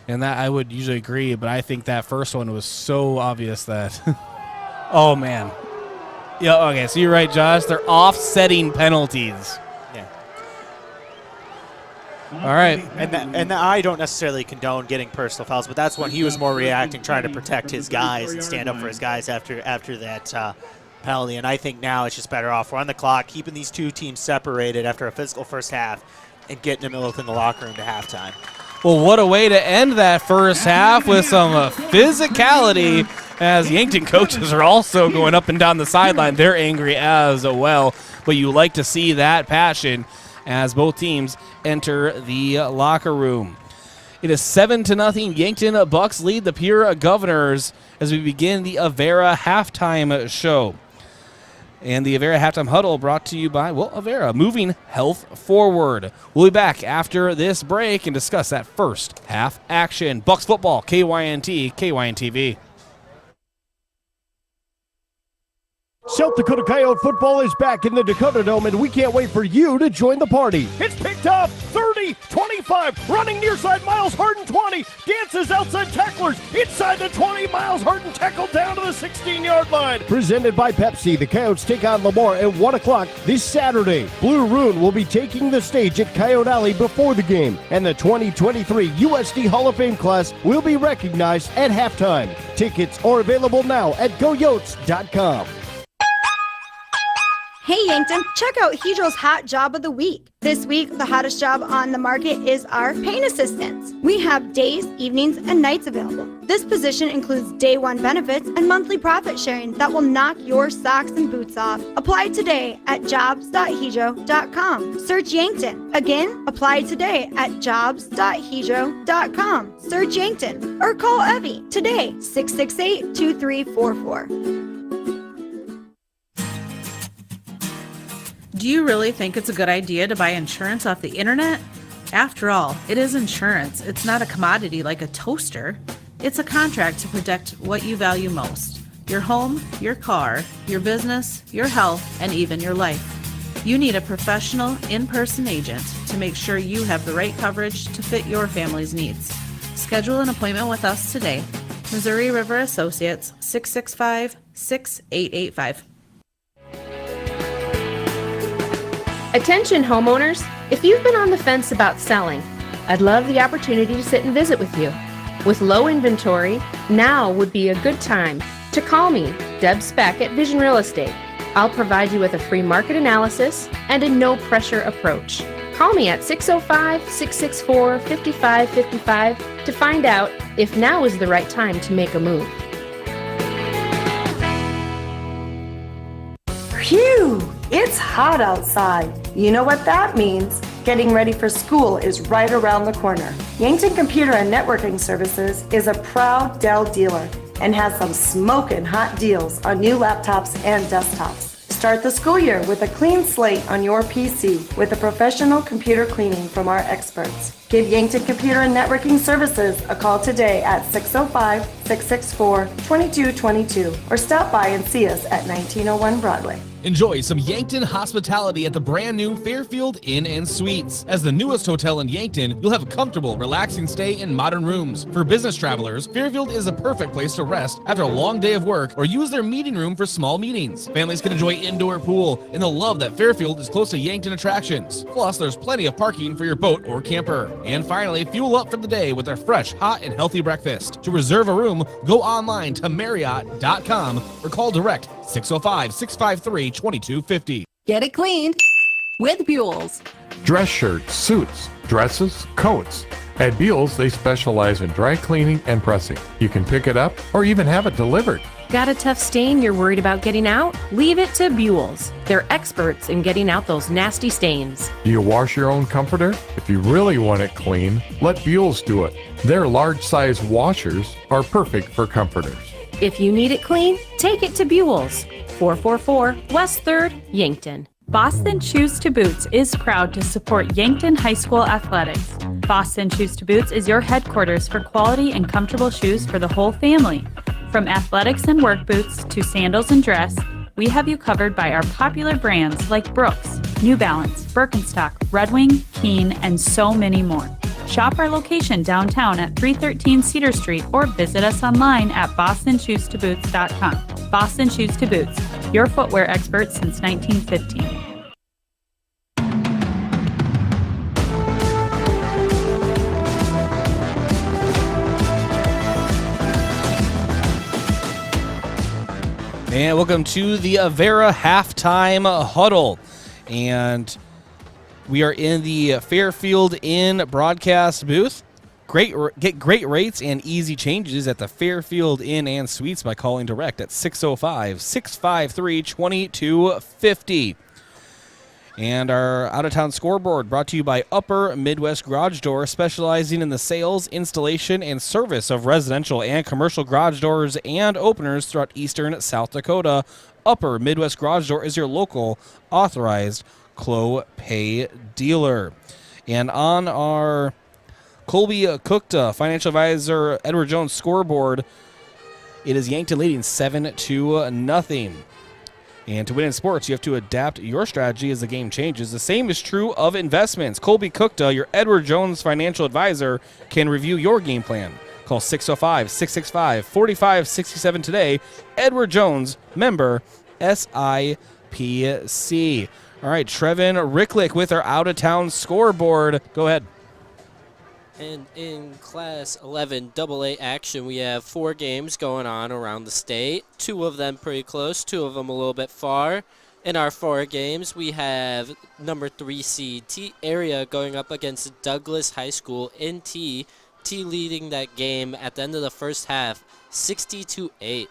And that I would usually agree, but I think that first one was so obvious that oh, man. Yeah, okay, so you're right, Josh. They're offsetting penalties. Yeah. All right. And I don't necessarily condone getting personal fouls, but that's when he was more reacting, trying to protect his guys and stand up for his guys after that penalty. And I think now it's just better off. We're on the clock, keeping these two teams separated after a physical first half and getting them within the locker room to halftime. Well, what a way to end that first half with some physicality, as Yankton coaches are also going up and down the sideline. They're angry as well, but you like to see that passion as both teams enter the locker room. It is 7-0. Yankton Bucks lead the Pierre Governors as we begin the Avera halftime show. And the Avera halftime huddle brought to you by, well, Avera, moving health forward. We'll be back after this break and discuss that first half action. Bucks football, KYNT, KYNTV. South Dakota Coyote football is back in the Dakota Dome, and we can't wait for you to join the party. It's picked up, 30, 25, running near side, Miles Harden 20, dances outside tacklers, inside the 20, Miles Harden tackled down to the 16-yard line. Presented by Pepsi, the Coyotes take on Lamar at 1 o'clock this Saturday. Blue Rune will be taking the stage at Coyote Alley before the game, and the 2023 USD Hall of Fame class will be recognized at halftime. Tickets are available now at goyotes.com. Hey Yankton, check out Hedro's Hot Job of the Week. This week, the hottest job on the market is our paint assistants. We have days, evenings, and nights available. This position includes day one benefits and monthly profit sharing that will knock your socks and boots off. Apply today at jobs.hedro.com. Search Yankton. Again, apply today at jobs.hedro.com. Search Yankton or call Evie today, 668-2344. Do you really think it's a good idea to buy insurance off the internet? After all, it is insurance. It's not a commodity like a toaster. It's a contract to protect what you value most: your home, your car, your business, your health, and even your life. You need a professional, in-person agent to make sure you have the right coverage to fit your family's needs. Schedule an appointment with us today. Missouri River Associates, 665-6885. Attention homeowners, if you've been on the fence about selling, I'd love the opportunity to sit and visit with you. With low inventory, now would be a good time to call me, Deb Speck at Vision Real Estate. I'll provide you with a free market analysis and a no-pressure approach. Call me at 605-664-5555 to find out if now is the right time to make a move. Phew! It's hot outside. You know what that means. Getting ready for school is right around the corner. Yankton Computer and Networking Services is a proud Dell dealer and has some smoking hot deals on new laptops and desktops. Start the school year with a clean slate on your PC with a professional computer cleaning from our experts. Give Yankton Computer and Networking Services a call today at 605-664-2222 or stop by and see us at 1901 Broadway. Enjoy some Yankton hospitality at the brand new Fairfield Inn and Suites. As the newest hotel in Yankton, you'll have a comfortable, relaxing stay in modern rooms. For business travelers, Fairfield is a perfect place to rest after a long day of work or use their meeting room for small meetings. Families can enjoy indoor pool, and they'll love that Fairfield is close to Yankton attractions. Plus, there's plenty of parking for your boat or camper. And finally, fuel up for the day with their fresh, hot, and healthy breakfast. To reserve a room, go online to Marriott.com or call direct 605-653-2250. Get it cleaned with Buell's. Dress shirts, suits, dresses, coats. At Buell's, they specialize in dry cleaning and pressing. You can pick it up or even have it delivered. Got a tough stain you're worried about getting out? Leave it to Buell's. They're experts in getting out those nasty stains. Do you wash your own comforter? If you really want it clean, let Buell's do it. Their large-size washers are perfect for comforters. If you need it clean, take it to Buell's. 444 West 3rd, Yankton. Boston Shoes to Boots is proud to support Yankton High School athletics. Boston Shoes to Boots is your headquarters for quality and comfortable shoes for the whole family. From athletics and work boots to sandals and dress, we have you covered by our popular brands like Brooks, New Balance, Birkenstock, Red Wing, Keen, and so many more. Shop our location downtown at 313 Cedar Street or visit us online at bostonshoestoboots.com. Boston Shoes to Boots, your footwear expert since 1915. And welcome to the Avera Halftime Huddle. And we are in the Fairfield Inn broadcast booth. Get great rates and easy changes at the Fairfield Inn and Suites by calling direct at 605-653-2250. And our out-of-town scoreboard brought to you by Upper Midwest Garage Door, specializing in the sales, installation, and service of residential and commercial garage doors and openers throughout eastern South Dakota. Upper Midwest Garage Door is your local authorized Clopay dealer. And on our Colby Cookta Financial Advisor Edward Jones scoreboard, it is Yankton leading 7-0. And to win in sports, you have to adapt your strategy as the game changes. The same is true of investments. Colby Cookta, your Edward Jones financial advisor, can review your game plan. Call 605-665-4567 today. Edward Jones, member SIPC. All right, Trevin Ricklick with our out-of-town scoreboard. Go ahead. And in Class 11 AA action, we have 4 games going on around the state. 2 of them pretty close, 2 of them a little bit far. In our 4 games, we have number 3 seed T Area going up against Douglas High School in T. T leading that game at the end of the first half, 60-8.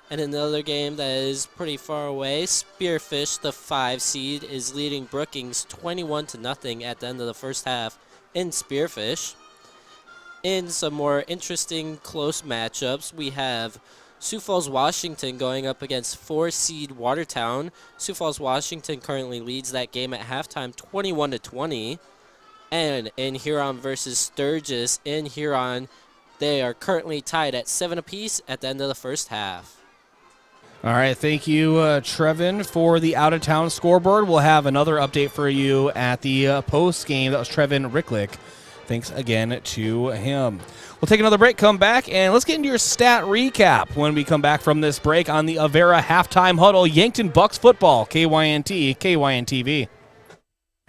And another game that is pretty far away, Spearfish, the 5 seed, is leading Brookings 21-0 at the end of the first half in Spearfish. In some more interesting close matchups, we have Sioux Falls, Washington going up against 4 seed Watertown. Sioux Falls, Washington currently leads that game at halftime 21-20. And in Huron versus Sturgis, in Huron, they are currently tied at 7 apiece at the end of the first half. All right, thank you, Trevin, for the out-of-town scoreboard. We'll have another update for you at the post game. That was Trevin Ricklick. Thanks again to him. We'll take another break, come back, and let's get into your stat recap when we come back from this break on the Avera Halftime Huddle. Yankton Bucks football, KYNT, KYNTV.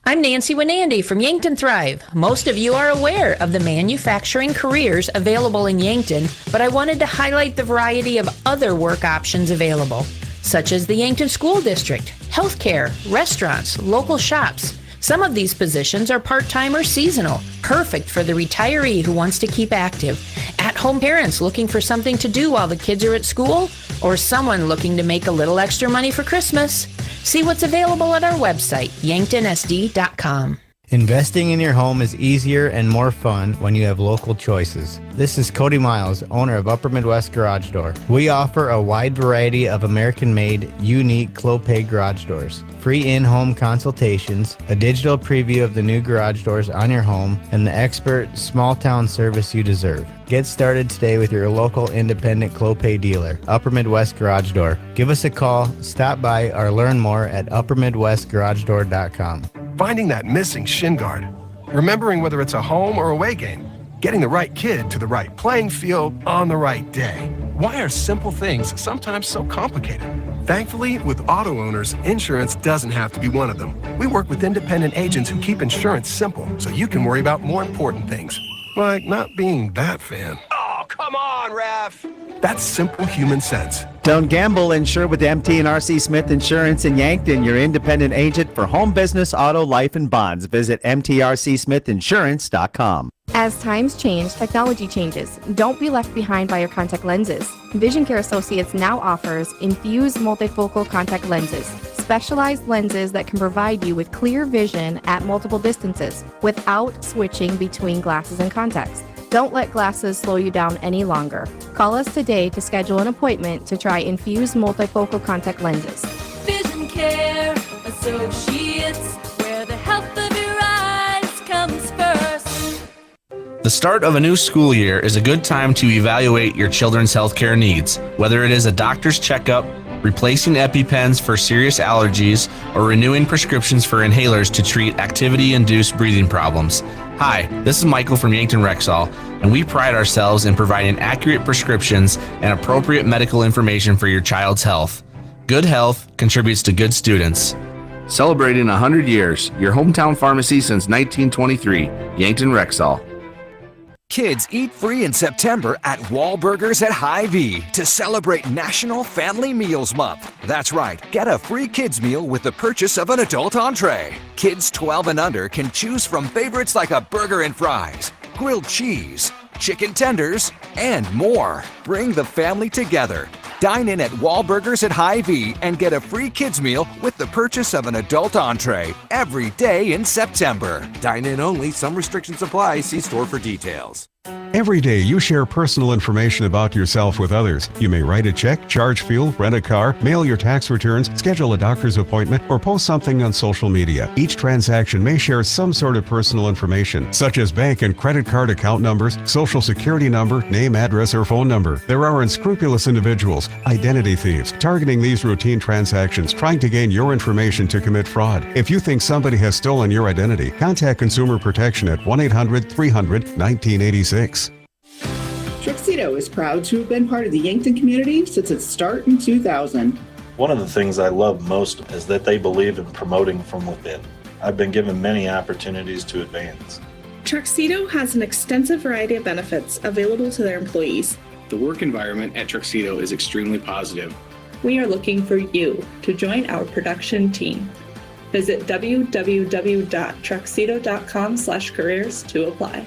I'm Nancy Winandy from Yankton Thrive. Most of you are aware of the manufacturing careers available in Yankton, but I wanted to highlight the variety of other work options available, such as the Yankton School District, healthcare, restaurants, local shops. Some of these positions are part-time or seasonal, perfect for the retiree who wants to keep active, at-home parents looking for something to do while the kids are at school, or someone looking to make a little extra money for Christmas. See what's available at our website, yanktonsd.com. Investing in your home is easier and more fun when you have local choices. This is Cody Miles, owner of Upper Midwest Garage Door. We offer a wide variety of American-made, unique Clopay garage doors, free in-home consultations, a digital preview of the new garage doors on your home, and the expert small-town service you deserve. Get started today with your local independent Clopay dealer, Upper Midwest Garage Door. Give us a call, stop by, or learn more at uppermidwestgaragedoor.com. Finding that missing shin guard, remembering whether it's a home or away game, getting the right kid to the right playing field on the right day. Why are simple things sometimes so complicated? Thankfully, with auto owners, insurance doesn't have to be one of them. We work with independent agents who keep insurance simple so you can worry about more important things, like not being that fan. Oh, come on, ref! That's simple human sense. Don't gamble. Insure with MT and RC Smith Insurance in Yankton, your independent agent for home, business, auto, life, and bonds. Visit mtrcsmithinsurance.com. As times change, technology changes. Don't be left behind by your contact lenses. Vision Care Associates now offers infused multifocal contact lenses, specialized lenses that can provide you with clear vision at multiple distances without switching between glasses and contacts. Don't let glasses slow you down any longer. Call us today to schedule an appointment to try infused multifocal contact lenses. Vision Care Associates, where the health of your eyes comes first. The start of a new school year is a good time to evaluate your children's healthcare needs, whether it is a doctor's checkup, replacing EpiPens for serious allergies, or renewing prescriptions for inhalers to treat activity-induced breathing problems. Hi, this is Michael from Yankton Rexall, and we pride ourselves in providing accurate prescriptions and appropriate medical information for your child's health. Good health contributes to good students. Celebrating 100 years, your hometown pharmacy since 1923, Yankton Rexall. Kids eat free in September at Wahlburgers at Hy-Vee to celebrate National Family Meals Month. That's right, get a free kids meal with the purchase of an adult entree. Kids 12 and under can choose from favorites like a burger and fries, grilled cheese, chicken tenders, and more. Bring the family together. Dine in at Wahlburgers at Hy-Vee and get a free kids meal with the purchase of an adult entree every day in September. Dine in only. Some restrictions apply. See store for details. Every day you share personal information about yourself with others. You may write a check, charge fuel, rent a car, mail your tax returns, schedule a doctor's appointment, or post something on social media. Each transaction may share some sort of personal information, such as bank and credit card account numbers, social security number, name, address, or phone number. There are unscrupulous individuals, identity thieves, targeting these routine transactions, trying to gain your information to commit fraud. If you think somebody has stolen your identity, contact Consumer Protection at 1-800-300-1986. Tuxedo is proud to have been part of the Yankton community since its start in 2000. One of the things I love most is that they believe in promoting from within. I've been given many opportunities to advance. Tuxedo has an extensive variety of benefits available to their employees. The work environment at Tuxedo is extremely positive. we are looking for you to join our production team. Visit www.truxedo.com/careers to apply.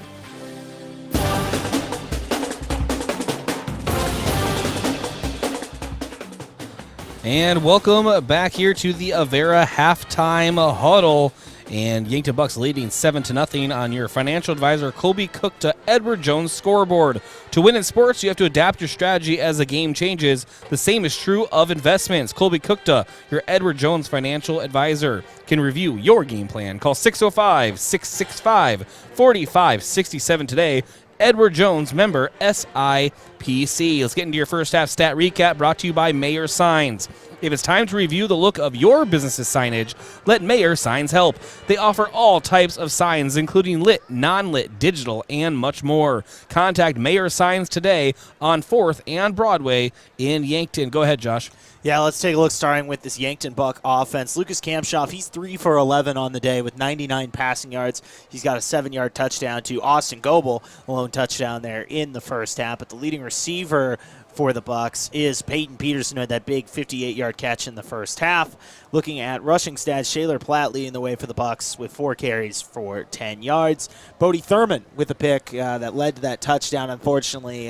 And welcome back here to the Avera halftime huddle. And Yankton Bucks leading 7-0 on your financial advisor Colby Cook to Edward Jones scoreboard. To win in sports, you have to adapt your strategy as the game changes. The same is true of investments. Colby Cookta, your Edward Jones financial advisor, can review your game plan. Call 605-665-4567 today. Edward Jones, member SIPC. Let's get into your first half stat recap brought to you by Mayor Signs. If it's time to review the look of your business's signage, let Mayor Signs help. They offer all types of signs, including lit, non-lit, digital, and much more. Contact Mayor Signs today on 4th and Broadway in Yankton. Go ahead, Josh. Yeah, let's take a look starting with this Yankton Buck offense. Lucas Kamshoff, he's 3 for 11 on the day with 99 passing yards. He's got a 7-yard touchdown to Austin Goebel, a lone touchdown there in the first half. But the leading receiver for the Bucks is Peyton Peterson, who had that big 58-yard catch in the first half. Looking at rushing stats, Shaler Platt leading the way for the Bucks with 4 carries for 10 yards. Bodie Thurman with a pick that led to that touchdown. Unfortunately,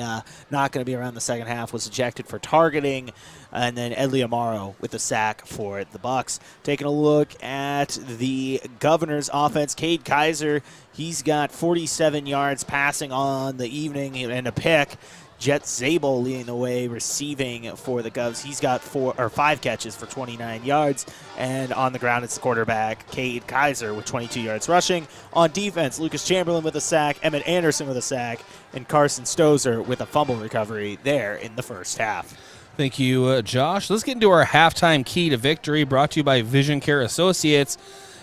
not going to be around the second half, was ejected for targeting. And then Edley Amaro with a sack for the Bucks. Taking a look at the Governors offense, Cade Kaiser, he's got 47 yards passing on the evening and a pick. Jet Zabel leading the way receiving for the Govs. He's got 5 catches for 29 yards. And on the ground, it's the quarterback, Cade Kaiser, with 22 yards rushing. On defense, Lucas Chamberlain with a sack, Emmett Anderson with a sack, and Carson Stozer with a fumble recovery there in the first half. Thank you, Josh. Let's get into our halftime key to victory, brought to you by Vision Care Associates.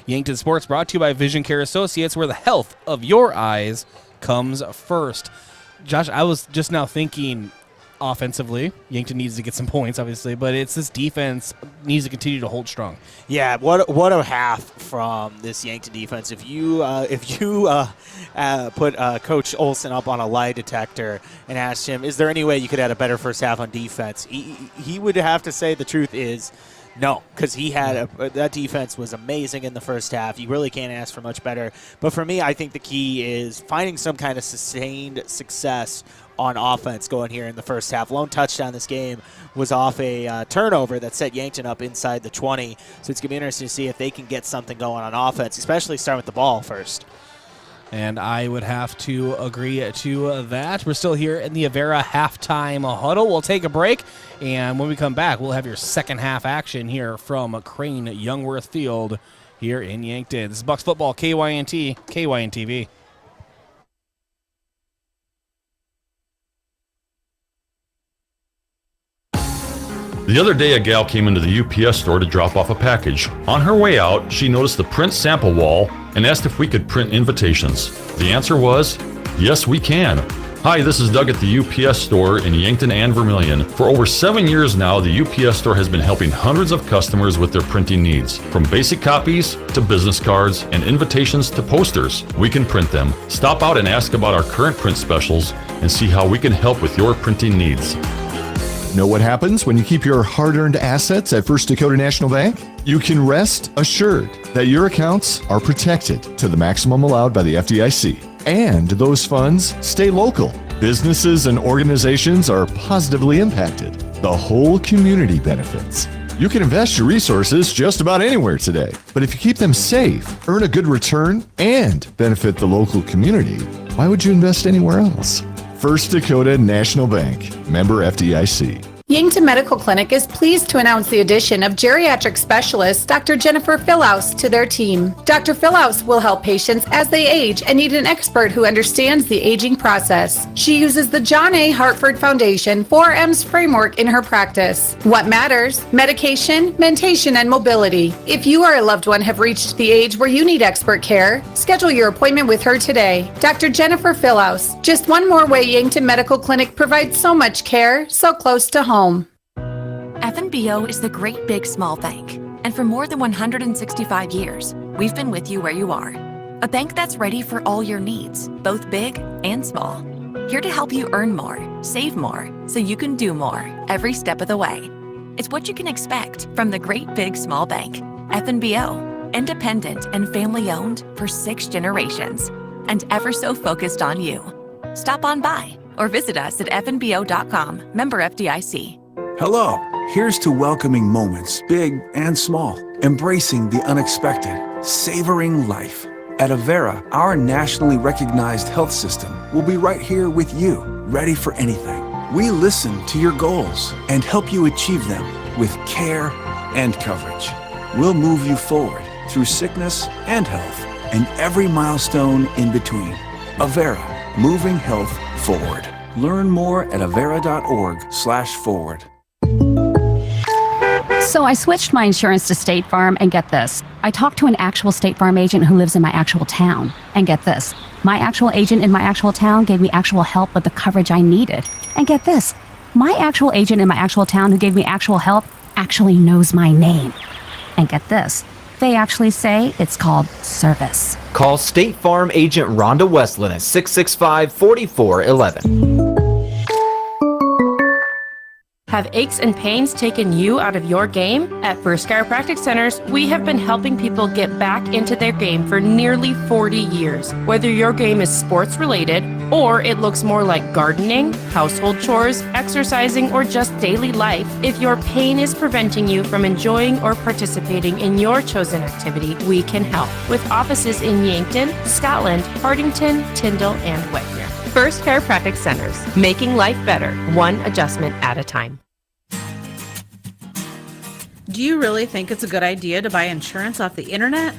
Yankton Sports brought to you by Vision Care Associates, where the health of your eyes comes first. Josh, I was just now thinking offensively, Yankton needs to get some points, obviously, but it's this defense needs to continue to hold strong. Yeah, what a half from this Yankton defense. If you put Coach Olson up on a lie detector and asked him, is there any way you could have a better first half on defense, he would have to say the truth is no, because he had that defense was amazing in the first half. You really can't ask for much better. But for me, I think the key is finding some kind of sustained success on offense going here in the first half. Lone touchdown this game was off a turnover that set Yankton up inside the 20. So it's going to be interesting to see if they can get something going on offense, especially starting with the ball first. And I would have to agree to that. We're still here in the Avera halftime huddle. We'll take a break, and when we come back, we'll have your second half action here from Crane-Youngworth Field here in Yankton. This is Bucks Football, KYNT, KYNTV. The other day, a gal came into the UPS store to drop off a package. On her way out, she noticed the print sample wall and asked if we could print invitations. The answer was, yes, we can. Hi, this is Doug at the UPS store in Yankton and Vermilion. For over 7 years now, the UPS store has been helping hundreds of customers with their printing needs. From basic copies to business cards and invitations to posters, we can print them. Stop out and ask about our current print specials and see how we can help with your printing needs. Know what happens when you keep your hard-earned assets at First Dakota National Bank? You can rest assured that your accounts are protected to the maximum allowed by the FDIC. And those funds stay local. Businesses and organizations are positively impacted. The whole community benefits. You can invest your resources just about anywhere today. But if you keep them safe, earn a good return, and benefit the local community, why would you invest anywhere else? First Dakota National Bank, member FDIC. Yankton Medical Clinic is pleased to announce the addition of geriatric specialist Dr. Jennifer Philhouse to their team. Dr. Philhouse will help patients as they age and need an expert who understands the aging process. She uses the John A. Hartford Foundation 4M's framework in her practice. What matters? Medication, mentation, and mobility. If you or a loved one have reached the age where you need expert care, schedule your appointment with her today. Dr. Jennifer Philhouse. Just one more way Yankton Medical Clinic provides so much care, so close to home. FNBO is the great big small bank, and for more than 165 years, we've been with you where you are. A bank that's ready for all your needs, both big and small. Here to help you earn more, save more, so you can do more every step of the way. It's what you can expect from the great big small bank. FNBO, independent and family owned for 6 generations, and ever so focused on you. Stop on by or visit us at fnbo.com. Member FDIC. Hello. Here's to welcoming moments, big and small, embracing the unexpected, savoring life. At Avera, our nationally recognized health system will be right here with you, ready for anything. We listen to your goals and help you achieve them with care and coverage. We'll move you forward through sickness and health and every milestone in between. Avera, moving health forward. Learn more at avera.org/forward. So I switched my insurance to State Farm, and get this. I talked to an actual State Farm agent who lives in my actual town. And get this. My actual agent in my actual town gave me actual help with the coverage I needed. And get this. My actual agent in my actual town who gave me actual help actually knows my name. And get this. They actually say it's called service. Call State Farm agent Rhonda Westland at 665-4411. Have aches and pains taken you out of your game? At First Chiropractic Centers, we have been helping people get back into their game for nearly 40 years. Whether your game is sports related, or it looks more like gardening, household chores, exercising, or just daily life, if your pain is preventing you from enjoying or participating in your chosen activity, we can help. With offices in Yankton, Scotland, Hardington, Tyndall, and Wagner. First Chiropractic Centers, making life better, one adjustment at a time. Do you really think it's a good idea to buy insurance off the internet?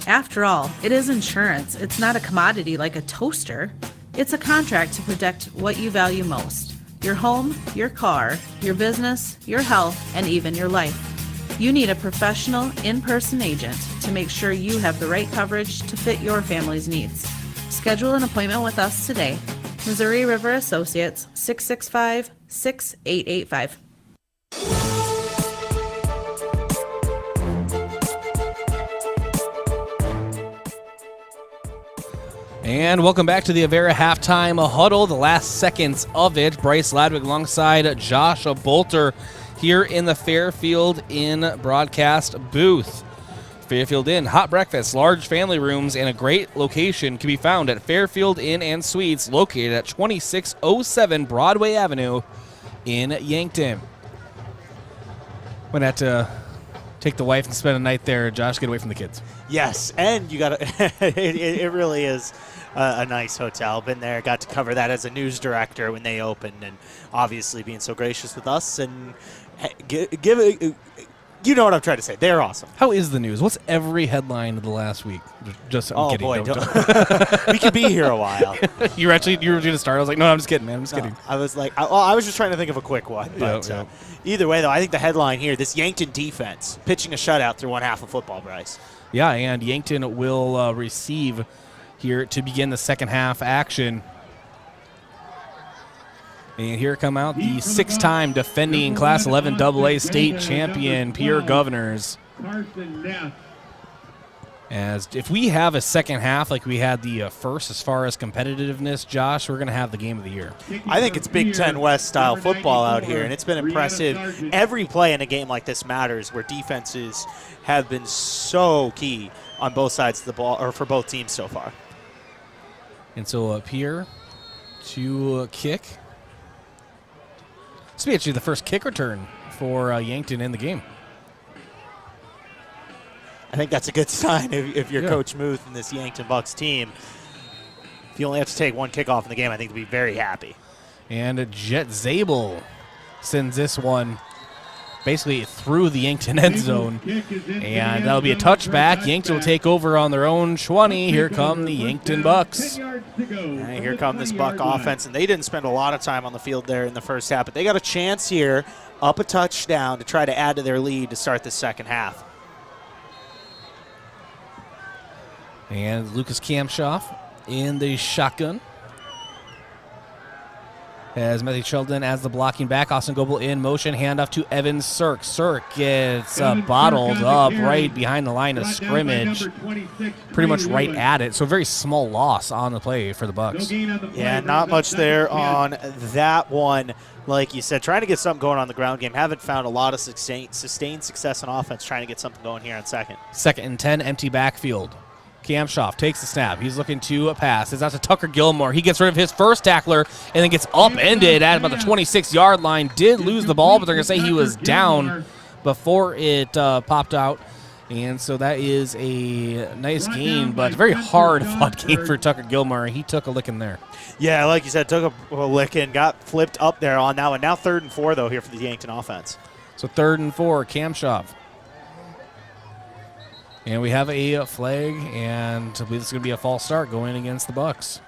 After all, it is insurance. It's not a commodity like a toaster. It's a contract to protect what you value most: your home, your car, your business, your health, and even your life. You need a professional, in-person agent to make sure you have the right coverage to fit your family's needs. Schedule an appointment with us today. Missouri River Associates, 665-6885. And welcome back to the Avera Halftime Huddle, the last seconds of it. Bryce Ladwig alongside Josh Boelter here in the Fairfield Inn broadcast booth. Fairfield Inn, hot breakfast, large family rooms, and a great location can be found at Fairfield Inn and Suites, located at 2607 Broadway Avenue in Yankton. I'm going to have to take the wife and spend a night there. Josh, get away from the kids. Yes, and you got to, it really is a nice hotel. Been there, got to cover that as a news director when they opened, and obviously being so gracious with us and give it. You know what I'm trying to say. They're awesome. How is the news? What's every headline of the last week? I'm kidding. Boy, we could be here a while. you were going to start. I was like, no, I'm just kidding, man. I'm just kidding. I was like, I was just trying to think of a quick one. But either way, though, I think the headline here: this Yankton defense pitching a shutout through one half of football, Bryce. Yeah, and Yankton will receive here to begin the second half action. And here come out the 6-time defending Class 11 AA state champion, Pierre Governors. As if we have a second half like we had the first as far as competitiveness, Josh, we're going to have the game of the year. I think it's Big Ten West style football out here, and it's been impressive. Every play in a game like this matters, where defenses have been so key on both sides of the ball, or for both teams so far. And so Pierre to kick. This will be actually the first kick return for Yankton in the game. I think that's a good sign if you're Coach Muth and this Yankton Bucks team. If you only have to take one kickoff in the game, I think they'll be very happy. And Jet Zabel sends this one basically through the Yankton end zone. And that'll be a touchback. Yankton will take over on their own 20. Here come the Yankton Bucks. And here come this Buck offense. And they didn't spend a lot of time on the field there in the first half, but they got a chance here, up a touchdown, to try to add to their lead to start the second half. And Lucas Kamshoff in the shotgun. As Matthew Sheldon as the blocking back. Austin Goebel in motion. Handoff to Evan Sirk. Sirk gets bottled up right behind the line of scrimmage. Pretty much right at it. So very small loss on the play for the Bucks. Yeah, not much there on that one. Like you said, trying to get something going on the ground game. Haven't found a lot of sustained success on offense trying to get something going here on second. 2nd and 10, empty backfield. Kamshoff takes the snap. He's looking to pass. It's out to Tucker Gilmore. He gets rid of his first tackler and then gets upended at about the 26-yard line. Did lose the ball, but they're going to say he was down before it popped out. And so that is a nice gain, but very hard-fought game for Tucker Gilmore. He took a licking there. Yeah, like you said, took a licking, got flipped up there on that one. Now 3rd and 4, though, here for the Yankton offense. So 3rd and 4, Kamshoff. And we have a flag, and I believe it's going to be a false start going against the Bucks.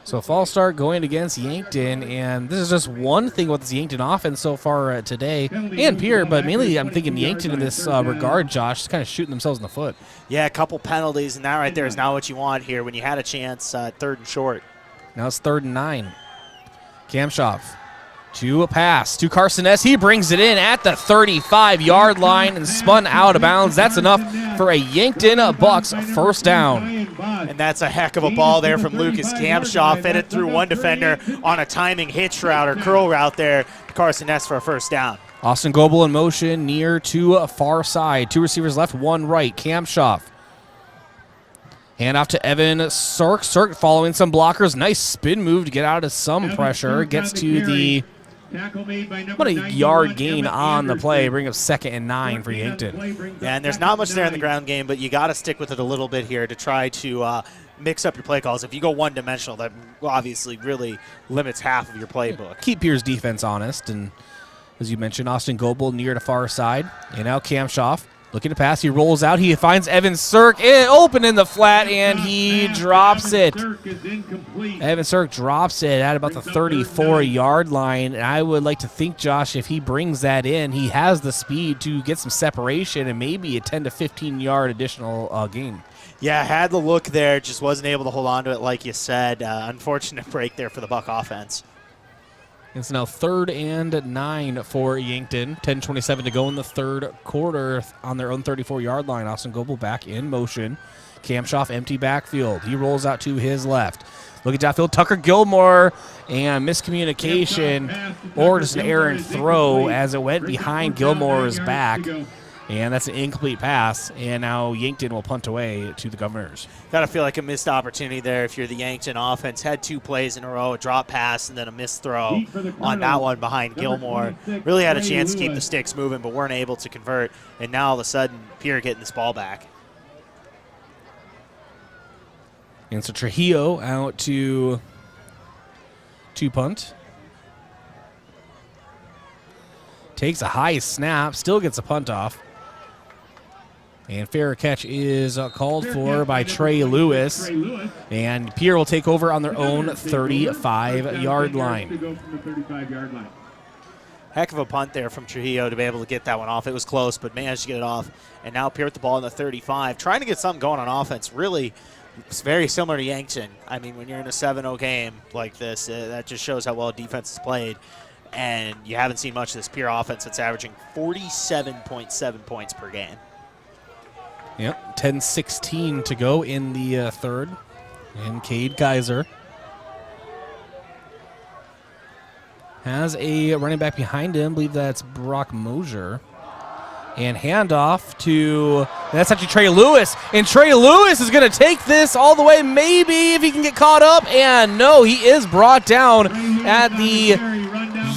So false start going against Yankton, and this is just one thing with this Yankton offense so far today, and Pierre, but mainly I'm thinking Yankton in this regard, Josh, is kind of shooting themselves in the foot. Yeah, a couple penalties, and that right there is not what you want here when you had a chance 3rd and short. Now it's 3rd and 9. Kamshoff to a pass to Carson S. He brings it in at the 35-yard line and spun out of bounds. That's enough for a Yankton Bucks first down. And that's a heck of a ball there from Lucas Kamshoff. Fed it through one defender on a timing hitch route or curl route there. Carson S. for a first down. Austin Goebel in motion near to a far side. 2 receivers left, 1 right. Kamshoff. Hand off to Evan Sirk. Sirk following some blockers. Nice spin move to get out of some pressure. Gets to the about a yard gain on the play. Bring up 2nd and 9 for Yankton. Yeah, and there's not much there in the ground game, but you got to stick with it a little bit here to try to mix up your play calls. If you go one-dimensional, that obviously really limits half of your playbook. Keep Pierre's defense honest, and as you mentioned, Austin Goebel near to far side. And now Kamshoff looking to pass. He rolls out. He finds Evan Sirk open in the flat, and he drops it. Evan Sirk drops it at about the 34-yard line. And I would like to think, Josh, if he brings that in, he has the speed to get some separation and maybe a 10 to 15-yard additional gain. Yeah, had the look there, just wasn't able to hold on to it like you said. Unfortunate break there for the Buck offense. It's now 3rd and 9 for Yankton. 10:27 to go in the 3rd quarter on their own 34-yard line. Austin Goebel back in motion. Kamshoff empty backfield. He rolls out to his left. Look at downfield. Tucker Gilmore and miscommunication or just an errant throw as it went behind Gilmore's back. And that's an incomplete pass, and now Yankton will punt away to the Governors. Got to feel like a missed opportunity there if you're the Yankton offense. Had 2 plays in a row, a drop pass and then a missed throw on that one behind Gilmore. Really had a chance to keep the sticks moving, but weren't able to convert. And now all of a sudden, Pierre getting this ball back. And so Trujillo out to punt. Takes a high snap, still gets a punt off. And fair catch is called for by Trey Lewis. And Pierre will take over on their own 35-yard line. Heck of a punt there from Trujillo to be able to get that one off. It was close, but managed to get it off. And now Pierre with the ball in the 35. Trying to get something going on offense. Really, it's very similar to Yankton. I mean, when you're in a 7-0 game like this, that just shows how well defense is played. And you haven't seen much of this Pierre offense that's averaging 47.7 points per game. Yep, 10:16 to go in the 3rd. And Cade Kaiser has a running back behind him. I believe that's Brock Mosier. And handoff to, that's actually Trey Lewis. And Trey Lewis is going to take this all the way, maybe if he can get caught up. And no, he is brought down at the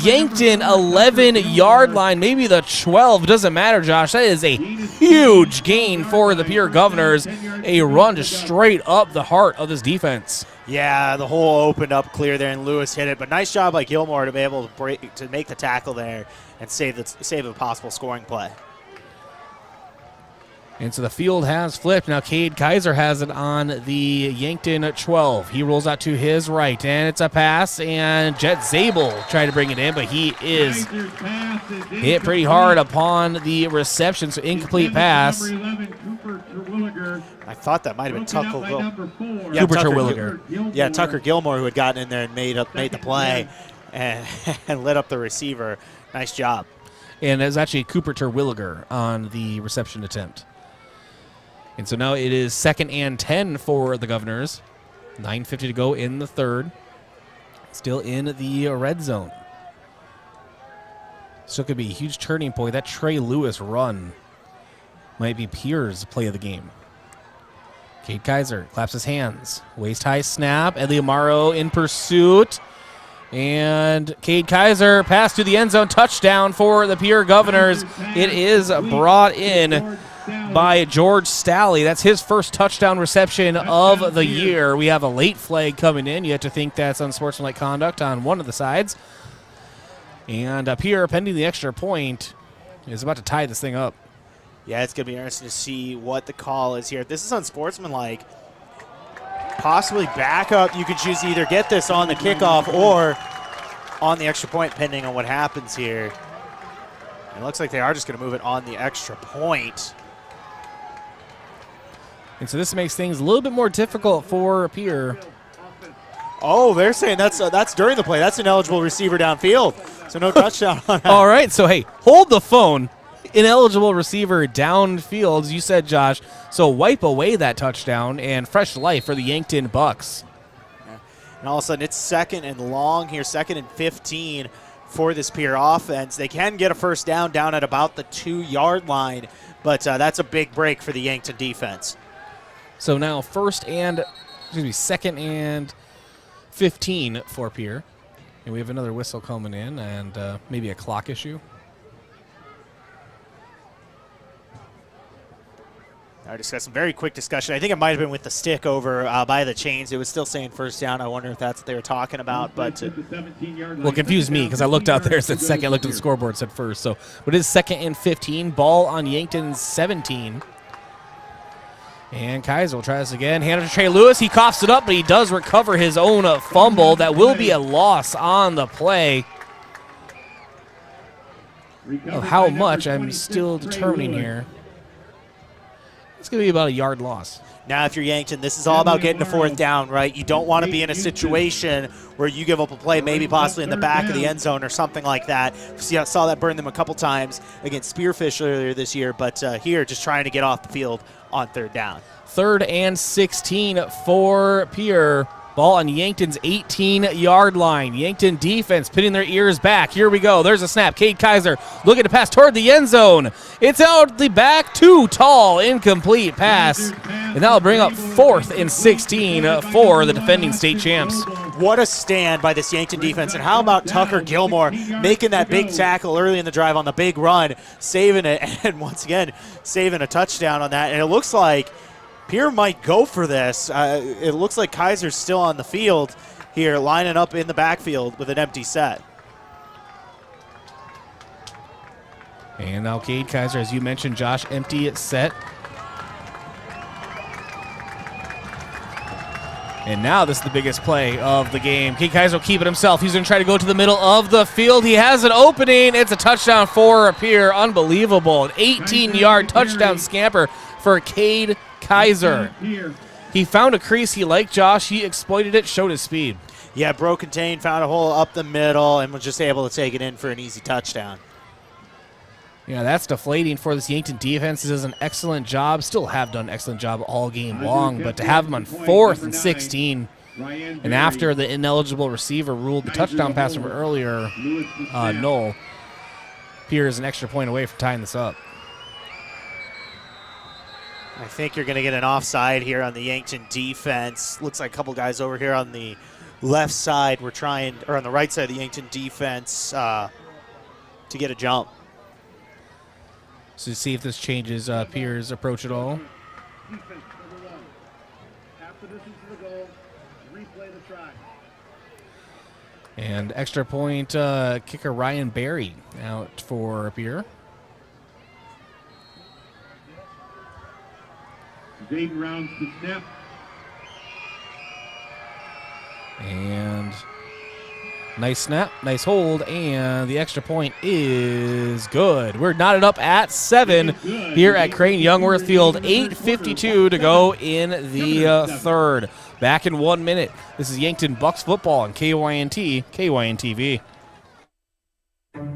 Yankton 11-yard line, maybe the 12. Doesn't matter, Josh. That is a huge gain for the Pierre Governors. A run just straight up the heart of this defense. Yeah, the hole opened up clear there, and Lewis hit it. But nice job by Gilmore to be able to make the tackle there and save a possible scoring play. And so the field has flipped. Now Cade Kaiser has it on the Yankton 12. He rolls out to his right, and it's a pass, and Jet Zabel tried to bring it in, but he is hit pretty hard upon the reception, so incomplete pass. I thought that might have been Tucker Terwilliger. Yeah, Tucker Gilmore, who had gotten in there and made the play and lit up the receiver. Nice job. And it was actually Cooper Terwilliger on the reception attempt. And so now it is 2nd and 10 for the Governors. 9:50 to go in the third. Still in the red zone. Still could be a huge turning point. That Trey Lewis run might be Pierre's play of the game. Cade Kaiser claps his hands. Waist-high snap. Eddie Amaro in pursuit. And Cade Kaiser pass to the end zone. Touchdown for the Pierre Governors. It is brought in by George Stalley. That's his first touchdown reception of the year. We have a late flag coming in. You have to think that's unsportsmanlike conduct on one of the sides. And Pierre, pending the extra point, is about to tie this thing up. Yeah, it's going to be interesting to see what the call is here. If this is unsportsmanlike, possibly back up. You can choose to either get this on the kickoff or on the extra point, depending on what happens here. It looks like they are just going to move it on the extra point. And so this makes things a little bit more difficult for Pierre. Oh, they're saying that's during the play. That's an eligible receiver downfield. So no touchdown on that. All right, so hey, hold the phone. Ineligible receiver downfield, you said, Josh. So wipe away that touchdown and fresh life for the Yankton Bucks. Yeah. And all of a sudden it's 2nd and long here, 2nd and 15 for this Pierre offense. They can get a first down at about the 2-yard line, but that's a big break for the Yankton defense. So now 2nd and 15 for Pierre. And we have another whistle coming in and maybe a clock issue. I just got some very quick discussion. I think it might have been with the stick over by the chains. It was still saying first down. I wonder if that's what they were talking about. But well, it confused me because I looked out there, said second. I looked at the scoreboard, said first. So, but it is 2nd and 15. Ball on Yankton's 17. And Kaiser will try this again. Hand it to Trey Lewis. He coughs it up, but he does recover his own fumble. That will be a loss on the play. Of how much, I'm still determining here. It's going to be about a yard loss. Now, if you're Yankton, this is all about getting to 4th down, right? You don't want to be in a situation where you give up a play, maybe possibly in the back of the end zone or something like that. See, I saw that burn them a couple times against Spearfish earlier this year, but here, just trying to get off the field on 3rd down. 3rd and 16 for Pierre. Ball on Yankton's 18-yard line. Yankton defense pinning their ears back. Here we go. There's a snap. Cade Kaiser looking to pass toward the end zone. It's out the back. Too tall. Incomplete pass. And that'll bring up 4th and 16 for the defending state champs. What a stand by this Yankton defense. And how about Tucker Gilmore making that big tackle early in the drive on the big run, saving it, and once again, saving a touchdown on that. And it looks like Pierre might go for this. It looks like Kaiser's still on the field here, lining up in the backfield with an empty set. And now Cade Kaiser, as you mentioned, Josh, empty set. And now this is the biggest play of the game. Cade Kaiser will keep it himself. He's going to try to go to the middle of the field. He has an opening. It's a touchdown for Pierre. Unbelievable. An 18-yard touchdown scamper for Cade Kaiser. He found a crease he liked, Josh. He exploited it, showed his speed. Yeah, broke contain, found a hole up the middle, and was just able to take it in for an easy touchdown. Yeah, that's deflating for this Yankton defense. This is an excellent job. Still have done an excellent job all game long, but to have him on 4th and 16, and after the ineligible receiver ruled the touchdown pass from earlier null, Pierre is an extra point away from tying this up. I think you're going to get an offside here on the Yankton defense. Looks like a couple guys over here on the left side were trying, or on the right side of the Yankton defense to get a jump. So see if this changes Pierre's approach at all. And extra point kicker Ryan Berry out for Pierre. Zayden rounds the snap. And nice snap, nice hold, and the extra point is good. We're knotted up at 7 here at Crane-Youngworth Field. 8:52 to go in the third. Back in 1 minute. This is Yankton Bucks football on KYNT, KYNTV.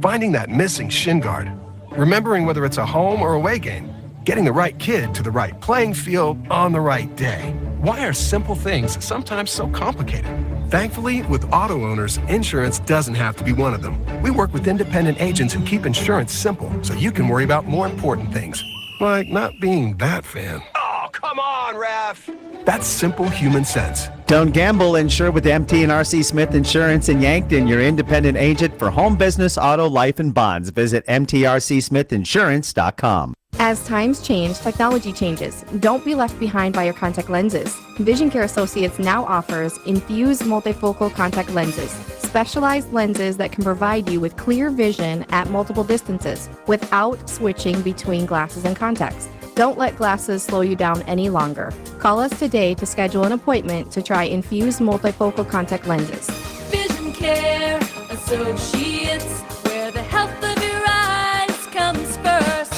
Finding that missing shin guard, remembering whether it's a home or away game, getting the right kid to the right playing field on the right day. Why are simple things sometimes so complicated? Thankfully, with auto owners, insurance doesn't have to be one of them. We work with independent agents who keep insurance simple so you can worry about more important things, like not being that fan. Oh, come on, ref! That's simple human sense. Don't gamble. Insure with MT and RC Smith Insurance in Yankton, your independent agent for home, business, auto, life, and bonds. Visit mtrcsmithinsurance.com. As times change, technology changes. Don't be left behind by your contact lenses. Vision Care Associates now offers infused multifocal contact lenses, specialized lenses that can provide you with clear vision at multiple distances without switching between glasses and contacts. Don't let glasses slow you down any longer. Call us today to schedule an appointment to try infused multifocal contact lenses. Vision Care Associates, where the health of your eyes comes first.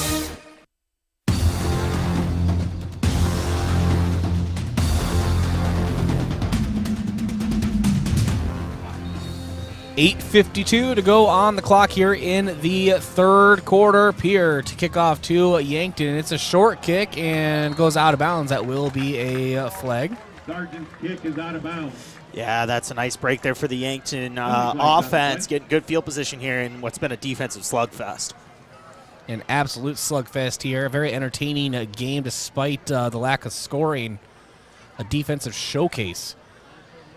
$8:52 to go on the clock here in the third quarter. Pierre to kick off to Yankton. It's a short kick and goes out of bounds. That will be a flag. Sargent's kick is out of bounds. Yeah, that's a nice break there for the Yankton offense. Getting good field position here in what's been a defensive slugfest. An absolute slugfest here. A very entertaining game despite the lack of scoring. A defensive showcase.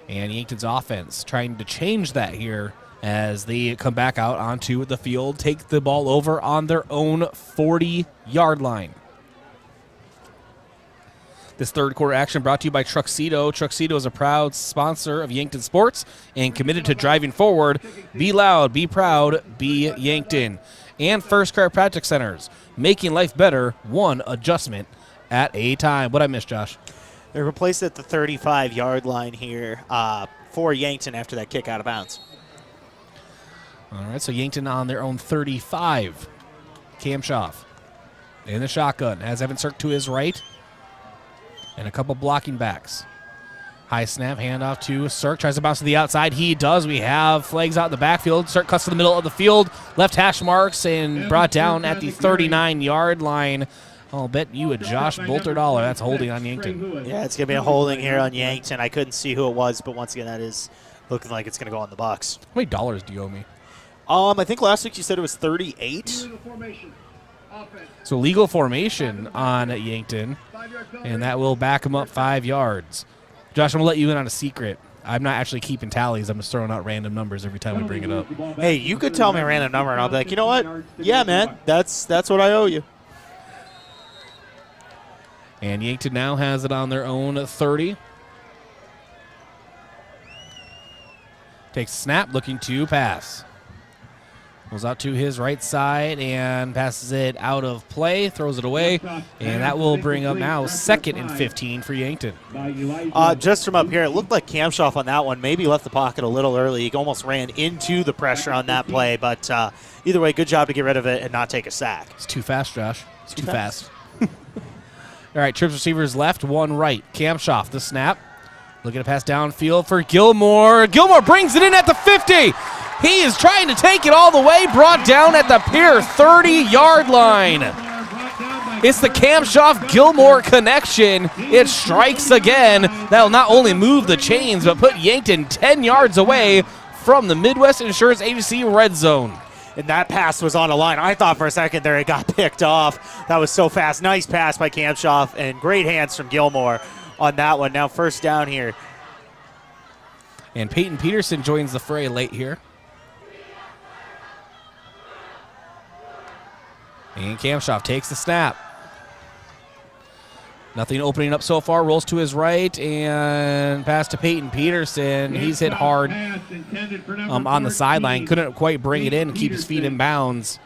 And Yankton's offense trying to change that here as they come back out onto the field, take the ball over on their own 40-yard line. This third quarter action brought to you by Truxedo. Truxedo is a proud sponsor of Yankton Sports and committed to driving forward. Be loud, be proud, be Yankton. And First Chiropractic Centers, making life better, one adjustment at a time. What I missed, Josh? They're replaced at the 35-yard line here for Yankton after that kick out of bounds. All right, so Yankton on their own 35. Cam Schaff in the shotgun. Has Evan Sirk to his right. And a couple blocking backs. High snap, handoff to Sirk. Tries to bounce to the outside. He does. We have flags out in the backfield. Sirk cuts to the middle of the field. Left hash marks and brought down at the 39-yard line. I'll bet you a Josh Boelter dollar. That's holding on Yankton. Yeah, it's going to be a holding here on Yankton. I couldn't see who it was, but once again, that is looking like it's going to go on the Bucks. How many dollars do you owe me? I think last week you said it was 38. So legal formation on Yankton, and that will back him up 5 yards. Josh, I'm going to let you in on a secret. I'm not actually keeping tallies. I'm just throwing out random numbers every time we bring it up. Hey, you could tell me a random number, and I'll be like, you know what? Yeah, man, that's what I owe you. And Yankton now has it on their own 30. Takes a snap, looking to pass. Goes out to his right side and passes it out of play, throws it away, and that will bring up now 2nd and 15 for Yankton. Just from up here, it looked like Kamshoff on that one maybe left the pocket a little early. He almost ran into the pressure on that play, but either way, good job to get rid of it and not take a sack. It's too fast, Josh. It's too fast. All right, trips receivers left, one right. Kamshoff, the snap. Looking to pass downfield for Gilmore. Gilmore brings it in at the 50. He is trying to take it all the way, brought down at the Pierre 30-yard line. It's the Kamshoff-Gilmore connection. It strikes again. That'll not only move the chains, but put Yankton 10 yards away from the Midwest Insurance Agency red zone. And that pass was on a line. I thought for a second there it got picked off. That was so fast. Nice pass by Kamshoff and great hands from Gilmore on that one. Now first down here. And Peyton Peterson joins the fray late here. And Kamshoff takes the snap. Nothing opening up so far. Rolls to his right and pass to Peyton Peterson. He's hit hard on the sideline. Couldn't quite bring it in, keep his feet in bounds.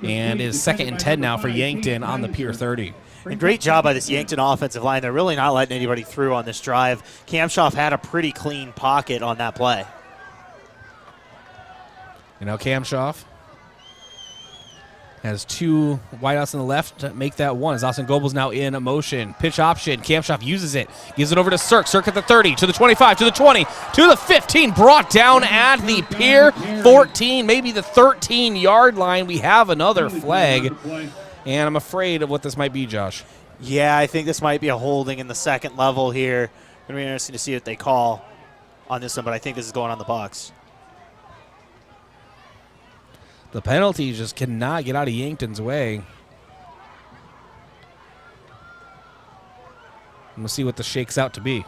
And is 2nd and 10 now for Yankton on the Pier 30. And great job by this Yankton offensive line. They're really not letting anybody through on this drive. Kamshoff had a pretty clean pocket on that play. And now Kamshoff has 2 wideouts on the left to make that 1. As Austin Goebel's now in motion. Pitch option. Kamshoff uses it. Gives it over to Cirque. Cirque at the 30, to the 25, to the 20, to the 15. Brought down at the Pier 14, maybe the 13-yard line. We have another flag. And I'm afraid of what this might be, Josh. Yeah, I think this might be a holding in the 2nd level here. Going to be interesting to see what they call on this one, but I think this is going on the Bucks. The penalty just cannot get out of Yankton's way. And we'll see what this shakes out to be.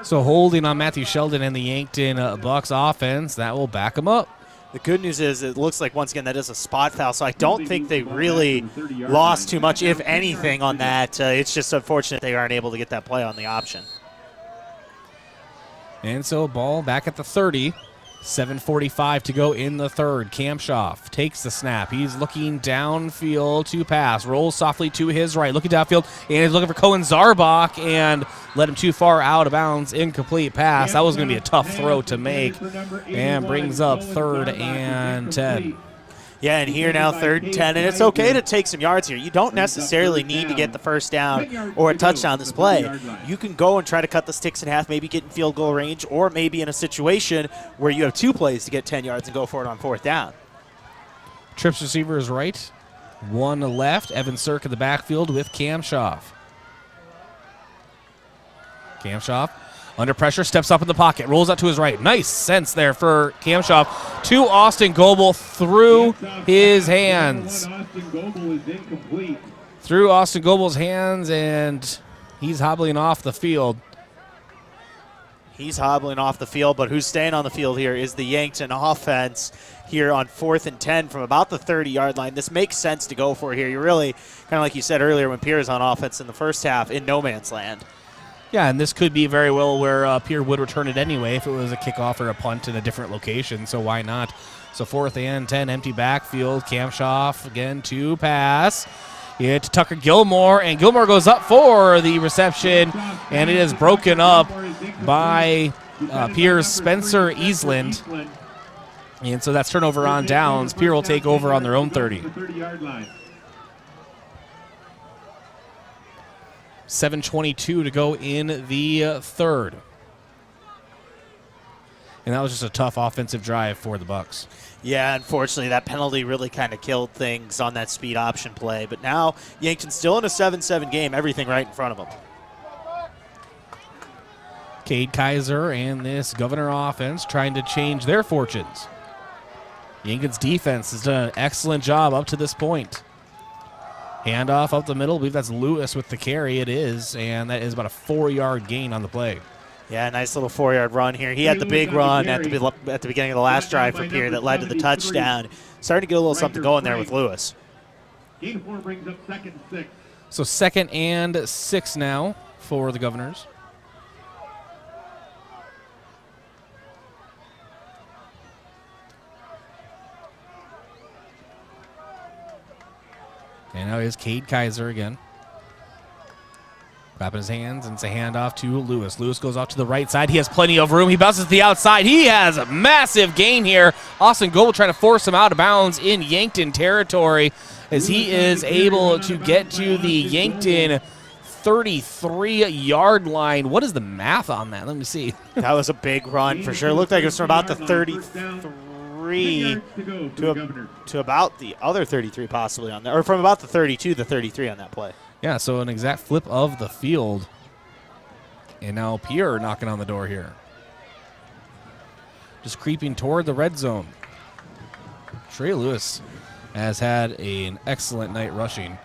So holding on Matthew Sheldon and the Yankton Bucks offense. That will back him up. The good news is it looks like, once again, that is a spot foul, so I don't think they really lost too much, if anything, on that. It's just unfortunate they aren't able to get that play on the option. And so ball back at the 30. 7:45 to go in the 3rd. Kamshoff takes the snap. He's looking downfield to pass. Rolls softly to his right. Looking downfield, and he's looking for Cohen Zarbach and let him too far out of bounds. Incomplete pass. That was going to be a tough throw to make. And brings up 3rd and 10. Yeah, and here now 3rd and 10, and it's okay to take some yards here. You don't necessarily need to get the first down or a touchdown this play. You can go and try to cut the sticks in half, maybe get in field goal range, or maybe in a situation where you have 2 plays to get 10 yards and go for it on 4th down. Trips receiver is right. 1 left. Evan Cirque in the backfield with Kamshoff. Kamshoff under pressure, steps up in the pocket, rolls out to his right. Nice sense there for Kamshoff. To Austin Goebel through his hands. Through Austin Goebel's hands, and he's hobbling off the field. He's hobbling off the field, but who's staying on the field here is the Yankton offense here on 4th and 10 from about the 30-yard line. This makes sense to go for here. You're really, kind of like you said earlier when Pierre is on offense in the first half, in no man's land. Yeah, and this could be very well where Pierre would return it anyway if it was a kickoff or a punt in a different location, so why not? So 4th and 10, empty backfield. Kamshoff again to pass. It to Tucker Gilmore, and Gilmore goes up for the reception, and it is broken up by Pierre's Spencer Eastland. And so that's turnover on downs. Pierre will take over on their own 30. 7:22 to go in the 3rd. And that was just a tough offensive drive for the Bucks. Yeah, unfortunately, that penalty really kind of killed things on that speed option play. But now Yankton's still in a 7-7 game, everything right in front of them. Cade Kaiser and this Governor offense trying to change their fortunes. Yankton's defense has done an excellent job up to this point. Handoff up the middle. I believe that's Lewis with the carry. It is, and that is about a 4-yard gain on the play. Yeah, nice little 4-yard run here. He had the big run at the beginning of the last drive for Pierre that led to the touchdown. Starting to get a little something going there with Lewis. Brings up 2nd and 6. So 2nd and 6 now for the Governors. And now here's Cade Kaiser again. Clapping his hands, and it's a handoff to Lewis. Lewis goes off to the right side. He has plenty of room. He bounces to the outside. He has a massive gain here. Austin Goebel trying to force him out of bounds in Yankton territory as he is able to get to the Yankton 33-yard line. What is the math on that? Let me see. That was a big run for sure. It looked like it was from about the 33 to about the other 33 possibly on that, or from about the 32 to the 33 on that play. Yeah, so an exact flip of the field. And now Pierre knocking on the door here. Just creeping toward the red zone. Trey Lewis has had an excellent night rushing.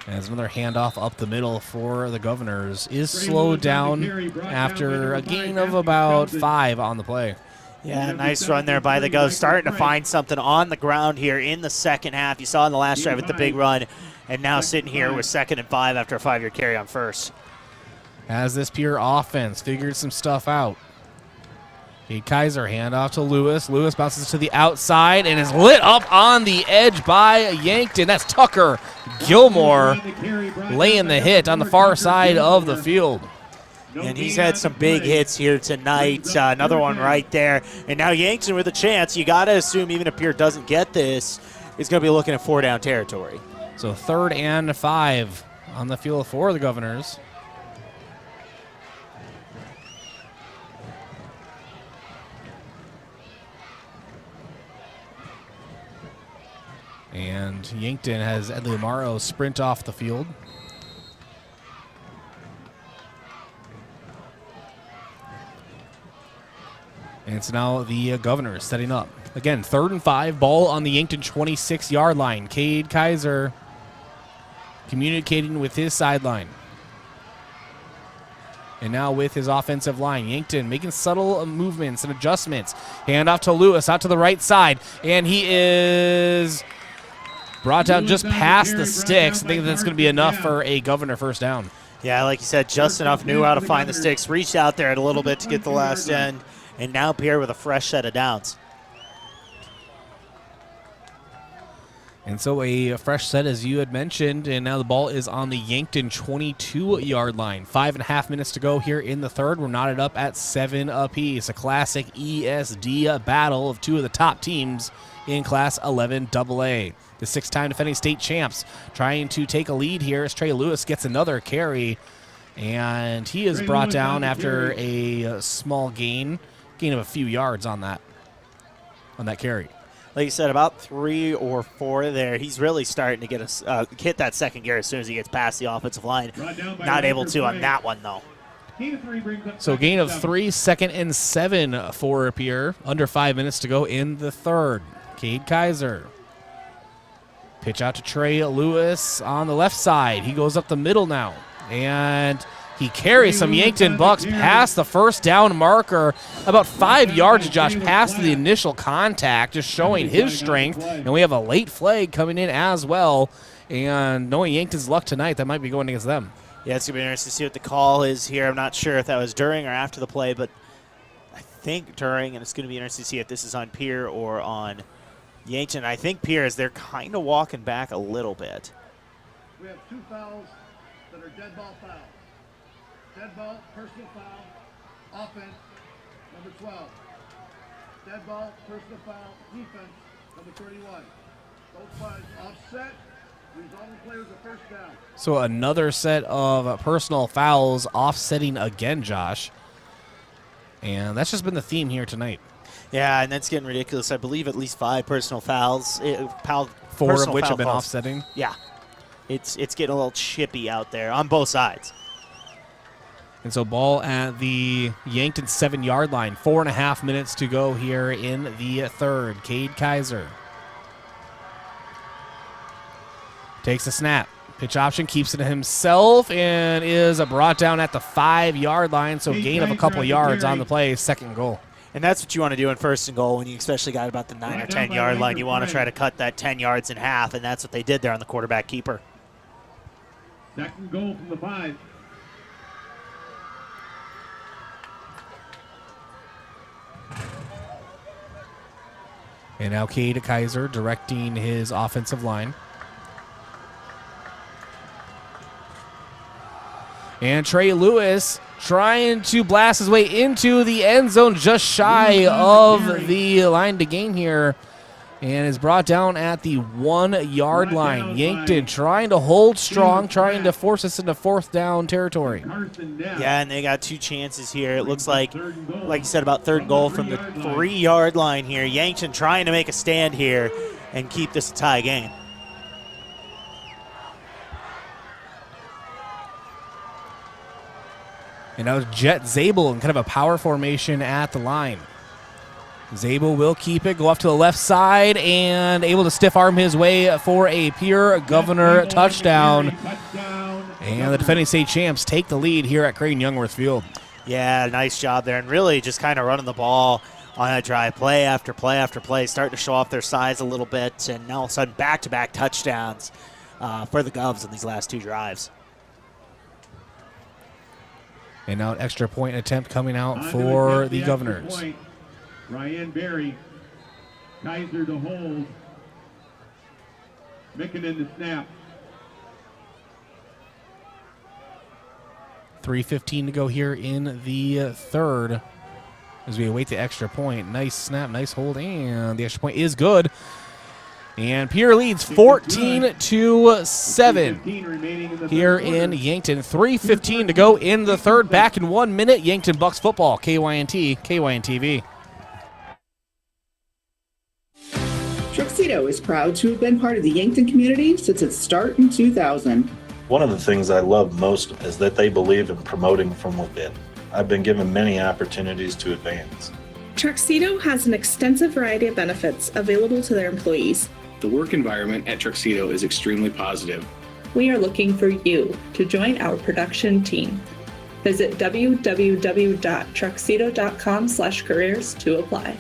As another handoff up the middle for the Governors is slowed down after a gain of about 5 on the play. Yeah, nice run there by the Govs. Starting to find something on the ground here in the second half. You saw in the last drive with the big run, and now sitting here with 2nd and 5 after a 5-yard carry on first. As this Pierre offense figured some stuff out. Kaiser handoff to Lewis. Lewis bounces to the outside and is lit up on the edge by Yankton. That's Tucker Gilmore laying the hit on the far side of the field. And he's had some big hits here tonight. Another one right there. And now Yankton with a chance. You got to assume even if Pierre doesn't get this, he's going to be looking at 4-down territory. So 3rd and 5 on the field for the Governors. And Yankton has Edley Amaro sprint off the field. And it's now the Governors setting up. Again, 3rd and 5, ball on the Yankton 26-yard line. Cade Kaiser communicating with his sideline. And now with his offensive line, Yankton making subtle movements and adjustments. Hand off to Lewis, out to the right side. And he is brought down just past the sticks. I think that's going to be enough for a Governor first down. Yeah, like you said, just enough. Knew how to find the sticks. Reached out there a little bit to get the last end. And now Pierre with a fresh set of downs. And so a fresh set, as you had mentioned, and now the ball is on the Yankton 22-yard line. 5.5 minutes to go here in the third. We're knotted up at 7 apiece. A classic ESD battle of two of the top teams in Class 11AA. The 6-time defending state champs trying to take a lead here as Trey Lewis gets another carry. And he is brought down after a small gain of a few yards on that carry. Like you said, about 3 or 4 there. He's really starting to get hit that second gear as soon as he gets past the offensive line. Not able to on that one, though. So gain of 3, 2nd and 7 for Pierre. Under 5 minutes to go in the third. Cade Kaiser. Pitch out to Trey Lewis on the left side. He goes up the middle now. And he carries some Yankton Bucks past the first down marker. About 5 yards, Josh, past the initial contact, just showing his strength. And we have a late flag coming in as well. And knowing Yankton's luck tonight, that might be going against them. Yeah, it's going to be interesting to see what the call is here. I'm not sure if that was during or after the play, but I think during, and it's going to be interesting to see if this is on Pierre or on Yankton. I think Pierre is they're kind of walking back a little bit. We have 2 fouls that are dead ball fouls. Dead ball, personal foul, offense, number 12. Dead ball, personal foul, defense, number 31. Both sides offset, resulting players a first down. So another set of personal fouls offsetting again, Josh. And that's just been the theme here tonight. Yeah, and that's getting ridiculous. I believe at least 5 personal fouls. 4 of which have been offsetting. Yeah. It's getting a little chippy out there on both sides. And so ball at the Yankton 7-yard line. 4.5 minutes to go here in the third. Cade Kaiser takes a snap. Pitch option, keeps it to himself, and is brought down at the 5-yard line. So gain of a couple yards on the play, 2nd goal. And that's what you want to do in 1st and goal when you especially got about the 9 or 10-yard line. You want to try to cut that 10 yards in half, and that's what they did there on the quarterback keeper. 2nd goal from the 5. And now Cade Kaiser directing his offensive line. And Trey Lewis trying to blast his way into the end zone just shy of the line to gain here. And is brought down at the 1-yard line. Yankton trying to hold strong, trying to force us into 4th down territory. Yeah, and they got 2 chances here. It looks like you said, about 3rd goal from the 3-yard line here. Yankton trying to make a stand here and keep this a tie game. And now Jet Zabel in kind of a power formation at the line. Zabel will keep it, go off to the left side, and able to stiff arm his way for a Pierre Governor touchdown. And the defending state champs take the lead here at Crane-Youngworth Field. Yeah, nice job there, and really just kind of running the ball on that drive. Play after play after play, starting to show off their size a little bit, and now all of a sudden back-to-back touchdowns for the Govs in these last 2 drives. And now an extra point attempt coming out for the Governors. Ryan Berry, Kaiser to hold, Mickinen to snap. 3:15 to go here in the third as we await the extra point. Nice snap, nice hold, and the extra point is good. And Pierre leads 14-7 here in Yankton. 3:15 to go in the third. Back in 1 minute, Yankton Bucks football. KYNT, KYNTV. Truxedo is proud to have been part of the Yankton community since its start in 2000. One of the things I love most is that they believe in promoting from within. I've been given many opportunities to advance. Truxedo has an extensive variety of benefits available to their employees. The work environment at Truxedo is extremely positive. We are looking for you to join our production team. Visit www.truxedo.com/careers to apply.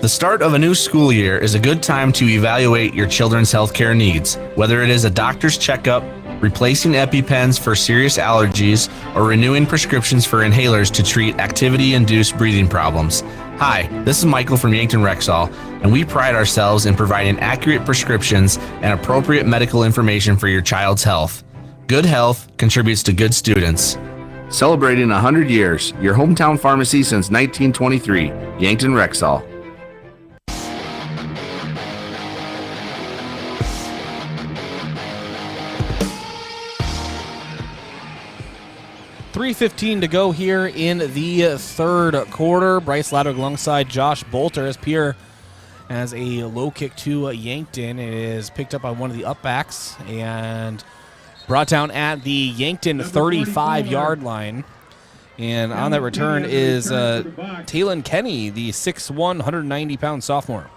The start of a new school year is a good time to evaluate your children's healthcare needs, whether it is a doctor's checkup, replacing EpiPens for serious allergies, or renewing prescriptions for inhalers to treat activity-induced breathing problems. Hi, this is Michael from Yankton Rexall, and we pride ourselves in providing accurate prescriptions and appropriate medical information for your child's health. Good health contributes to good students. Celebrating 100 years, your hometown pharmacy since 1923, Yankton Rexall. 3:15 to go here in the third quarter. Bryce Ladwig alongside Josh Boelter as Pierre has a low kick to Yankton. It is picked up by one of the upbacks and brought down at the Yankton 35-yard line. And on that return is Talon Kenny, the 6'1", 190-pound sophomore.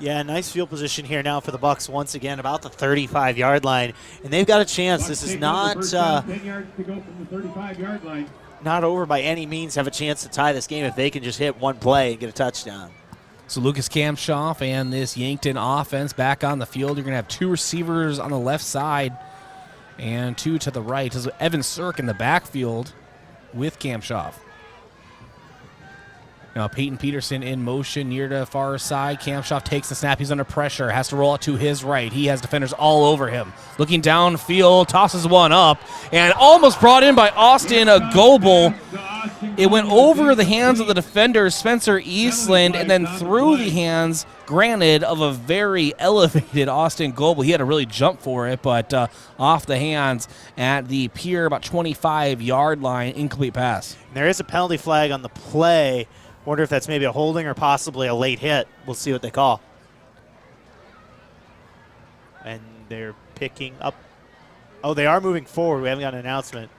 Yeah, nice field position here now for the Bucks once again, about the 35-yard line, and they've got a chance. This is not 10 yards to go from the 35-yard line. Not over by any means. Have a chance to tie this game if they can just hit one play and get a touchdown. So Lucas Kamshoff and this Yankton offense back on the field. You're going to have 2 receivers on the left side and 2 to the right. This is Evan Sirk in the backfield with Kamshoff. Now Peyton Peterson in motion near the far side. Kamshoff takes the snap. He's under pressure. Has to roll it to his right. He has defenders all over him. Looking downfield, tosses one up, and almost brought in by Austin Goebel. It went over the hands of the defender, Spencer Eastland, and then through the hands, granted, of a very elevated Austin Goebel. He had to really jump for it, but off the hands at the Pierre, about 25-yard line, incomplete pass. There is a penalty flag on the play. Wonder if that's maybe a holding or possibly a late hit. We'll see what they call. And they're picking up. Oh, they are moving forward. We haven't got an announcement.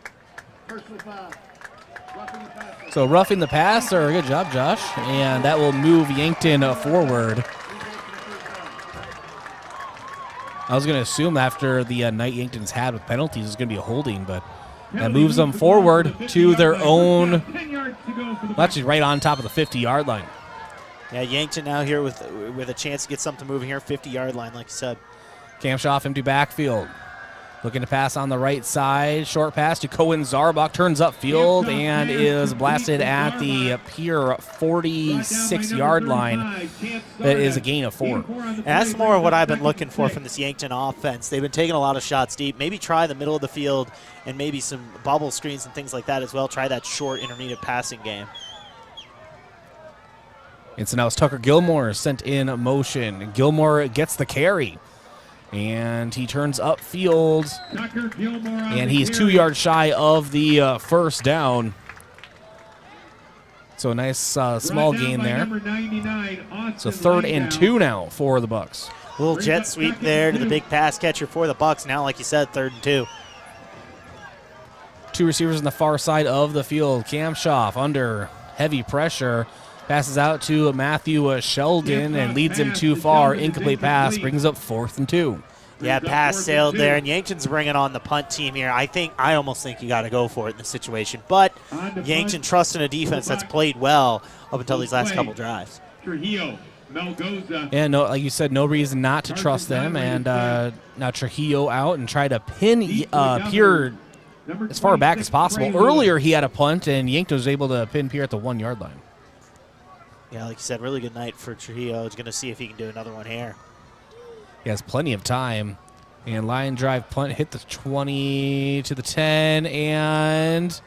So roughing the passer. Good job, Josh. And that will move Yankton forward. I was going to assume after the night Yankton's had with penalties, it's going to be a holding, but that moves them forward to their own, well, actually right on top of the 50-yard line. Yeah, Yankton now here with a chance to get something moving here, 50-yard line, like you said. Kamshoff empty backfield. Looking to pass on the right side. Short pass to Cohen Zarbach. Turns upfield and is blasted at the Pierre 46-yard line. That is a gain of 4. And that's more of what I've been looking for from this Yankton offense. They've been taking a lot of shots deep. Maybe try the middle of the field and maybe some bubble screens and things like that as well. Try that short intermediate passing game. And so now it's Tucker Gilmore sent in motion. Gilmore gets the carry. And he turns upfield, and he's 2 yards shy of the first down. So a nice small gain there. So 3rd and 2 now for the Bucks. Little jet sweep there to the big pass catcher for the Bucks. Now, like you said, 3rd and 2. 2 receivers on the far side of the field. Kamshoff under heavy pressure. Passes out to Matthew Sheldon and leads him too far. Incomplete pass brings up 4th and 2. Yeah, pass sailed there, and Yankton's bringing on the punt team here. I almost think you got to go for it in this situation. But Yankton trusting a defense that's played well up until these last couple drives. Trujillo, Melgoza. And no, like you said, no reason not to trust them. And now Trujillo out and try to pin Pierre as far back as possible. Earlier he had a punt, and Yankton was able to pin Pierre at the 1 yard line. Yeah, like you said, really good night for Trujillo. He's going to see if he can do another one here. He has plenty of time. And line drive punt hit the 20 to the 10, and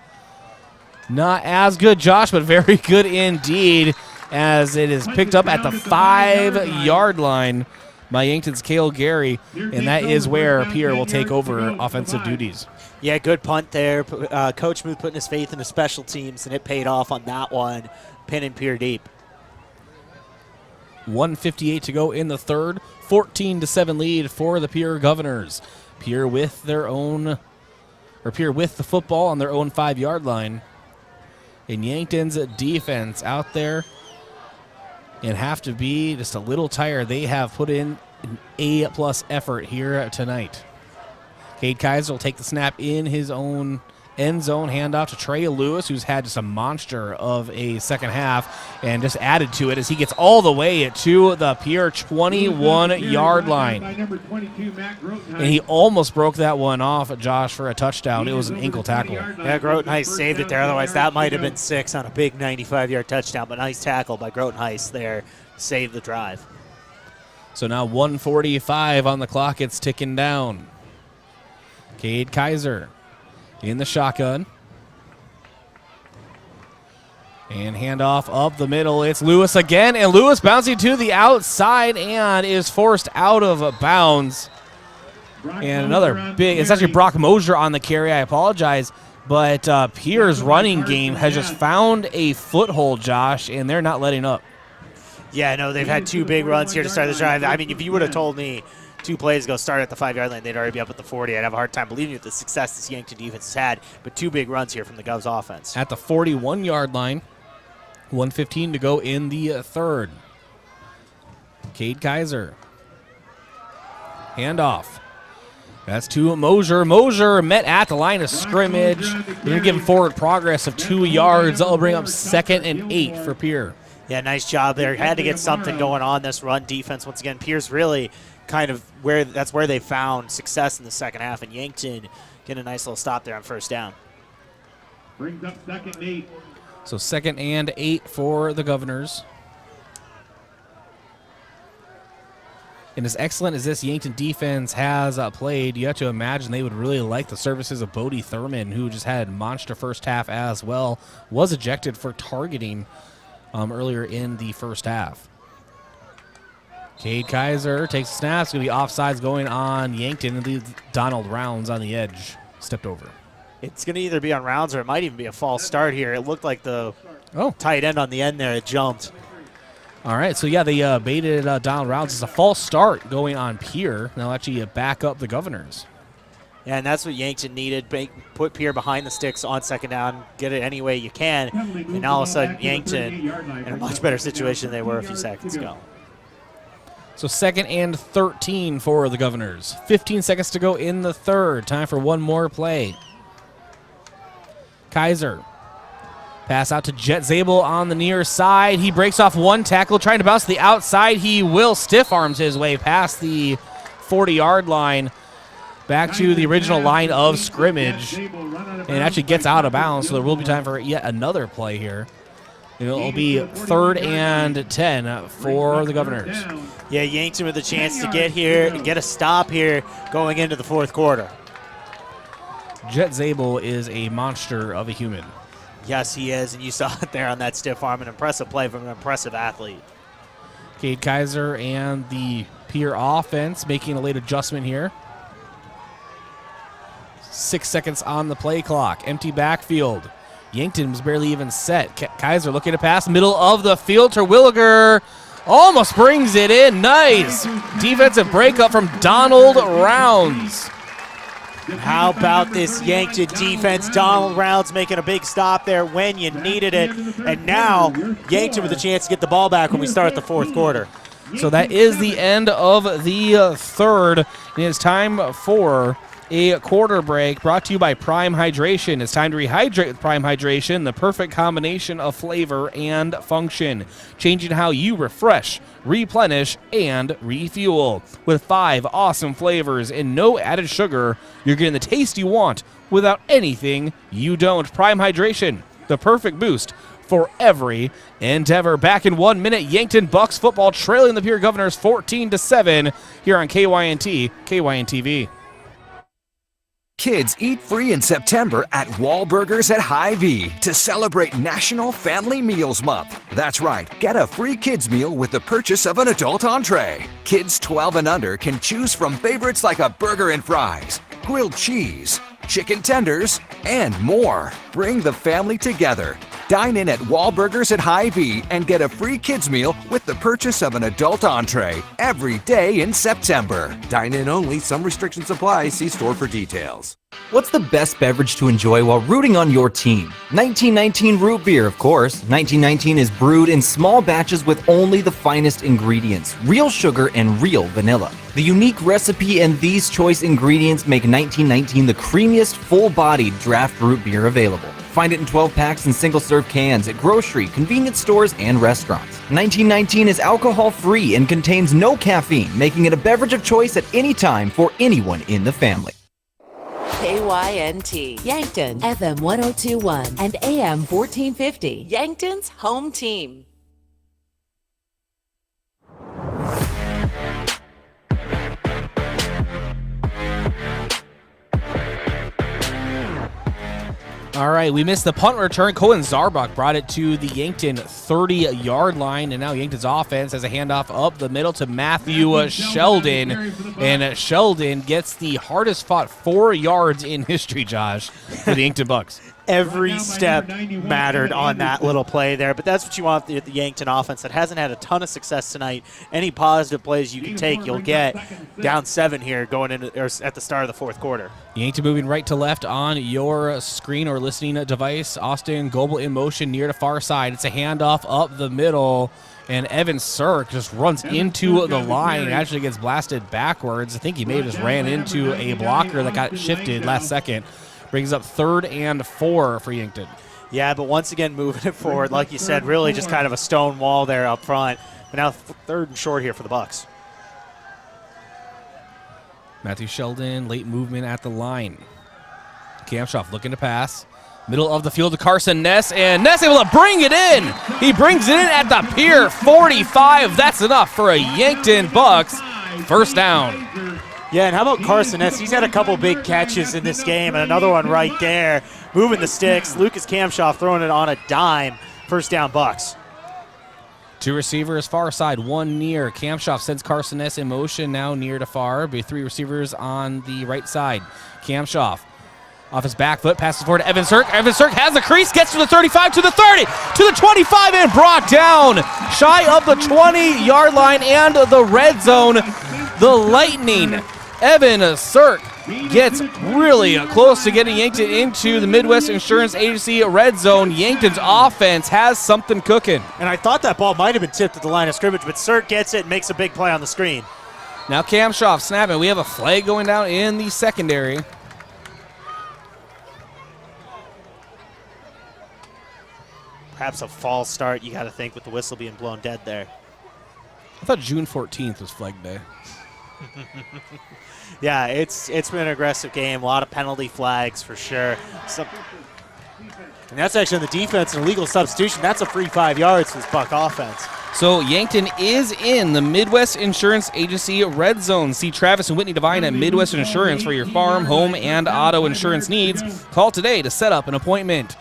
not as good, Josh, but very good indeed, as it is picked up at the 5 yard line by Yankton's Cale Gary, and that is where Pierre will take over offensive duties. Yeah, good punt there. Coach Muth putting his faith in the special teams, and it paid off on that one, pinning Pierre deep. 1:58 to go in the third. 14-7 lead for the Pierre Governors. Pierre with the football on their own 5 yard line. And Yankton's defense out there and have to be just a little tired. They have put in an A+ effort here tonight. Cade Kaiser will take the snap in his own end zone, handoff to Trey Lewis, who's had just a monster of a second half and just added to it as he gets all the way to the Pierre 21 yard line. And he almost broke that one off, Josh, for a touchdown. It was an ankle tackle. Yeah, Grotenheis saved it there. Otherwise, that might have been 6 on a big 95-yard touchdown, but nice tackle by Grotenheis there to save the drive. So now 1:45 on the clock. It's ticking down. Cade Kaiser in the shotgun. And handoff up the middle. It's Lewis again, and Lewis bouncing to the outside and is forced out of bounds. And another big, it's actually Brock Mosier on the carry. I apologize. But Pierre's running game has just found a foothold, Josh, and they're not letting up. Yeah, no, they've had 2 big runs here to start the drive. I mean, if you would have told me 2 plays ago, start at the 5 yard line, they'd already be up at the 40. I'd have a hard time believing with the success this Yankton defense has had, but 2 big runs here from the Govs offense. At the 41 yard line, 1:15 to go in the third. Cade Kaiser. Handoff. That's to Mosier. Mosier met at the line of scrimmage. They're going to give him forward progress of 2 yards. That'll bring up 2nd and 8 for Pierre. Yeah, nice job there. Had to get something going on this run defense. Once again, Pierre's really kind of that's where they found success in the second half, and Yankton getting a nice little stop there on first down. Brings up 2nd and 8. So 2nd and 8 for the Governors. And as excellent as this Yankton defense has played, you have to imagine they would really like the services of Bodie Thurman, who just had monster first half as well. Was ejected for targeting earlier in the first half. Cade Kaiser takes the snap. It's going to be offsides going on Yankton, and leaves Donald Rounds on the edge. Stepped over. It's going to either be on Rounds or it might even be a false start here. It looked like the tight end on the end there. It jumped. All right, so yeah, they baited Donald Rounds. It's a false start going on Pierre. They'll actually back up the Governors. Yeah, and that's what Yankton needed. Put Pierre behind the sticks on second down, get it any way you can. And now all of a sudden, Yankton in a much better situation than they were a few seconds ago. So 2nd and 13 for the Governors. 15 seconds to go in the third. Time for one more play. Kaiser. Pass out to Jet Zabel on the near side. He breaks off one tackle, trying to bounce to the outside. He will stiff arms his way past the 40-yard line. Back to the original line of scrimmage, and actually gets out of bounds, so there will be time for yet another play here. It'll be 3rd and 10 for the Governors. Yeah, Yankton with a chance to get here and get a stop here going into the 4th quarter. Jet Zabel is a monster of a human. Yes, he is, and you saw it there on that stiff arm. An impressive play from an impressive athlete. Cade Kaiser and the Pierre offense making a late adjustment here. 6 seconds on the play clock. Empty backfield. Yankton was barely even set. Kaiser looking to pass. Middle of the field. Terwilliger almost brings it in. Nice defensive breakup from Donald Rounds. How about this Yankton defense? Donald Rounds making a big stop there when you needed it. And now Yankton with a chance to get the ball back when we start the 4th quarter. So that is the end of the third. It is time for a quarter break brought to you by Prime Hydration. It's time to rehydrate with Prime Hydration, the perfect combination of flavor and function, changing how you refresh, replenish, and refuel. With 5 awesome flavors and no added sugar, you're getting the taste you want without anything you don't. Prime Hydration, the perfect boost for every endeavor. Back in 1 minute, Yankton Bucks football trailing the Pierre Governors 14-7 here on KYNT, KYNTV. Kids eat free in September at Wahlburgers at Hy-Vee to celebrate National Family Meals Month. That's right, get a free kids meal with the purchase of an adult entree. Kids 12 and under can choose from favorites like a burger and fries, grilled cheese, chicken tenders, and more. Bring the family together. Dine in at Wahlburgers at Hy-Vee and get a free kids meal with the purchase of an adult entree every day in September. Dine in only. Some restrictions apply. See store for details. What's the best beverage to enjoy while rooting on your team? 1919 root beer, of course. 1919 is brewed in small batches with only the finest ingredients, real sugar and real vanilla. The unique recipe and these choice ingredients make 1919 the creamiest, full-bodied draft root beer available. Find it in 12 packs and single-serve cans at grocery, convenience stores, and restaurants. 1919 is alcohol-free and contains no caffeine, making it a beverage of choice at any time for anyone in the family. KYNT, Yankton, FM 1021 and AM 1450, Yankton's home team. All right, we missed the punt return. Cohen Zarbach brought it to the Yankton 30-yard line, and now Yankton's offense has a handoff up the middle to Matthew Sheldon, and Sheldon gets the hardest-fought 4 yards in history, Josh, for the Yankton Bucks. Every step mattered on that little play there, but that's what you want the Yankton offense that hasn't had a ton of success tonight. Any positive plays you can take, you'll get. Down 7 here going into or at the start of the fourth quarter. Yankton moving right to left on your screen or listening device. Austin Goebel in motion near the far side. It's a handoff up the middle, and Evan Sirk just runs into the line and actually gets blasted backwards. I think he may have just ran into a blocker that got shifted last second. Brings up 3rd and 4 for Yankton. Yeah, but once again moving it forward, like you said, really just kind of a stone wall there up front. But now 3rd and short here for the Bucks. Matthew Sheldon, late movement at the line. Kamshoff looking to pass. Middle of the field to Carson Ness, and Ness able to bring it in. He brings it in at the Pier 45. That's enough for a Yankton Bucks first down. Yeah, and how about Carson Ness? He's had a couple big catches in this game, and another one right there. Moving the sticks. Lucas Kamshoff throwing it on a dime. First down, Bucks. 2 receivers, far side, 1 near. Kamshoff sends Carson Ness in motion, now near to far. Be 3 receivers on the right side. Kamshoff off his back foot, passes forward to Evan Sirk. Evan Sirk has a crease, gets to the 35, to the 30, to the 25, and brought down shy of the 20-yard line and the red zone. The Lightning. Evan Sirk gets really close to getting Yankton into the Midwest Insurance Agency red zone. Yankton's offense has something cooking. And I thought that ball might have been tipped at the line of scrimmage, but Sirk gets it and makes a big play on the screen. Now Kamshoff snapping. We have a flag going down in the secondary. Perhaps a false start, you got to think, with the whistle being blown dead there. I thought June 14th was Flag Day. Yeah, it's been an aggressive game. A lot of penalty flags for sure. And that's actually on the defense, an illegal substitution. That's a free 5 yards for this Buck offense. So Yankton is in the Midwest Insurance Agency red zone. See Travis and Whitney Devine at Midwest Insurance for your farm, home, and auto insurance needs. Call today to set up an appointment.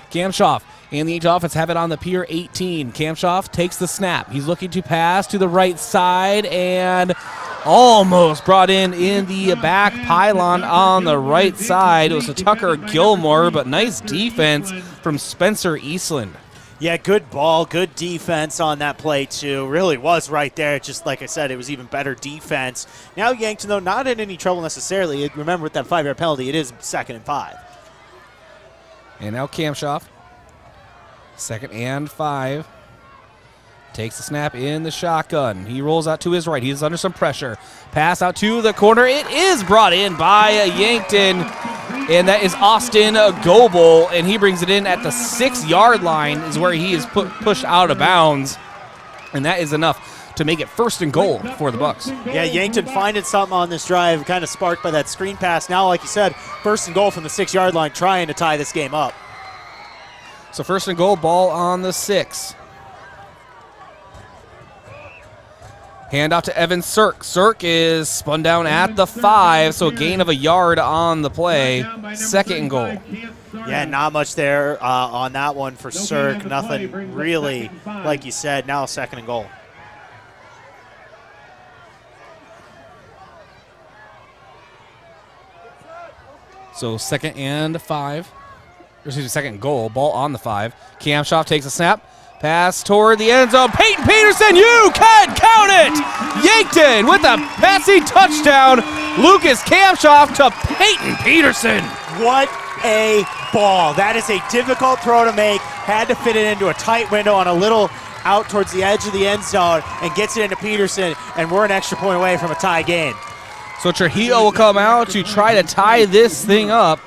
Kamshoff and the Yankton offense have it on the Pier 18. Kamshoff takes the snap. He's looking to pass to the right side and almost brought in the back pylon on the right side. It was a Tucker Gilmore, but nice defense from Spencer Eastland. Yeah, good ball, good defense on that play too. Really was right there. Just like I said, it was even better defense. Now Yankton, though, not in any trouble necessarily. Remember, with that 5-yard penalty, it is 2nd and 5. And now Kamshoff. 2nd and 5. takes the snap in the shotgun. He rolls out to his right. He's under some pressure. Pass out to the corner. It is brought in by Yankton, and that is Austin Goebel, and he brings it in at the 6-yard line is where he is pushed out of bounds, and that is enough to make it 1st and goal for the Bucks. Yeah, Yankton finding something on this drive, kind of sparked by that screen pass. Now, like you said, 1st and goal from the 6-yard line, trying to tie this game up. So 1st and goal, ball on the 6. Hand out to Evan Sirk. Sirk is spun down at the 5, so a gain of a yard on the play. 2nd and goal. Yeah, not much there on that one for Sirk. Nothing really, like you said, now 2nd and goal. So 2nd and 5. Excuse me, 2nd and goal. Ball on the 5. Kamshoff takes a snap. Pass toward the end zone. Peyton Peterson, you can count it! Yankton with a passing touchdown. Lucas Kamshoff to Peyton Peterson. What a ball. That is a difficult throw to make. Had to fit it into a tight window on a little out towards the edge of the end zone and gets it into Peterson, and we're an extra point away from a tie game. So Trujillo will come out to try to tie this thing up.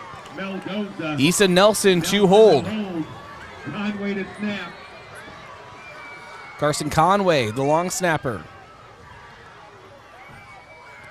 Issa Nelson to hold. Conway to snap. Carson Conway, the long snapper.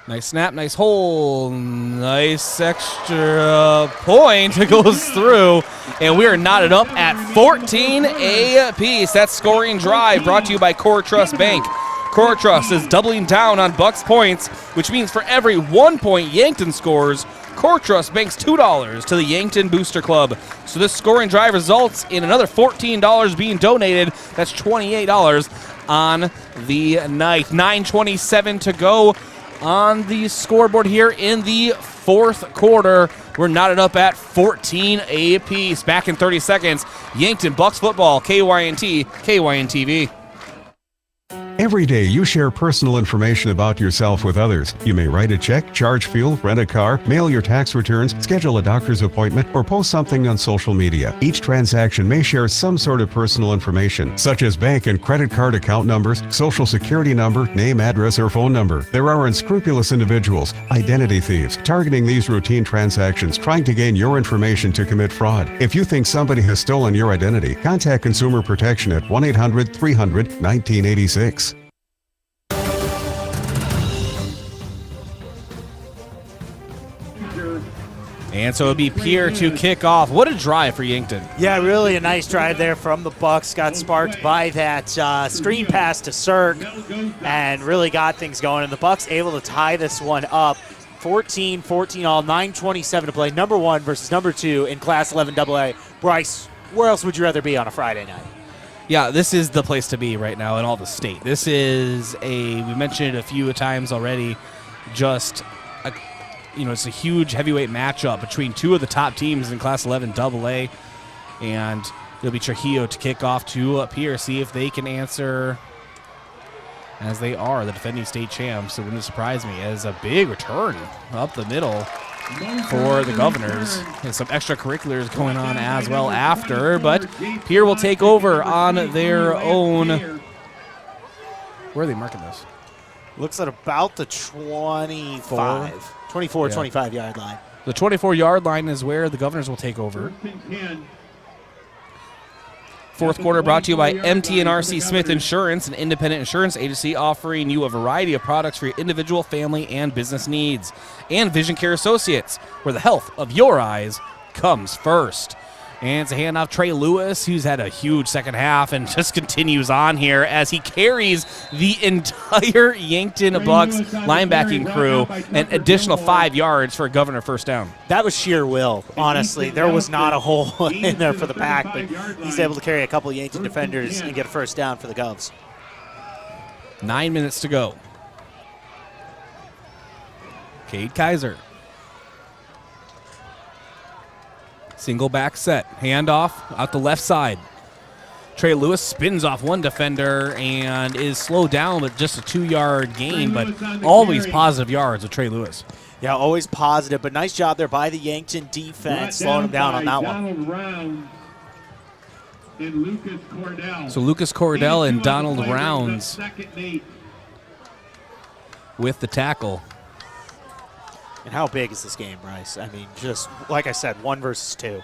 Nice snap, nice hold. Nice extra point goes through. And we are knotted up at 14 apiece. That scoring drive brought to you by Core Trust Bank. Core Trust is doubling down on Bucks points, which means for every 1 point Yankton scores, Core Trust banks $2 to the Yankton Booster Club. So this scoring drive results in another $14 being donated. That's $28 on the night. 9:27 to go on the scoreboard here in the 4th quarter. We're knotted up at 14 apiece. Back in 30 seconds, Yankton Bucks football, KYNT, KYNTV. Every day you share personal information about yourself with others. You may write a check, charge fuel, rent a car, mail your tax returns, schedule a doctor's appointment, or post something on social media. Each transaction may share some sort of personal information, such as bank and credit card account numbers, social security number, name, address, or phone number. There are unscrupulous individuals, identity thieves, targeting these routine transactions, trying to gain your information to commit fraud. If you think somebody has stolen your identity, contact Consumer Protection at 1-800-300-1986. And so it'll be Pierre to kick off. What a drive for Yankton. Yeah, really a nice drive there from the Bucks. Got sparked by that screen pass to Sirk and really got things going. And the Bucks able to tie this one up. 14-14 all, 9:27 to play. Number 1 versus number 2 in Class 11 AA. Bryce, where else would you rather be on a Friday night? Yeah, this is the place to be right now in all the state. This is we mentioned it a few times already, it's a huge heavyweight matchup between 2 of the top teams in Class 11 AA, and it'll be Trujillo to kick off to up here, see if they can answer, as they are the defending state champs. It wouldn't surprise me as a big return up the middle for the Governors. And some extracurriculars going on as well after, but Pierre will take over on their own. Where are they marking this? Looks at about the 25. 25-yard line. The 24-yard line is where the Governors will take over. 4th quarter brought to you by MT&RC Smith Insurance, an independent insurance agency offering you a variety of products for your individual, family, and business needs. And Vision Care Associates, where the health of your eyes comes first. And it's a handoff Trey Lewis, who's had a huge second half and just continues on here as he carries the entire Yankton Bucks linebacking crew, an additional 5 yards for a Governor first down. That was sheer will, honestly. There was not a hole in there for the pack, but he's able to carry a couple of Yankton defenders and get a first down for the Govs. 9 minutes to go. Cade Kaiser. Single back set, handoff out the left side. Trey Lewis spins off one defender and is slowed down with just a 2-yard gain, but always positive yards with Trey Lewis. Yeah, always positive, but nice job there by the Yankton defense, slowing him down on that one. So Lucas Cordell and Donald Rounds with the tackle. And how big is this game, Bryce? I mean, just like I said, 1 versus 2.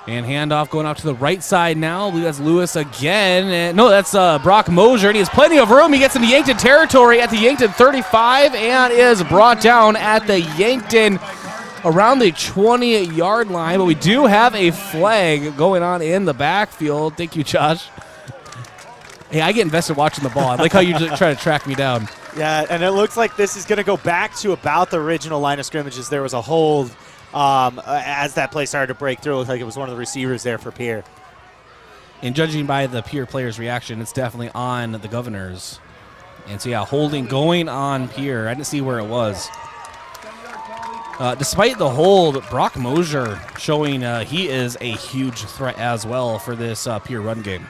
And handoff going out to the right side now. I believe that's Lewis again. And, no, that's Brock Mosier, and he has plenty of room. He gets into Yankton territory at the Yankton 35 and is brought down at the Yankton around the 20-yard line. But we do have a flag going on in the backfield. Thank you, Josh. Hey, I get invested watching the ball. I like how you just try to track me down. Yeah, and it looks like this is going to go back to about the original line of scrimmages. There was a hold as that play started to break through. It looked like it was one of the receivers there for Pierre. And judging by the Pierre players' reaction, it's definitely on the Governors. And so, yeah, holding going on Pierre. I didn't see where it was. Despite the hold, Brock Mosier showing he is a huge threat as well for this Pierre run game.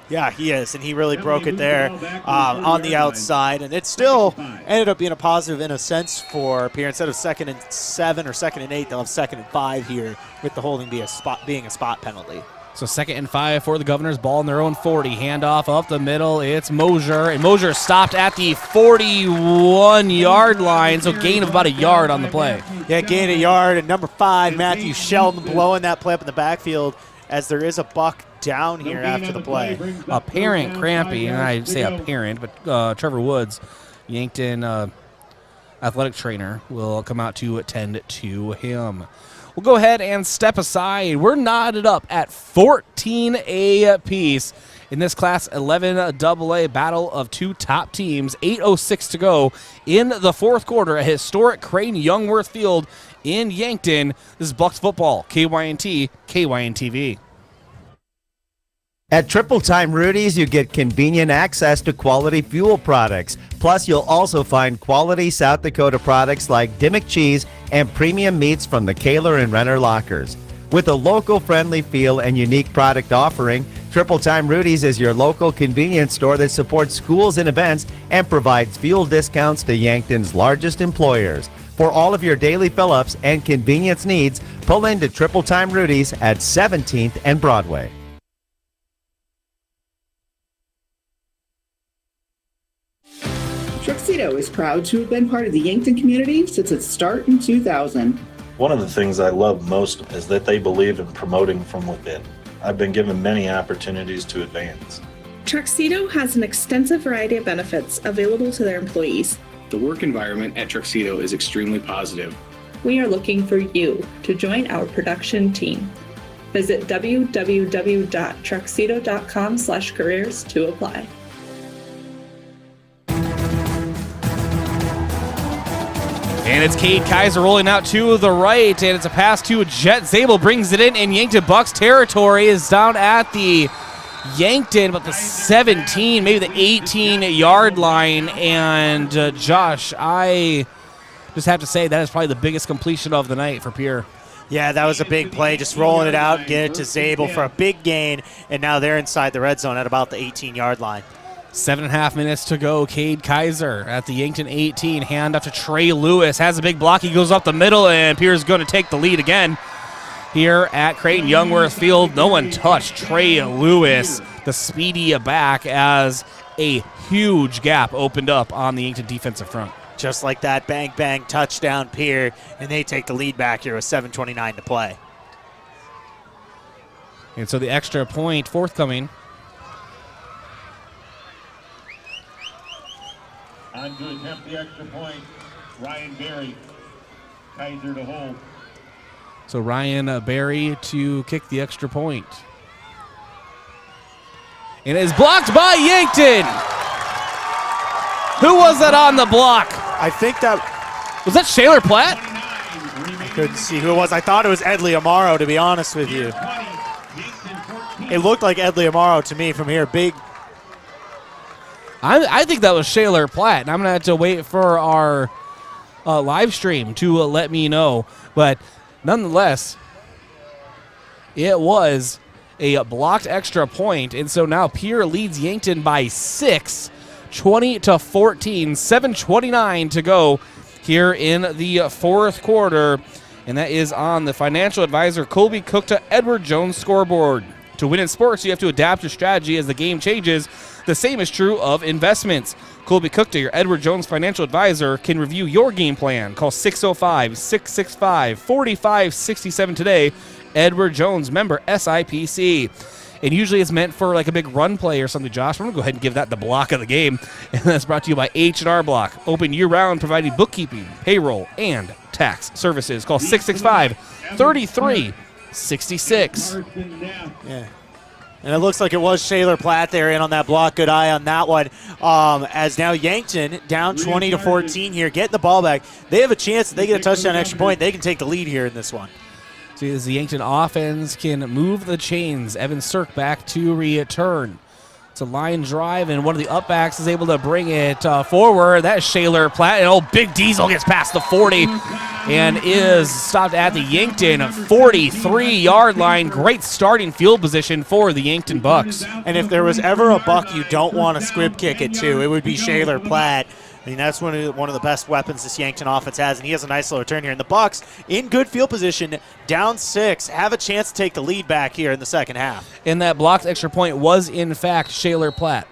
Yeah, he is, and he really broke it there on the outside, and it still ended up being a positive in a sense for Pierre. Instead of 2nd and 7 or 2nd and 8, they'll have 2nd and 5 here with the holding being a spot penalty. So 2nd and 5 for the Governors, ball in their own 40. Handoff up the middle, it's Mosier, and Mosier stopped at the 41-yard line, so gain of about a yard on the play. Yeah, gain a yard, and number 5, Matthew Sheldon, blowing that play up in the backfield as there is a Buck down here after the play. Apparent crampy, and I say apparent, but Trevor Woods, Yankton athletic trainer, will come out to attend to him. We'll go ahead and step aside. We're knotted up at 14 apiece in this Class 11 AA battle of 2 top teams. 8:06 to go in the 4th quarter at historic Crane-Youngworth Field in Yankton. This is Bucks football, KYNT, KYNTV. At Triple Time Rudy's, you get convenient access to quality fuel products. Plus, you'll also find quality South Dakota products like Dimmick cheese and premium meats from the Kaler and Renner lockers. With a local-friendly feel and unique product offering, Triple Time Rudy's is your local convenience store that supports schools and events and provides fuel discounts to Yankton's largest employers. For all of your daily fill-ups and convenience needs, pull into Triple Time Rudy's at 17th and Broadway. Tuxedo is proud to have been part of the Yankton community since its start in 2000. One of the things I love most is that they believe in promoting from within. I've been given many opportunities to advance. Tuxedo has an extensive variety of benefits available to their employees. The work environment at Tuxedo is extremely positive. We are looking for you to join our production team. Visit www.tuxedo.com/careers to apply. And it's Cade Kaiser rolling out to the right, and it's a pass to Jet Zabel, brings it in, and Yankton Bucks territory is down at the Yankton, but the 17, maybe the 18-yard line. And Josh, I just have to say that is probably the biggest completion of the night for Pierre. Yeah, that was a big play, just rolling it out, get it to Zabel for a big gain, and now they're inside the red zone at about the 18-yard line. 7.5 minutes to go. Cade Kaiser at the Yankton 18. Hand up to Trey Lewis. Has a big block. He goes up the middle, and Pierre's going to take the lead again here at Crane-Youngworth Field. No one touched Trey Lewis, the speedy back, as a huge gap opened up on the Yankton defensive front. Just like that, bang, bang, touchdown Pierre, and they take the lead back here with 7:29 to play. And so the extra point forthcoming. On to attempt the extra point, Ryan Berry. Kaiser to hold. So Ryan Berry to kick the extra point. And it is blocked by Yankton. Who was that on the block? I think that... Was that Shaler Platt? I couldn't see who it was. I thought it was Edley Amaro, to be honest with you. It looked like Edley Amaro to me from here. Big... I think that was Shaler Platt, and I'm going to have to wait for our live stream to let me know. But nonetheless, it was a blocked extra point, and so now Pierre leads Yankton by 6, 20-14, 7:29 to go here in the fourth quarter, and that is on the financial advisor Colby Cook to Edward Jones scoreboard. To win in sports, you have to adapt your strategy as the game changes. The same is true of investments. Colby Cookta, your Edward Jones financial advisor, can review your game plan. Call 605-665-4567 today. Edward Jones, member SIPC. And usually it's meant for like a big run play or something, Josh. We're going to go ahead and give that the block of the game. And that's brought to you by H&R Block. Open year-round, providing bookkeeping, payroll, and tax services. Call 665-3366. Yeah. And it looks like it was Shaler Platt there in on that block. Good eye on that one. As now Yankton down 20-14 here, getting the ball back. They have a chance. If they get a touchdown extra point, they can take the lead here in this one. See, as the Yankton offense can move the chains. Evan Sirk back to return. It's a line drive, and one of the upbacks is able to bring it forward. That is Shaler Platt. And Big Diesel gets past the 40 and is stopped at the Yankton 43-yard line. Great starting field position for the Yankton Bucks. And if there was ever a Buck you don't want to squib kick it to, it would be Shaler Platt. I mean, that's one of the best weapons this Yankton offense has, and he has a nice little return here. And the Bucks, in good field position, down 6, have a chance to take the lead back here in the second half. And that blocked extra point was, in fact, Shaler Platt.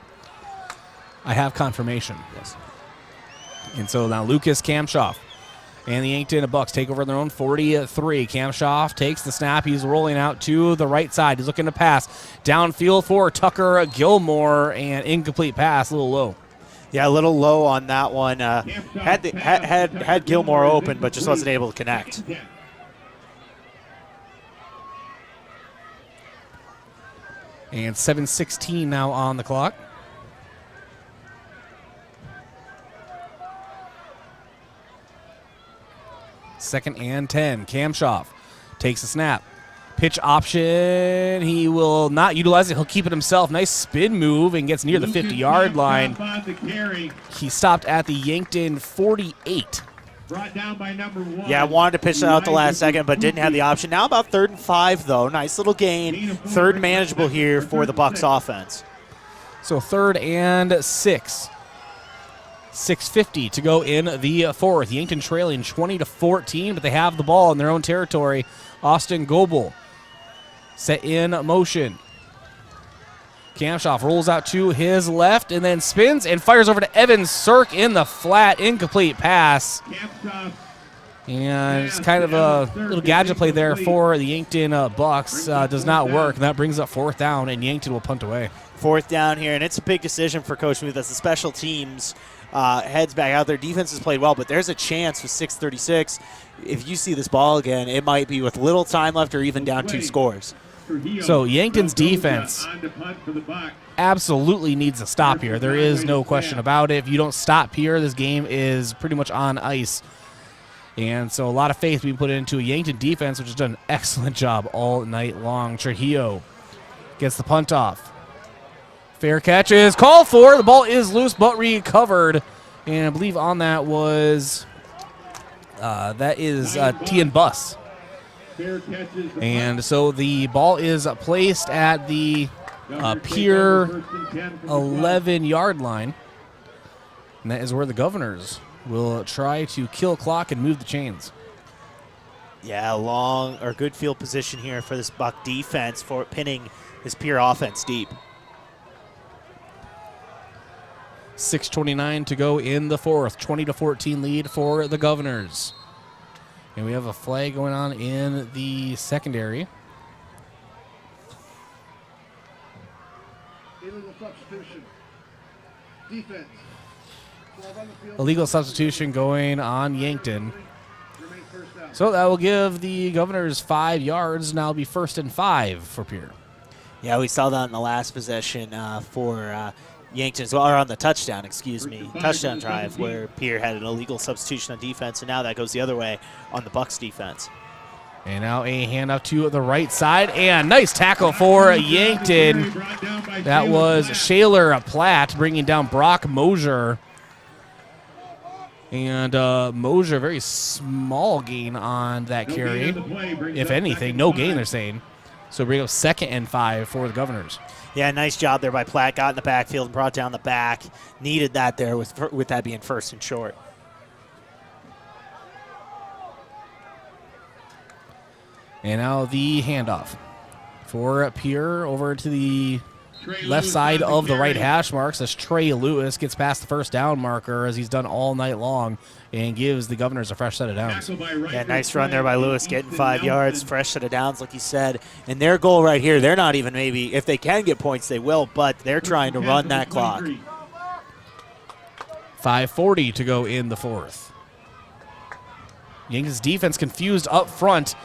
I have confirmation. Yes. And so now Lucas Kamshoff and the Yankton Bucks take over their own 43. Kamshoff takes the snap. He's rolling out to the right side. He's looking to pass. Downfield for Tucker Gilmore, and incomplete pass, a little low. Yeah, a little low on that one. Had Gilmore open, but just wasn't able to connect. And 7:16 now on the clock. Second and 10. Kamshoff takes a snap. Pitch option. He will not utilize it. He'll keep it himself. Nice spin move and gets near the 50-yard line. He stopped at the Yankton 48. Brought down by number 1. Yeah, wanted to pitch that out the last second, but didn't have the option. Now about 3rd and 5, though. Nice little gain. 3rd manageable here for the Bucks offense. So 3rd and 6. 6:50 to go in the 4th. Yankton trailing 20-14, but they have the ball in their own territory. Austin Goebel set in motion. Kamshoff rolls out to his left and then spins and fires over to Evan Sirk in the flat. Incomplete pass. And it's kind of a little gadget play there for the Yankton Bucks. Does not work. And that brings up 4th down, and Yankton will punt away. 4th down here, and it's a big decision for Coach Muth as the special teams heads back out there. Defense has played well, but there's a chance with 6:36. If you see this ball again, it might be with little time left or even down 2 scores. So Yankton's defense absolutely needs a stop here. There is no question about it. If you don't stop here, this game is pretty much on ice. And so a lot of faith being put into a Yankton defense, which has done an excellent job all night long. Trujillo gets the punt off. Fair catch is called for. The ball is loose but recovered. And I believe on that was Tian Bus. And so the ball is placed at the Pierre 11-yard line. And that is where the Governors will try to kill clock and move the chains. Yeah, good field position here for this Buck defense for pinning this Pierre offense deep. 6:29 to go in the 4th. 20-14 lead for the Governors. And we have a flag going on in the secondary. Illegal substitution. Defense. Illegal substitution going on Yankton. So that will give the Governors 5 yards. Now it'll be 1st and 5 for Pierre. Yeah, we saw that in the last possession for Yankton, or on the touchdown, touchdown drive where Pierre had an illegal substitution on defense, and now that goes the other way on the Bucks defense. And now a handoff to the right side, and nice tackle for Yankton. That was Shaler Platt bringing down Brock Mosier. And Mosier, very small gain on that carry. If anything, no gain, they're saying. So bring up 2nd and 5 for the Governors. Yeah, nice job there by Platt. Got in the backfield and brought down the back. Needed that there with that being 1st and short. And now the handoff for Pierre over to the left side of the right hash marks as Trey Lewis gets past the first down marker as he's done all night long and gives the Governors a fresh set of downs. Yeah, nice run there by Lewis, getting 5 yards, fresh set of downs, like you said. And their goal right here, they're not even maybe, if they can get points, they will, but they're trying to run that clock. 5:40 to go in the fourth. Yankton's defense confused up front,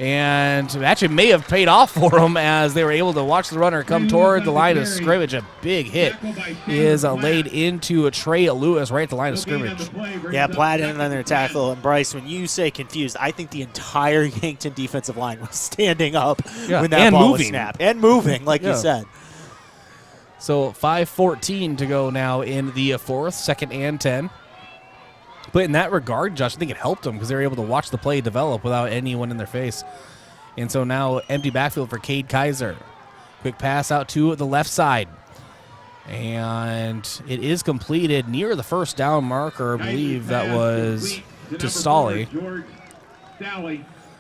and actually may have paid off for them as they were able to watch the runner come toward the line of scrimmage. A big hit is laid into a Trey Lewis right at the line of scrimmage. Yeah, Platt in on their tackle. And Bryce, when you say confused, I think the entire Yankton defensive line was standing up when that ball was snapped. And moving, like you said. So 5:14 to go now in the fourth, 2nd and 10. But in that regard, Josh, I think it helped them because they were able to watch the play develop without anyone in their face. And so now empty backfield for Cade Kaiser. Quick pass out to the left side. And it is completed near the first down marker. I believe that was to Stalley.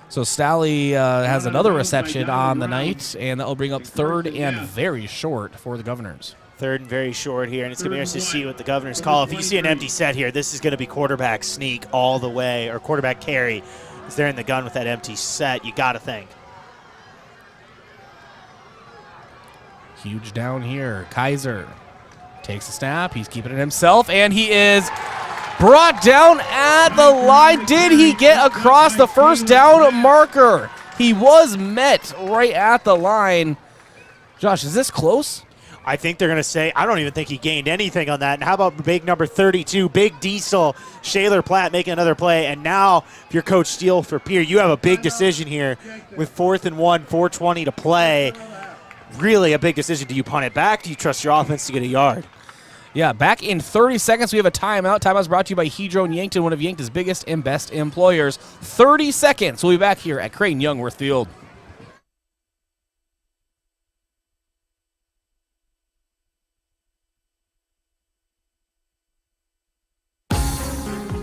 So Stalley has another reception on the night, and that will bring up 3rd and very short for the Governors. 3rd and very short here, and it's going to be interesting to see what the Governors call. If you see an empty set here, this is going to be quarterback sneak all the way, or quarterback carry. As they're in the gun with that empty set, you got to think. Huge down here. Kaiser takes a snap. He's keeping it himself, and he is brought down at the line. Did he get across the first down marker? He was met right at the line. Josh, is this close? I think they're going to say, I don't even think he gained anything on that. And how about big number 32, big Diesel, Shaler Platt making another play. And now, if you're Coach Steele for Pierre, you have a big decision here with 4th and 1, 4:20 to play. Really a big decision. Do you punt it back? Do you trust your offense to get a yard? Yeah, back in 30 seconds, we have a timeout. Timeout's brought to you by Hedron Yankton, one of Yankton's biggest and best employers. 30 seconds. We'll be back here at Crane-Youngworth Field.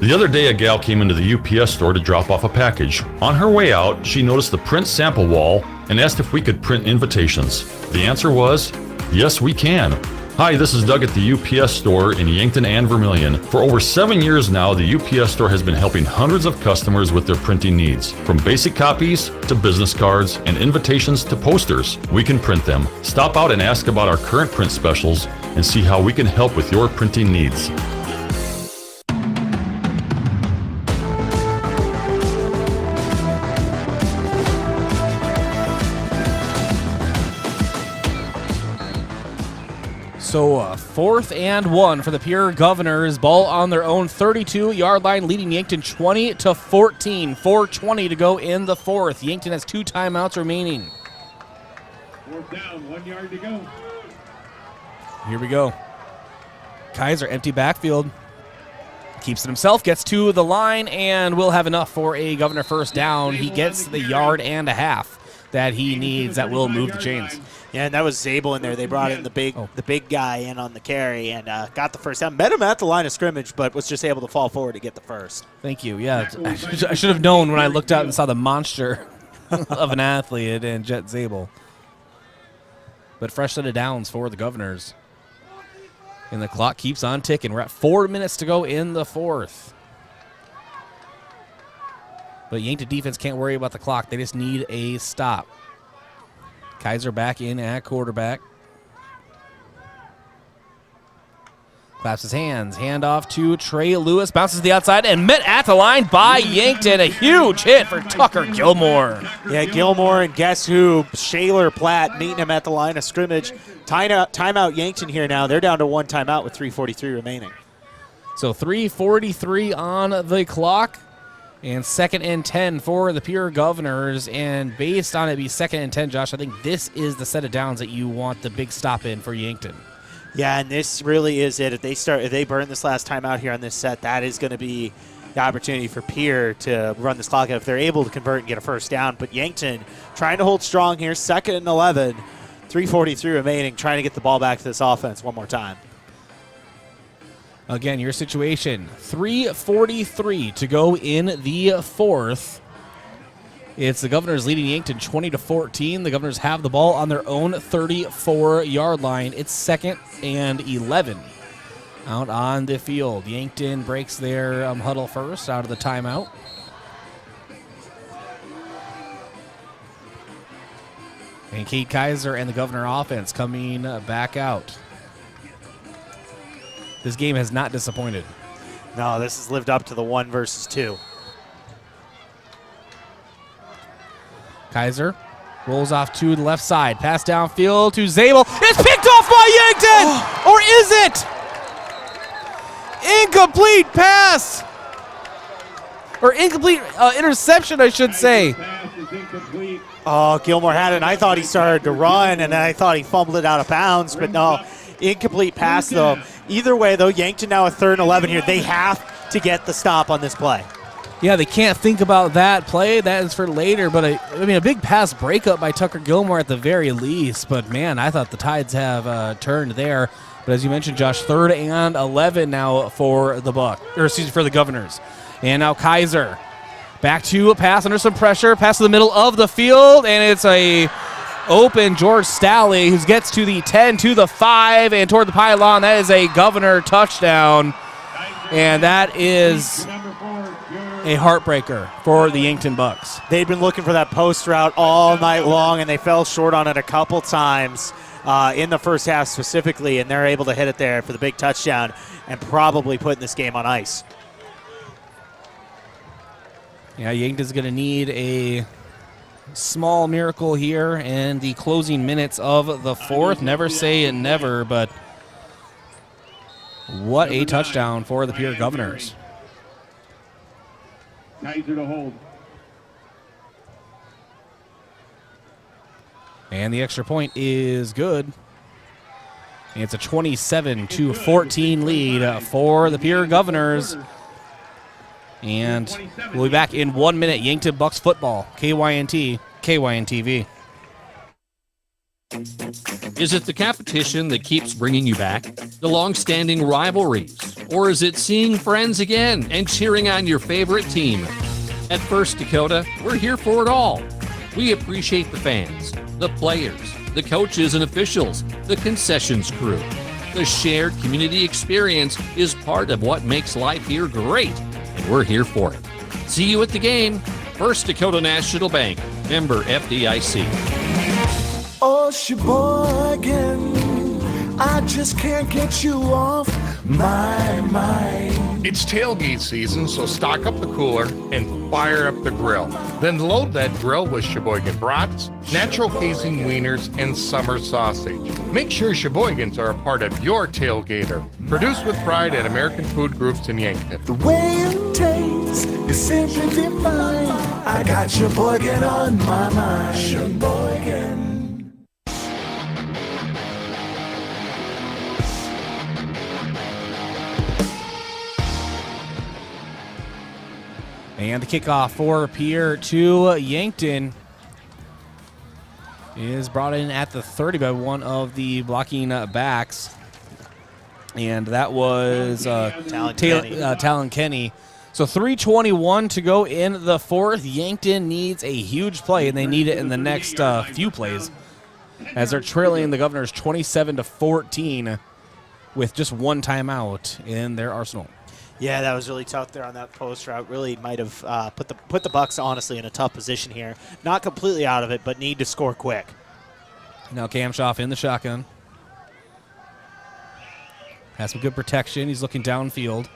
The other day, a gal came into the UPS store to drop off a package. On her way out, she noticed the print sample wall and asked if we could print invitations. The answer was, yes, we can. Hi, this is Doug at the UPS store in Yankton and Vermilion. For over 7 years now, the UPS store has been helping hundreds of customers with their printing needs. From basic copies to business cards and invitations to posters, we can print them. Stop out and ask about our current print specials and see how we can help with your printing needs. So 4th and 1 for the Pierre Governors. Ball on their own 32-yard line, leading Yankton 20-14. 4:20 to go in the fourth. Yankton has 2 timeouts remaining. 4th down, 1 yard to go. Here we go. Kaiser, empty backfield. Keeps it himself, gets to the line, and will have enough for a Governor first down. He gets the yard and a half that he needs. That will move the chains. Yeah, and that was Zabel in there. They brought in the big guy in on the carry and got the first down. Met him at the line of scrimmage, but was just able to fall forward to get the first. Thank you. Yeah, I should have known when I looked out and saw the monster of an athlete and Jet Zabel. But fresh set of downs for the Governors. And the clock keeps on ticking. We're at 4 minutes to go in the fourth. But Yankton defense can't worry about the clock. They just need a stop. Kaiser back in at quarterback. Claps his hands. Hand off to Trey Lewis. Bounces to the outside and met at the line by Yankton. A huge hit for Tucker Gilmore. Yeah, Gilmore and guess who? Shaler Platt meeting him at the line of scrimmage. Timeout Yankton here now. They're down to 1 timeout with 3:43 remaining. So 3:43 on the clock. And 2nd and 10 for the Pierre Governors. And based on it be 2nd and 10, Josh, I think this is the set of downs that you want the big stop in for Yankton. Yeah, and this really is it. If they burn this last time out here on this set, that is going to be the opportunity for Pierre to run this clock out if they're able to convert and get a first down. But Yankton trying to hold strong here, 2nd and 11, 3:43 remaining, trying to get the ball back to this offense one more time. Again, your situation, 3:43 to go in the fourth. It's the Governors leading Yankton 20-14. The Governors have the ball on their own 34-yard line. It's 2nd and 11 out on the field. Yankton breaks their huddle first out of the timeout. And Kate Kaiser and the Governor offense coming back out. This game has not disappointed. No, this has lived up to the 1 versus 2. Kaiser rolls off to the left side. Pass downfield to Zabel. It's picked off by Yankton! Or is it? Incomplete pass! Or incomplete interception, I should say. Oh, Gilmore had it, and I thought he started to run, and I thought he fumbled it out of bounds, but no, incomplete pass, though. Either way, though, Yankton now a 3rd and 11 here. They have to get the stop on this play. Yeah, they can't think about that play. That is for later, but a big pass breakup by Tucker Gilmore at the very least. But, man, I thought the Tides have turned there. But as you mentioned, Josh, 3rd and 11 now for the for the Governors. And now Kaiser back to a pass under some pressure, pass to the middle of the field, and it's a open George Stalley who gets to the 10, to the 5, and toward the pylon. That is a Governor touchdown, and that is a heartbreaker for the Yankton Bucks. They'd been looking for that post route all night long, and they fell short on it a couple times in the first half specifically, and they're able to hit it there for the big touchdown and probably putting this game on ice. Yeah, Yankton's going to need a small miracle here in the closing minutes of the 4th. Never say never, but what a touchdown for the Pierre Governors. Kaiser to hold. And the extra point is good. It's a 27-14 lead for the Pierre Governors. And we'll be back in 1 minute. Yankton Bucks football, KYNT, KYNTV. Is it the competition that keeps bringing you back? The long-standing rivalries? Or is it seeing friends again and cheering on your favorite team? At First Dakota, we're here for it all. We appreciate the fans, the players, the coaches and officials, the concessions crew. The shared community experience is part of what makes life here great, and we're here for it. See you at the game. First Dakota National Bank, member FDIC. Oh, Sheboygan, I just can't get you off my mind. It's tailgate season, so stock up the cooler and fire up the grill. Then load that grill with Sheboygan brats, natural casing wieners, and summer sausage. Make sure Sheboygans are a part of your tailgater. Produced with pride at American Food Groups in Yankton. The way it tastes is simply divine. I got Sheboygan on my mind. Sheboygan. And the kickoff for Pierre to Yankton is brought in at the 30 by one of the blocking backs. And that was Talon Kenny. So 3:21 to go in the 4th. Yankton needs a huge play, and they need it in the next few plays, as they're trailing the Governors 27-14 with just one timeout in their arsenal. Yeah, that was really tough there on that post route. Really might have put the Bucks honestly in a tough position here. Not completely out of it, but need to score quick. Now Kamshoff in the shotgun. Has some good protection. He's looking downfield.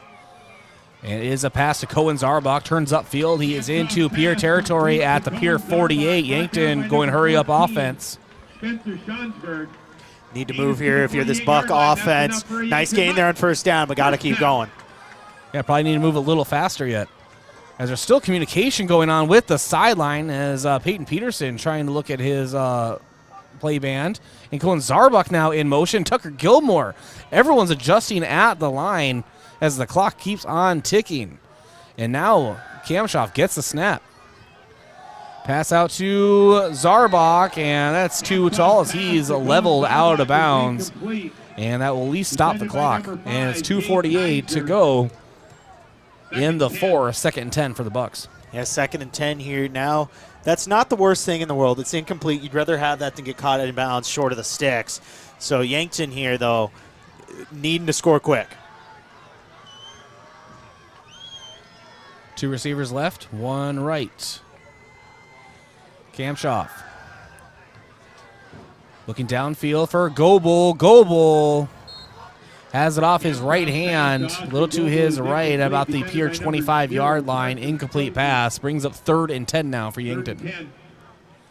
And it is a pass to Cohen Zarbach. Turns upfield. He is into Pierre territory at the Pierre 48. Yankton going hurry-up offense. Need to move here if you're this Buck offense. Nice gain there on first down, but got to keep going. Yeah, probably need to move a little faster yet, as there's still communication going on with the sideline as Peyton Peterson trying to look at his play band. And Cohen Zarbach now in motion. Tucker Gilmore. Everyone's adjusting at the line as the clock keeps on ticking. And now Kamshoff gets the snap. Pass out to Zarbach, and that's too tall as he's leveled out of bounds. And that will at least stop the clock. And it's 2:48 to go in the 4th, 2nd and 10 for the Bucks. Yeah, 2nd and 10 here now. That's not the worst thing in the world. It's incomplete. You'd rather have that than get caught in bounds short of the sticks. So Yankton here, though, needing to score quick. 2 receivers left, 1 right. Kamshoff looking downfield for Goebel. Goebel has it off his right hand, a little to his right, about the Pierre 25-yard line. Incomplete pass brings up 3rd and 10 now for Yankton.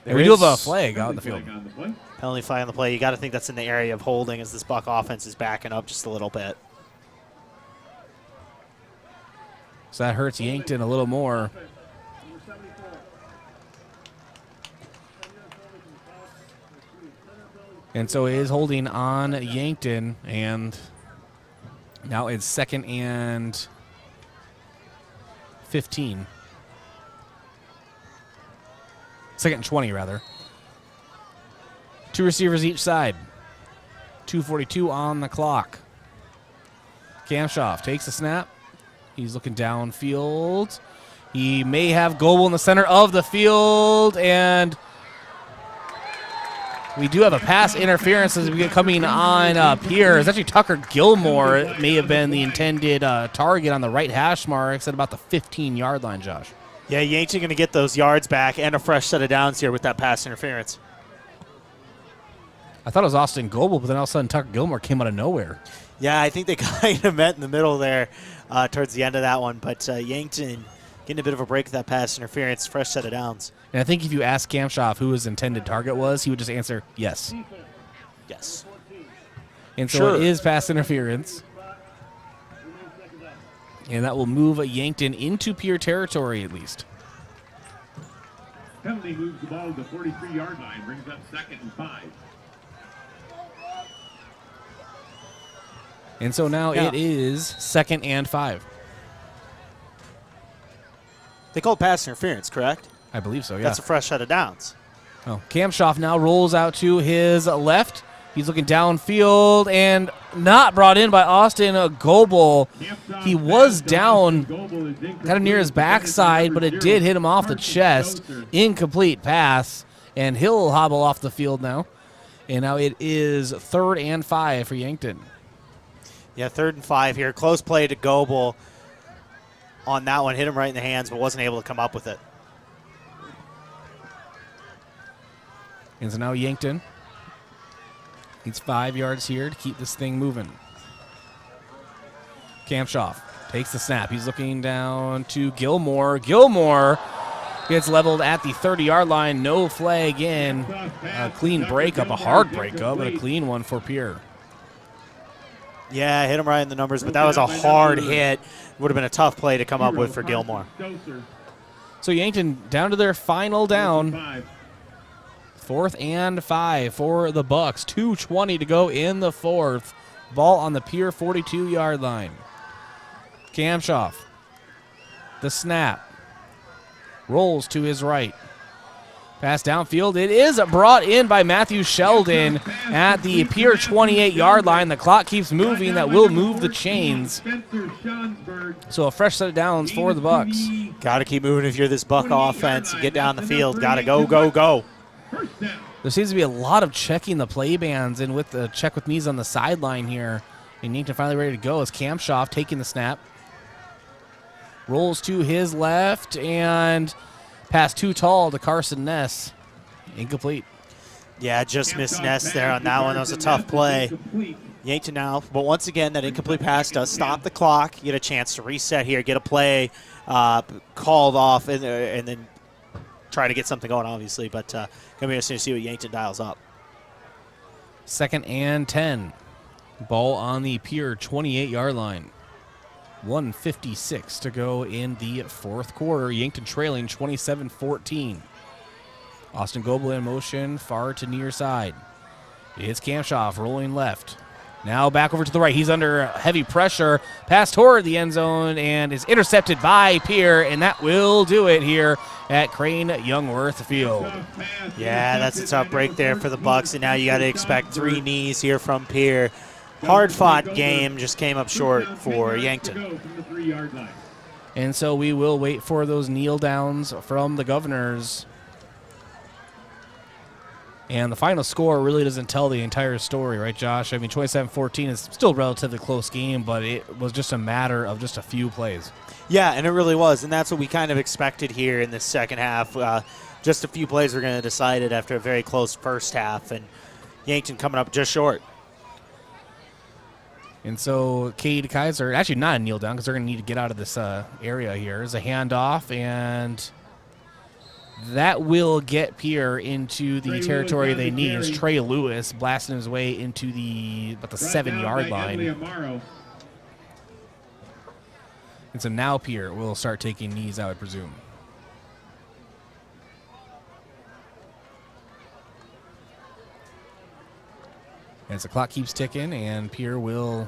And we do have a flag out in the field. Penalty flag on the play. You got to think that's in the area of holding as this Buck offense is backing up just a little bit. So that hurts Yankton a little more. And so it is holding on Yankton, and now it's 2nd and 15. 2nd and 20, rather. 2 receivers each side. 2:42 on the clock. Kamshoff takes the snap. He's looking downfield. He may have Goebel in the center of the field, and we do have a pass interference as we get coming on up here. It's actually Tucker Gilmore. It may have been the intended target on the right hash marks at about the 15-yard line, Josh. Yeah, Yankton going to get those yards back and a fresh set of downs here with that pass interference. I thought it was Austin Goebel, but then all of a sudden Tucker Gilmore came out of nowhere. Yeah, I think they kind of met in the middle there towards the end of that one. But Yankton getting a bit of a break with that pass interference, fresh set of downs. And I think if you ask Kamshoff who his intended target was, he would just answer yes. Yes. And so it is pass interference. And that will move Yankton into Pierre territory at least. Penalty moves the ball to the 43-yard line, brings up 2nd and 5. And so now it is 2nd and 5. They called pass interference, correct? I believe so, yeah. That's a fresh set of downs. Oh, Kamshoff now rolls out to his left. He's looking downfield and not brought in by Austin Goebel. He was down kind of near his backside, but it did hit him off the chest. Incomplete pass, and he'll hobble off the field now. And now it is 3rd and 5 for Yankton. Yeah, 3rd and 5 here. Close play to Goebel on that one. Hit him right in the hands, but wasn't able to come up with it. And so now Yankton needs 5 yards here to keep this thing moving. Kamshoff takes the snap. He's looking down to Gilmore. Gilmore gets leveled at the 30-yard line. No flag in. A clean breakup, a hard breakup, but a clean one for Pierre. Yeah, hit him right in the numbers, but that was a hard hit. Would have been a tough play to come up with for Gilmore. So Yankton down to their final down. 4th and 5 for the Bucks. 2:20 to go in the 4th. Ball on the Pierre 42-yard line. Kamshoff. The snap. Rolls to his right. Pass downfield. It is brought in by Matthew Sheldon at the Pierre 28-yard line. The clock keeps moving. That will move the chains. So a fresh set of downs for the Bucks. Got to keep moving if you're this Buck offense and get down the field. Got to go, go, go. There seems to be a lot of checking the play bands and with the check with knees on the sideline here. And Yankton finally ready to go as Kamshoff taking the snap. Rolls to his left and pass too tall to Carson Ness. Incomplete. Yeah, just missed Ness there on that one. That was a tough play. Yankton now, but once again, that incomplete pass does stop the clock. You get a chance to reset here, get a play called off, and then try to get something going, obviously. But going to be interesting to see what Yankton dials up. 2nd and 10. Ball on the Pierre 28-yard line. 1:56 to go in the 4th quarter. Yankton trailing 27-14. Austin Goebel in motion, far to near side. It's Kamshoff rolling left. Now back over to the right. He's under heavy pressure. Pass toward the end zone and is intercepted by Pierre, and that will do it here at Crane-Youngworth Field. Yeah, that's a tough break there for the Bucks, and now you got to expect 3 knees here from Pierre. Hard-fought game, just came up short for Yankton. And so we will wait for those kneel downs from the Governors. And the final score really doesn't tell the entire story, right, Josh? I mean, 27-14 is still a relatively close game, but it was just a matter of just a few plays. Yeah, and it really was, and that's what we kind of expected here in the second half. Just a few plays were going to decide it after a very close first half, and Yankton coming up just short. And so Cade Kaiser, actually not a kneel down because they're going to need to get out of this area here. Is a handoff, and that will get Pierre into the territory they need. It's Trey Lewis blasting his way into about the 7-yard line. And so now Pierre will start taking knees, I would presume. As the clock keeps ticking, and Pierre will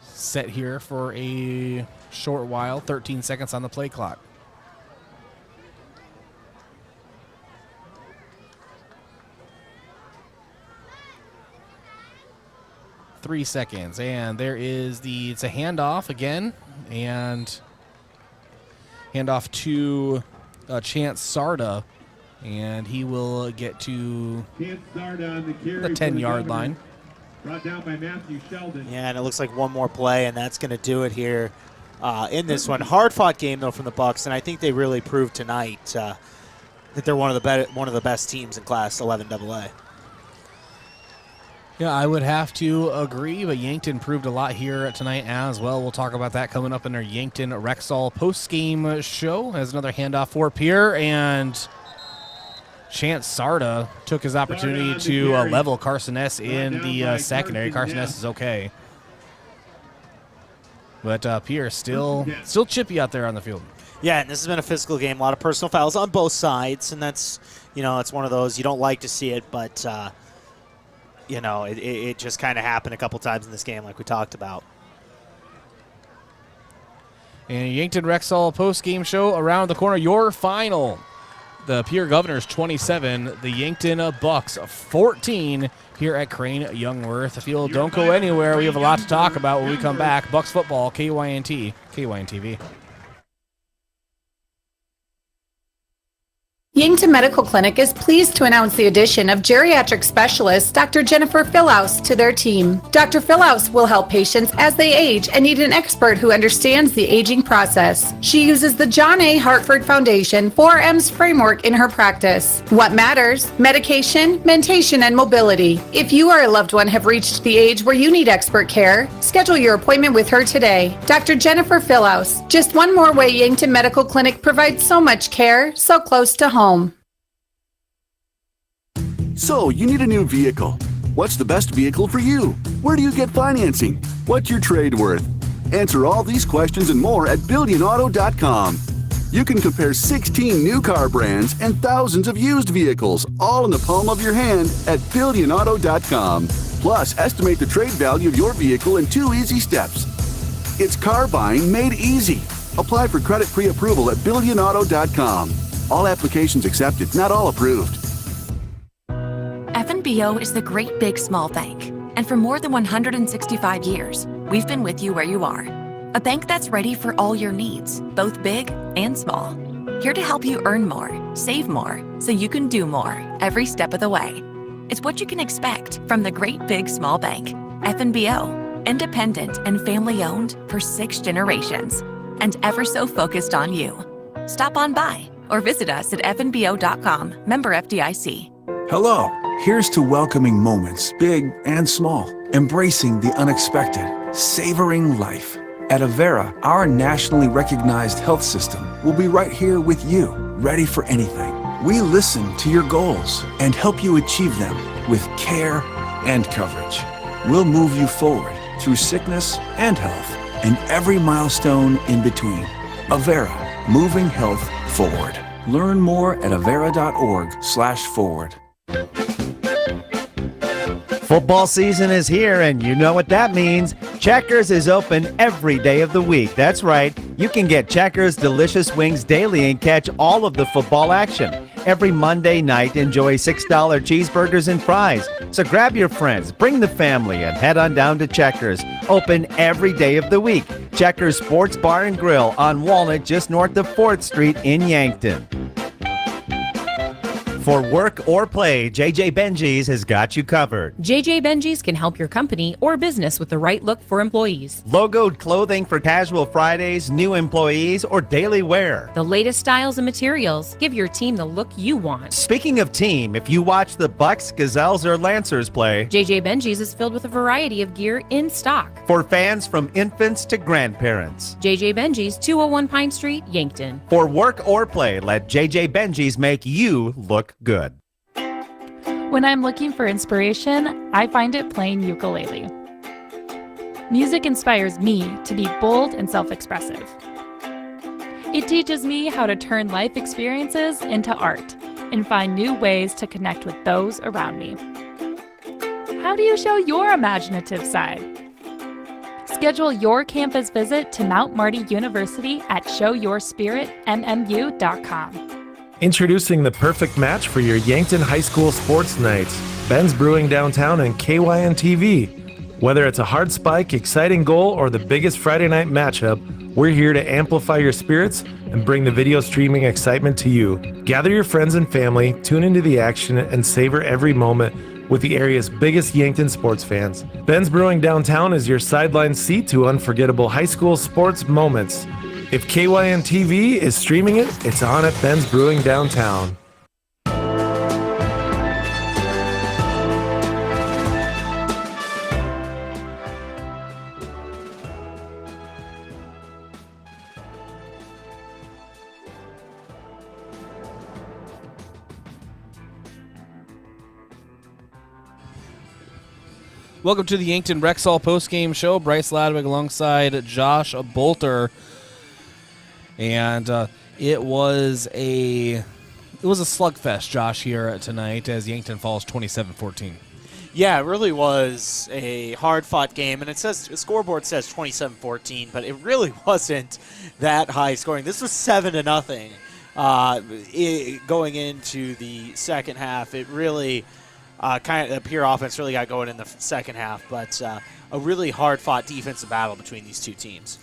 set here for a short while, 13 seconds on the play clock. Three seconds, and there is it's a handoff again, and handoff to Chance Sarda, and he will get to the 10-yard line. Brought down by Matthew Sheldon. Yeah, and it looks like one more play, and that's going to do it here in this one. Hard-fought game, though, from the Bucks, and I think they really proved tonight that they're one of the best teams in Class 11 AA. Yeah, I would have to agree, but Yankton proved a lot here tonight as well. We'll talk about that coming up in our Yankton Rexall post-game show as another handoff for Pierre, and Chance Sarda took his opportunity to level Carson S in the secondary. Carson S is okay. But Pierre still chippy out there on the field. Yeah, and this has been a physical game. A lot of personal fouls on both sides, and that's, it's one of those you don't like to see it, but it just kind of happened a couple times in this game like we talked about. And Yankton Rexall post-game show around the corner. Your final. The Pierre Governors 27, the Yankton Bucks 14 here at Crane-Youngworth Field. Don't go anywhere. We have a lot to talk about when we come back. Bucks football, KYNTV. Yankton Medical Clinic is pleased to announce the addition of geriatric specialist Dr. Jennifer Philhouse to their team. Dr. Philhouse will help patients as they age and need an expert who understands the aging process. She uses the John A. Hartford Foundation 4M's framework in her practice. What matters? Medication, mentation, and mobility. If you or a loved one have reached the age where you need expert care, schedule your appointment with her today. Dr. Jennifer Philhouse. Just one more way Yankton Medical Clinic provides so much care, so close to home. So, you need a new vehicle. What's the best vehicle for you? Where do you get financing? What's your trade worth? Answer all these questions and more at BillionAuto.com. You can compare 16 new car brands and thousands of used vehicles, all in the palm of your hand at BillionAuto.com. Plus, estimate the trade value of your vehicle in 2 easy steps. It's car buying made easy. Apply for credit pre-approval at BillionAuto.com. All applications accepted, not all approved. FNBO is the great big small bank. And for more than 165 years, we've been with you where you are. A bank that's ready for all your needs, both big and small. Here to help you earn more, save more, so you can do more every step of the way. It's what you can expect from the great big small bank. FNBO, independent and family owned for 6 generations. And ever so focused on you. Stop on by or visit us at fnbo.com, member FDIC. Hello, here's to welcoming moments, big and small, embracing the unexpected, savoring life. At Avera, our nationally recognized health system will be right here with you, ready for anything. We listen to your goals and help you achieve them with care and coverage. We'll move you forward through sickness and health and every milestone in between. Avera, moving health forward. Learn more at avera.org/forward. Football season is here, and you know what that means. Checkers is open every day of the week. That's right. You can get Checkers delicious wings daily and catch all of the football action. Every Monday night, enjoy $6 cheeseburgers and fries, So grab your friends, bring the family, and head on down to Checkers. Open every day of the week. Checkers Sports Bar and Grill on Walnut, just north of 4th Street in Yankton. For work or play, JJ Benji's has got you covered. JJ Benji's can help your company or business with the right look for employees. Logoed clothing for casual Fridays, new employees, or daily wear. The latest styles and materials. Give your team the look you want. Speaking of team, if you watch the Bucks, Gazelles, or Lancers play, JJ Benji's is filled with a variety of gear in stock. For fans from infants to grandparents. JJ Benji's, 201 Pine Street, Yankton. For work or play, let JJ Benji's make you look good. When I'm looking for inspiration, I find it playing ukulele. Music inspires me to be bold and self-expressive. It teaches me how to turn life experiences into art and find new ways to connect with those around me. How do you show your imaginative side? Schedule your campus visit to Mount Marty University at showyourspiritmmu.com. Introducing the perfect match for your Yankton High School sports nights. Ben's Brewing Downtown and KYNTV. Whether it's a hard spike, exciting goal, or the biggest Friday night matchup, we're here to amplify your spirits and bring the video streaming excitement to you. Gather your friends and family, tune into the action, and savor every moment with the area's biggest Yankton sports fans. Ben's Brewing Downtown is your sideline seat to unforgettable high school sports moments. If KYNTV is streaming it, it's on at Ben's Brewing Downtown. Welcome to the Yankton Rexall postgame show. Bryce Ladwig alongside Josh Boelter. And it was a slugfest, Josh, here tonight as Yankton falls 27-14. Yeah, it really was a hard-fought game, and the scoreboard says 27-14, but it really wasn't that high scoring. This was 7-0 going into the second half. It really the Pierre offense really got going in the second half, but a really hard-fought defensive battle between these two teams.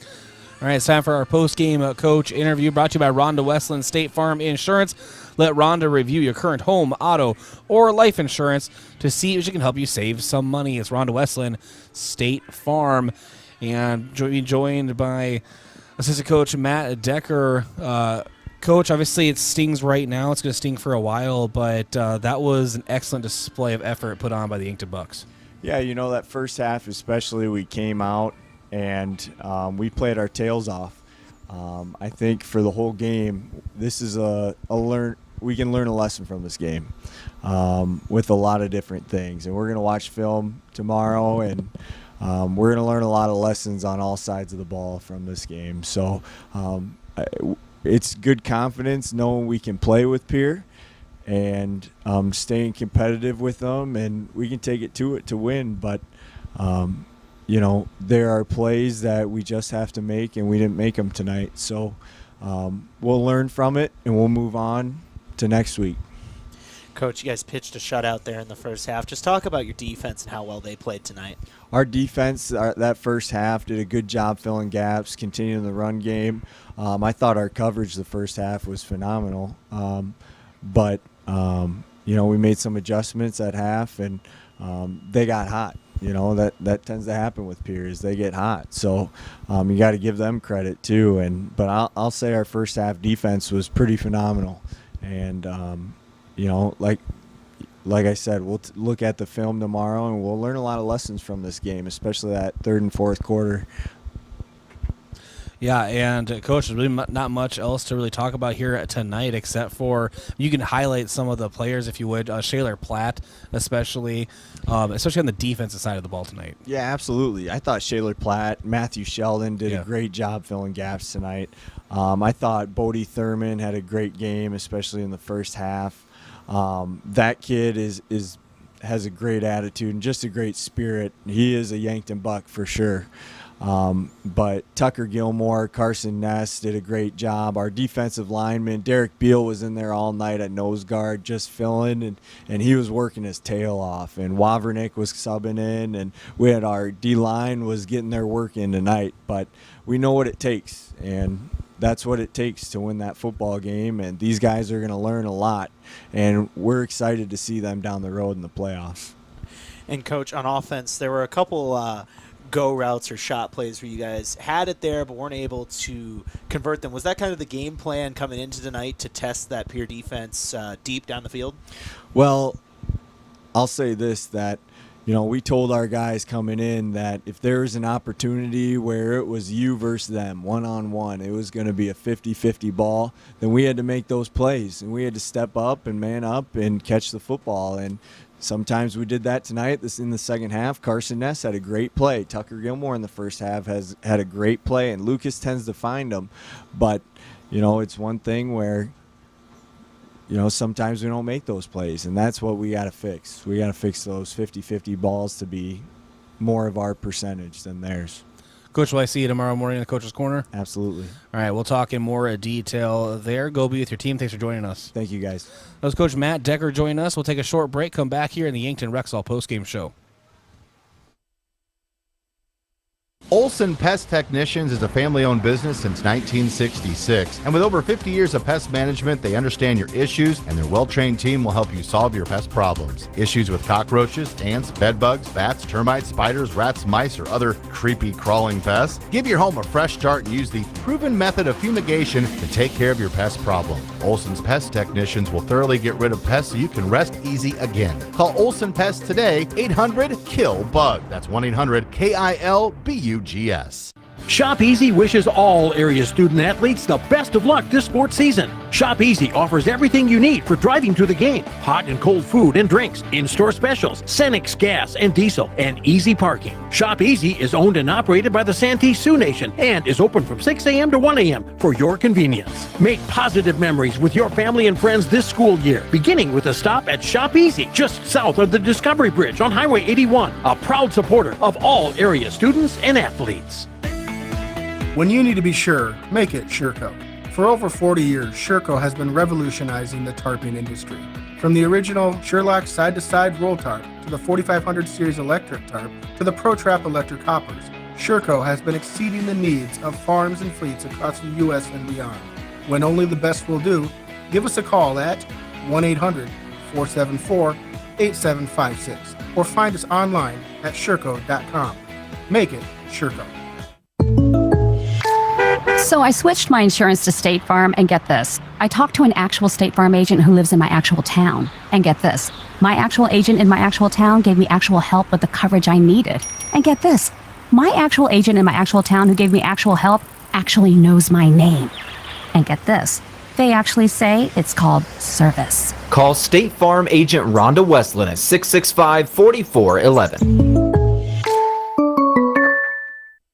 All right, it's time for our post-game coach interview brought to you by Rhonda Westland State Farm Insurance. Let Rhonda review your current home, auto, or life insurance to see if she can help you save some money. It's Rhonda Westland State Farm. And joined by assistant coach Matt Decker. Coach, obviously it stings right now. It's going to sting for a while, but that was an excellent display of effort put on by the Yankton Bucks. Yeah, that first half especially, we came out and we played our tails off. I think for the whole game, this is we can learn a lesson from this game with a lot of different things. And we're going to watch film tomorrow, and we're going to learn a lot of lessons on all sides of the ball from this game. So it's good confidence knowing we can play with Pierre and staying competitive with them, and we can take it to win. But there are plays that we just have to make, and we didn't make them tonight. So we'll learn from it, and we'll move on to next week. Coach, you guys pitched a shutout there in the first half. Just talk about your defense and how well they played tonight. Our defense, that first half, did a good job filling gaps, continuing the run game. I thought our coverage the first half was phenomenal. But we made some adjustments at half, and they got hot. That tends to happen with Pierce. They get hot. So you got to give them credit too. But I'll say our first half defense was pretty phenomenal. And, like I said, we'll look at the film tomorrow, and we'll learn a lot of lessons from this game, especially that third and fourth quarter. Yeah, and Coach, there's really not much else to really talk about here tonight, except for you can highlight some of the players, if you would. Shaler Platt, especially on the defensive side of the ball tonight. Yeah, absolutely. I thought Shaler Platt, Matthew Sheldon did a great job filling gaps tonight. I thought Bodie Thurman had a great game, especially in the first half. That kid has a great attitude and just a great spirit. He is a Yankton Buck for sure. But Tucker Gilmore, Carson Ness did a great job. Our defensive lineman, Derek Beal, was in there all night at nose guard just filling, and he was working his tail off. And Wavernick was subbing in, and we had our D-line was getting their work in tonight. But we know what it takes, and that's what it takes to win that football game. And these guys are going to learn a lot, and we're excited to see them down the road in the playoffs. And, Coach, on offense, there were a couple go routes or shot plays where you guys had it there but weren't able to convert them. Was that kind of the game plan coming into tonight to test that Pierre defense deep down the field? Well, I'll say this, that we told our guys coming in that if there was an opportunity where it was you versus them, one-on-one, it was going to be a 50-50 ball, then we had to make those plays, and we had to step up and man up and catch the football. And sometimes we did that tonight. In the second half, Carson Ness had a great play. Tucker Gilmore in the first half has had a great play, and Lucas tends to find them. But, it's one thing where, sometimes we don't make those plays, and that's what we got to fix. We got to fix those 50-50 balls to be more of our percentage than theirs. Coach, will I see you tomorrow morning in the Coach's Corner? Absolutely. All right, we'll talk in more detail there. Go be with your team. Thanks for joining us. Thank you, guys. That was Coach Matt Decker joining us. We'll take a short break, come back here in the Yankton Rexall postgame show. Olson Pest Technicians is a family-owned business since 1966, and with over 50 years of pest management, they understand your issues, and their well-trained team will help you solve your pest problems. Issues with cockroaches, ants, bedbugs, bats, termites, spiders, rats, mice, or other creepy crawling pests? Give your home a fresh start and use the proven method of fumigation to take care of your pest problem. Olson's Pest Technicians will thoroughly get rid of pests so you can rest easy again. Call Olson Pest today, 800-KILL-BUG. That's 1-800-KILBUGS. Shop Easy wishes all area student athletes the best of luck this sports season. Shop Easy offers everything you need for driving to the game. Hot and cold food and drinks, in-store specials, Cenex gas and diesel, and easy parking. Shop Easy is owned and operated by the Santee Sioux Nation and is open from 6 a.m. to 1 a.m. for your convenience. Make positive memories with your family and friends this school year, beginning with a stop at Shop Easy, just south of the Discovery Bridge on Highway 81, a proud supporter of all area students and athletes. When you need to be sure, make it Sureco. For over 40 years, Sureco has been revolutionizing the tarping industry. From the original Sherlock side-to-side roll tarp to the 4500 series electric tarp to the ProTrap electric hoppers, Sureco has been exceeding the needs of farms and fleets across the U.S. and beyond. When only the best will do, give us a call at 1-800-474-8756 or find us online at Sureco.com. Make it Sureco. So I switched my insurance to State Farm, and get this. I talked to an actual State Farm agent who lives in my actual town. And get this. My actual agent in my actual town gave me actual help with the coverage I needed. And get this. My actual agent in my actual town who gave me actual help actually knows my name. And get this. They actually say it's called service. Call State Farm agent Rhonda Westland at 665-4411.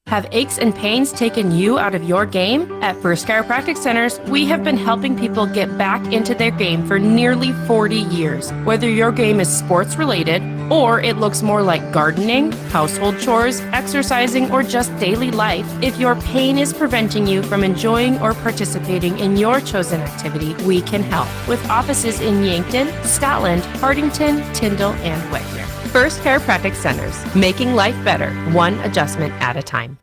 Have aches and pains taken you out of your game? At First Chiropractic Centers, we have been helping people get back into their game for nearly 40 years. Whether your game is sports related, or it looks more like gardening, household chores, exercising, or just daily life, if your pain is preventing you from enjoying or participating in your chosen activity, we can help. With offices in Yankton, Scotland, Hardington, Tyndall, and Wagner. First Chiropractic Centers, making life better, one adjustment at a time.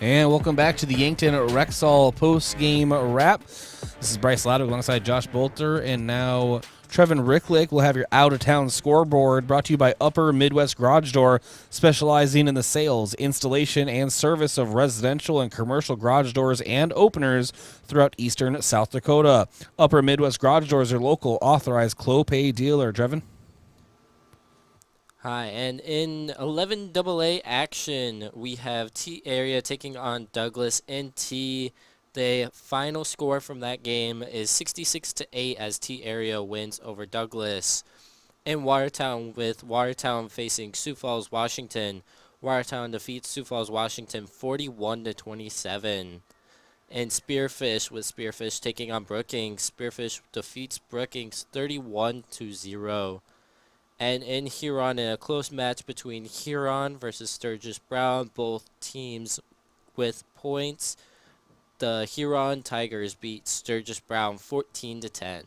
And welcome back to the Yankton Rexall post-game wrap. This is Bryce Ladwig alongside Josh Boelter, and now Trevin Ricklick will have your out-of-town scoreboard, brought to you by Upper Midwest Garage Door, specializing in the sales, installation, and service of residential and commercial garage doors and openers throughout eastern South Dakota. Upper Midwest Garage Doors are local, authorized Clopay dealer. Trevin? Hi, and in 11AA action, we have T area taking on Douglas NT. The final score from that game is 66-8 as T area wins over Douglas. In Watertown, with Watertown facing Sioux Falls, Washington, Watertown defeats Sioux Falls, Washington 41-27. And Spearfish with Spearfish taking on Brookings. Spearfish defeats Brookings 31-0. And in Huron, in a close match between Huron versus Sturgis Brown, both teams with points. The Huron Tigers beat Sturgis Brown 14-10.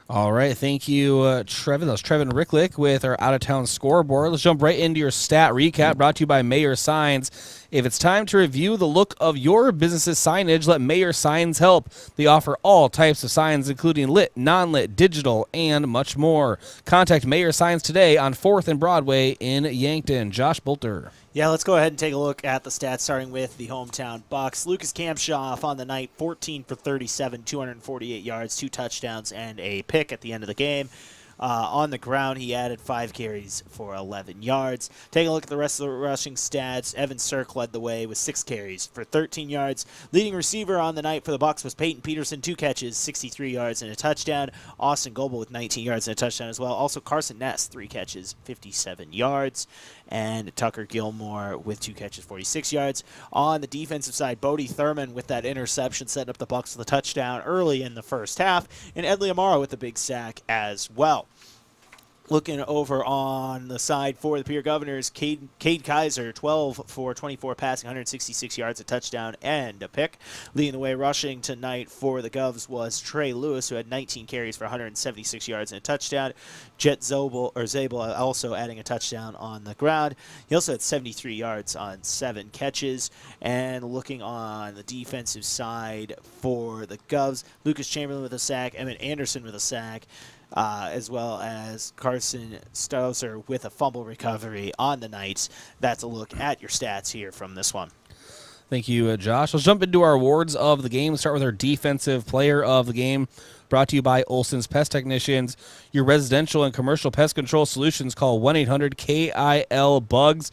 All right, thank you, Trevin. That was Trevin Ricklick with our out-of-town scoreboard. Let's jump right into your stat recap brought to you by Mayor Signs. If it's time to review the look of your business's signage, let Mayor Signs help. They offer all types of signs, including lit, non-lit, digital, and much more. Contact Mayor Signs today on 4th and Broadway in Yankton. Josh Boelter. Yeah, let's go ahead and take a look at the stats, starting with the hometown Bucks. Lucas Kampshoff on the night, 14 for 37, 248 yards, 2 touchdowns, and a pick at the end of the game. On the ground, he added 5 carries for 11 yards. Taking a look at the rest of the rushing stats, Evan Cirk led the way with 6 carries for 13 yards. Leading receiver on the night for the Bucks was Peyton Peterson, 2 catches, 63 yards, and a touchdown. Austin Goebel with 19 yards and a touchdown as well. Also Carson Ness, 3 catches, 57 yards. And Tucker Gilmore with 2 catches, 46 yards. On the defensive side, Bodie Thurman with that interception setting up the Bucks with a touchdown early in the first half. And Edley Amara with a big sack as well. Looking over on the side for the Pierre Governors, Cade Kaiser, 12 for 24 passing, 166 yards, a touchdown, and a pick. Leading the way rushing tonight for the Govs was Trey Lewis, who had 19 carries for 176 yards and a touchdown. Jet Zabel also adding a touchdown on the ground. He also had 73 yards on 7 catches. And looking on the defensive side for the Govs, Lucas Chamberlain with a sack, Emmett Anderson with a sack, as well as Carson Stouser with a fumble recovery on the night. That's a look at your stats here from this one. Thank you, Josh. Let's jump into our awards of the game. Let's start with our defensive player of the game, brought to you by Olson's Pest Technicians. Your residential and commercial pest control solutions. Call 1-800-KIL-BUGS.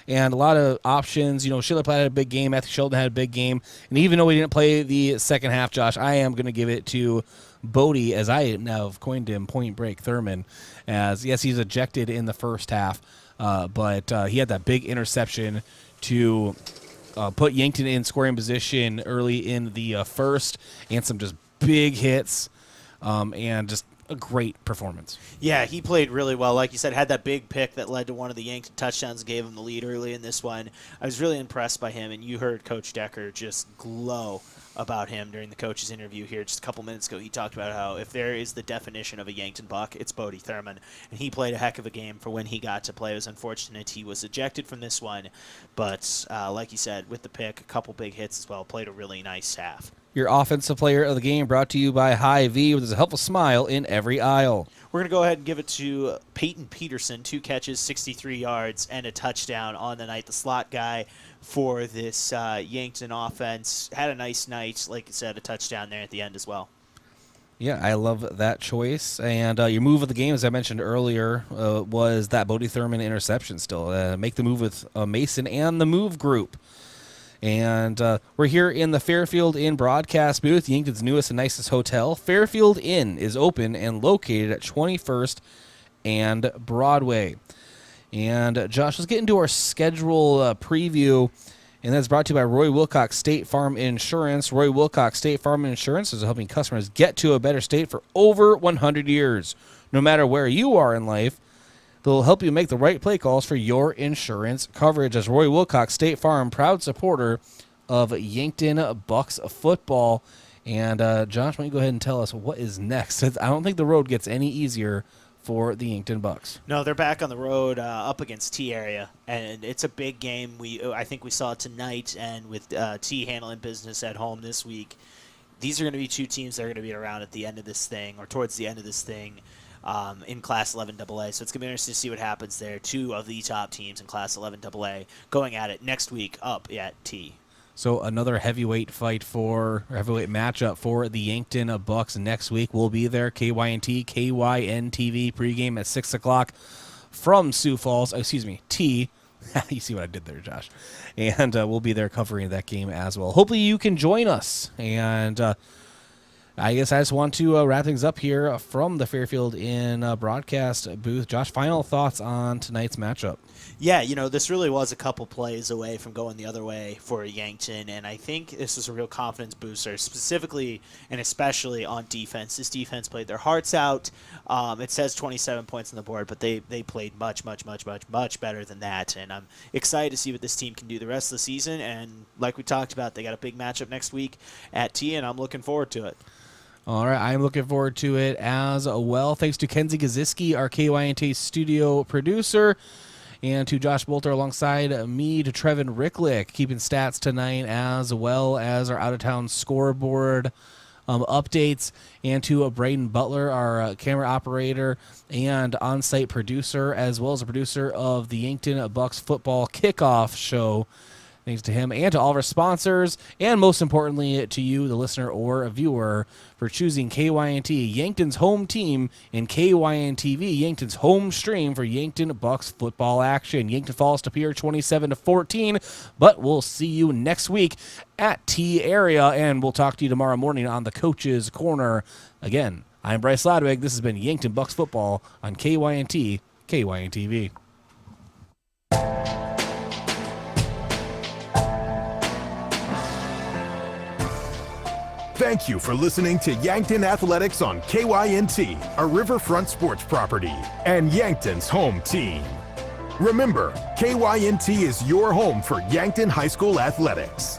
And a lot of options. You know, Sheila Platt had a big game. Matthew Sheldon had a big game. And even though we didn't play the second half, Josh, I am going to give it to Bodie, as I now have coined him, Point Break Thurman. As yes, he's ejected in the first half, but he had that big interception to put Yankton in scoring position early in the first, and some just big hits, and just a great performance. Yeah, he played really well. Like you said, had that big pick that led to one of the Yankton touchdowns and gave him the lead early in this one. I was really impressed by him, and you heard Coach Decker just glow about him during the coach's interview here just a couple minutes ago. He talked about how if there is the definition of a Yankton Buck, it's Bodie Thurman, and he played a heck of a game for when he got to play. It was unfortunate he was ejected from this one, but like you said, with the pick, a couple big hits as well, played a really nice half. Your offensive player of the game brought to you by Hy-Vee, with a helpful smile in every aisle. We're going to go ahead and give it to Peyton Peterson, 2 catches, 63 yards, and a touchdown on the night. The slot guy for this Yankton offense had a nice night. Like I said, a touchdown there at the end as well. Yeah, I love that choice. And your move of the game, as I mentioned earlier, was that Bodie Thurman interception still. Make the move with Mason and the Move Group. And we're here in the Fairfield Inn broadcast booth, Yankton's newest and nicest hotel. Fairfield Inn is open and located at 21st and Broadway. And Josh, let's get into our schedule preview, and that's brought to you by Roy Wilcox State Farm Insurance. Roy Wilcox State Farm Insurance is helping customers get to a better state for over 100 years. No matter where you are in life, they'll help you make the right play calls for your insurance coverage. As Roy Wilcox State Farm, proud supporter of Yankton Bucks football. And Josh, why don't you go ahead and tell us what is next? I don't think the road gets any easier for the Yankton Bucks. No, they're back on the road up against T area, and it's a big game. I think we saw it tonight, and with T handling business at home this week, these are going to be 2 teams that are going to be around at the end of this thing, or towards the end of this thing, in Class 11 AA. So it's going to be interesting to see what happens there. 2 of the top teams in Class 11 AA going at it next week up at T. So another heavyweight matchup for the Yankton Bucks next week. We'll be there. KYNTV pregame at 6 o'clock from Sioux Falls. T. You see what I did there, Josh. And we'll be there covering that game as well. Hopefully you can join us. And I guess I just want to wrap things up here from the Fairfield in broadcast booth. Josh, final thoughts on tonight's matchup? Yeah, this really was a couple plays away from going the other way for Yankton, and I think this was a real confidence booster, specifically and especially on defense. This defense played their hearts out. It says 27 points on the board, but they played much better than that, and I'm excited to see what this team can do the rest of the season, and like we talked about, they got a big matchup next week at T, and I'm looking forward to it. All right, I'm looking forward to it as well. Thanks to Kenzie Gaziski, our KYNT studio producer, and to Josh Boelter alongside me, to Trevin Ricklick, keeping stats tonight, as well as our out-of-town scoreboard updates, and to Brayden Butler, our camera operator and on-site producer, as well as a producer of the Yankton Bucks football kickoff show. Thanks to him and to all of our sponsors, and most importantly to you, the listener or a viewer, for choosing KYNT, Yankton's home team, and KYNTV, Yankton's home stream for Yankton Bucks football action. Yankton falls to Pierre 27-14, but we'll see you next week at T area, and we'll talk to you tomorrow morning on the Coach's Corner. Again, I'm Bryce Ladwig. This has been Yankton Bucks football on KYNT, KYNTV. Thank you for listening to Yankton Athletics on KYNT, a Riverfront sports property, and Yankton's home team. Remember, KYNT is your home for Yankton High School athletics.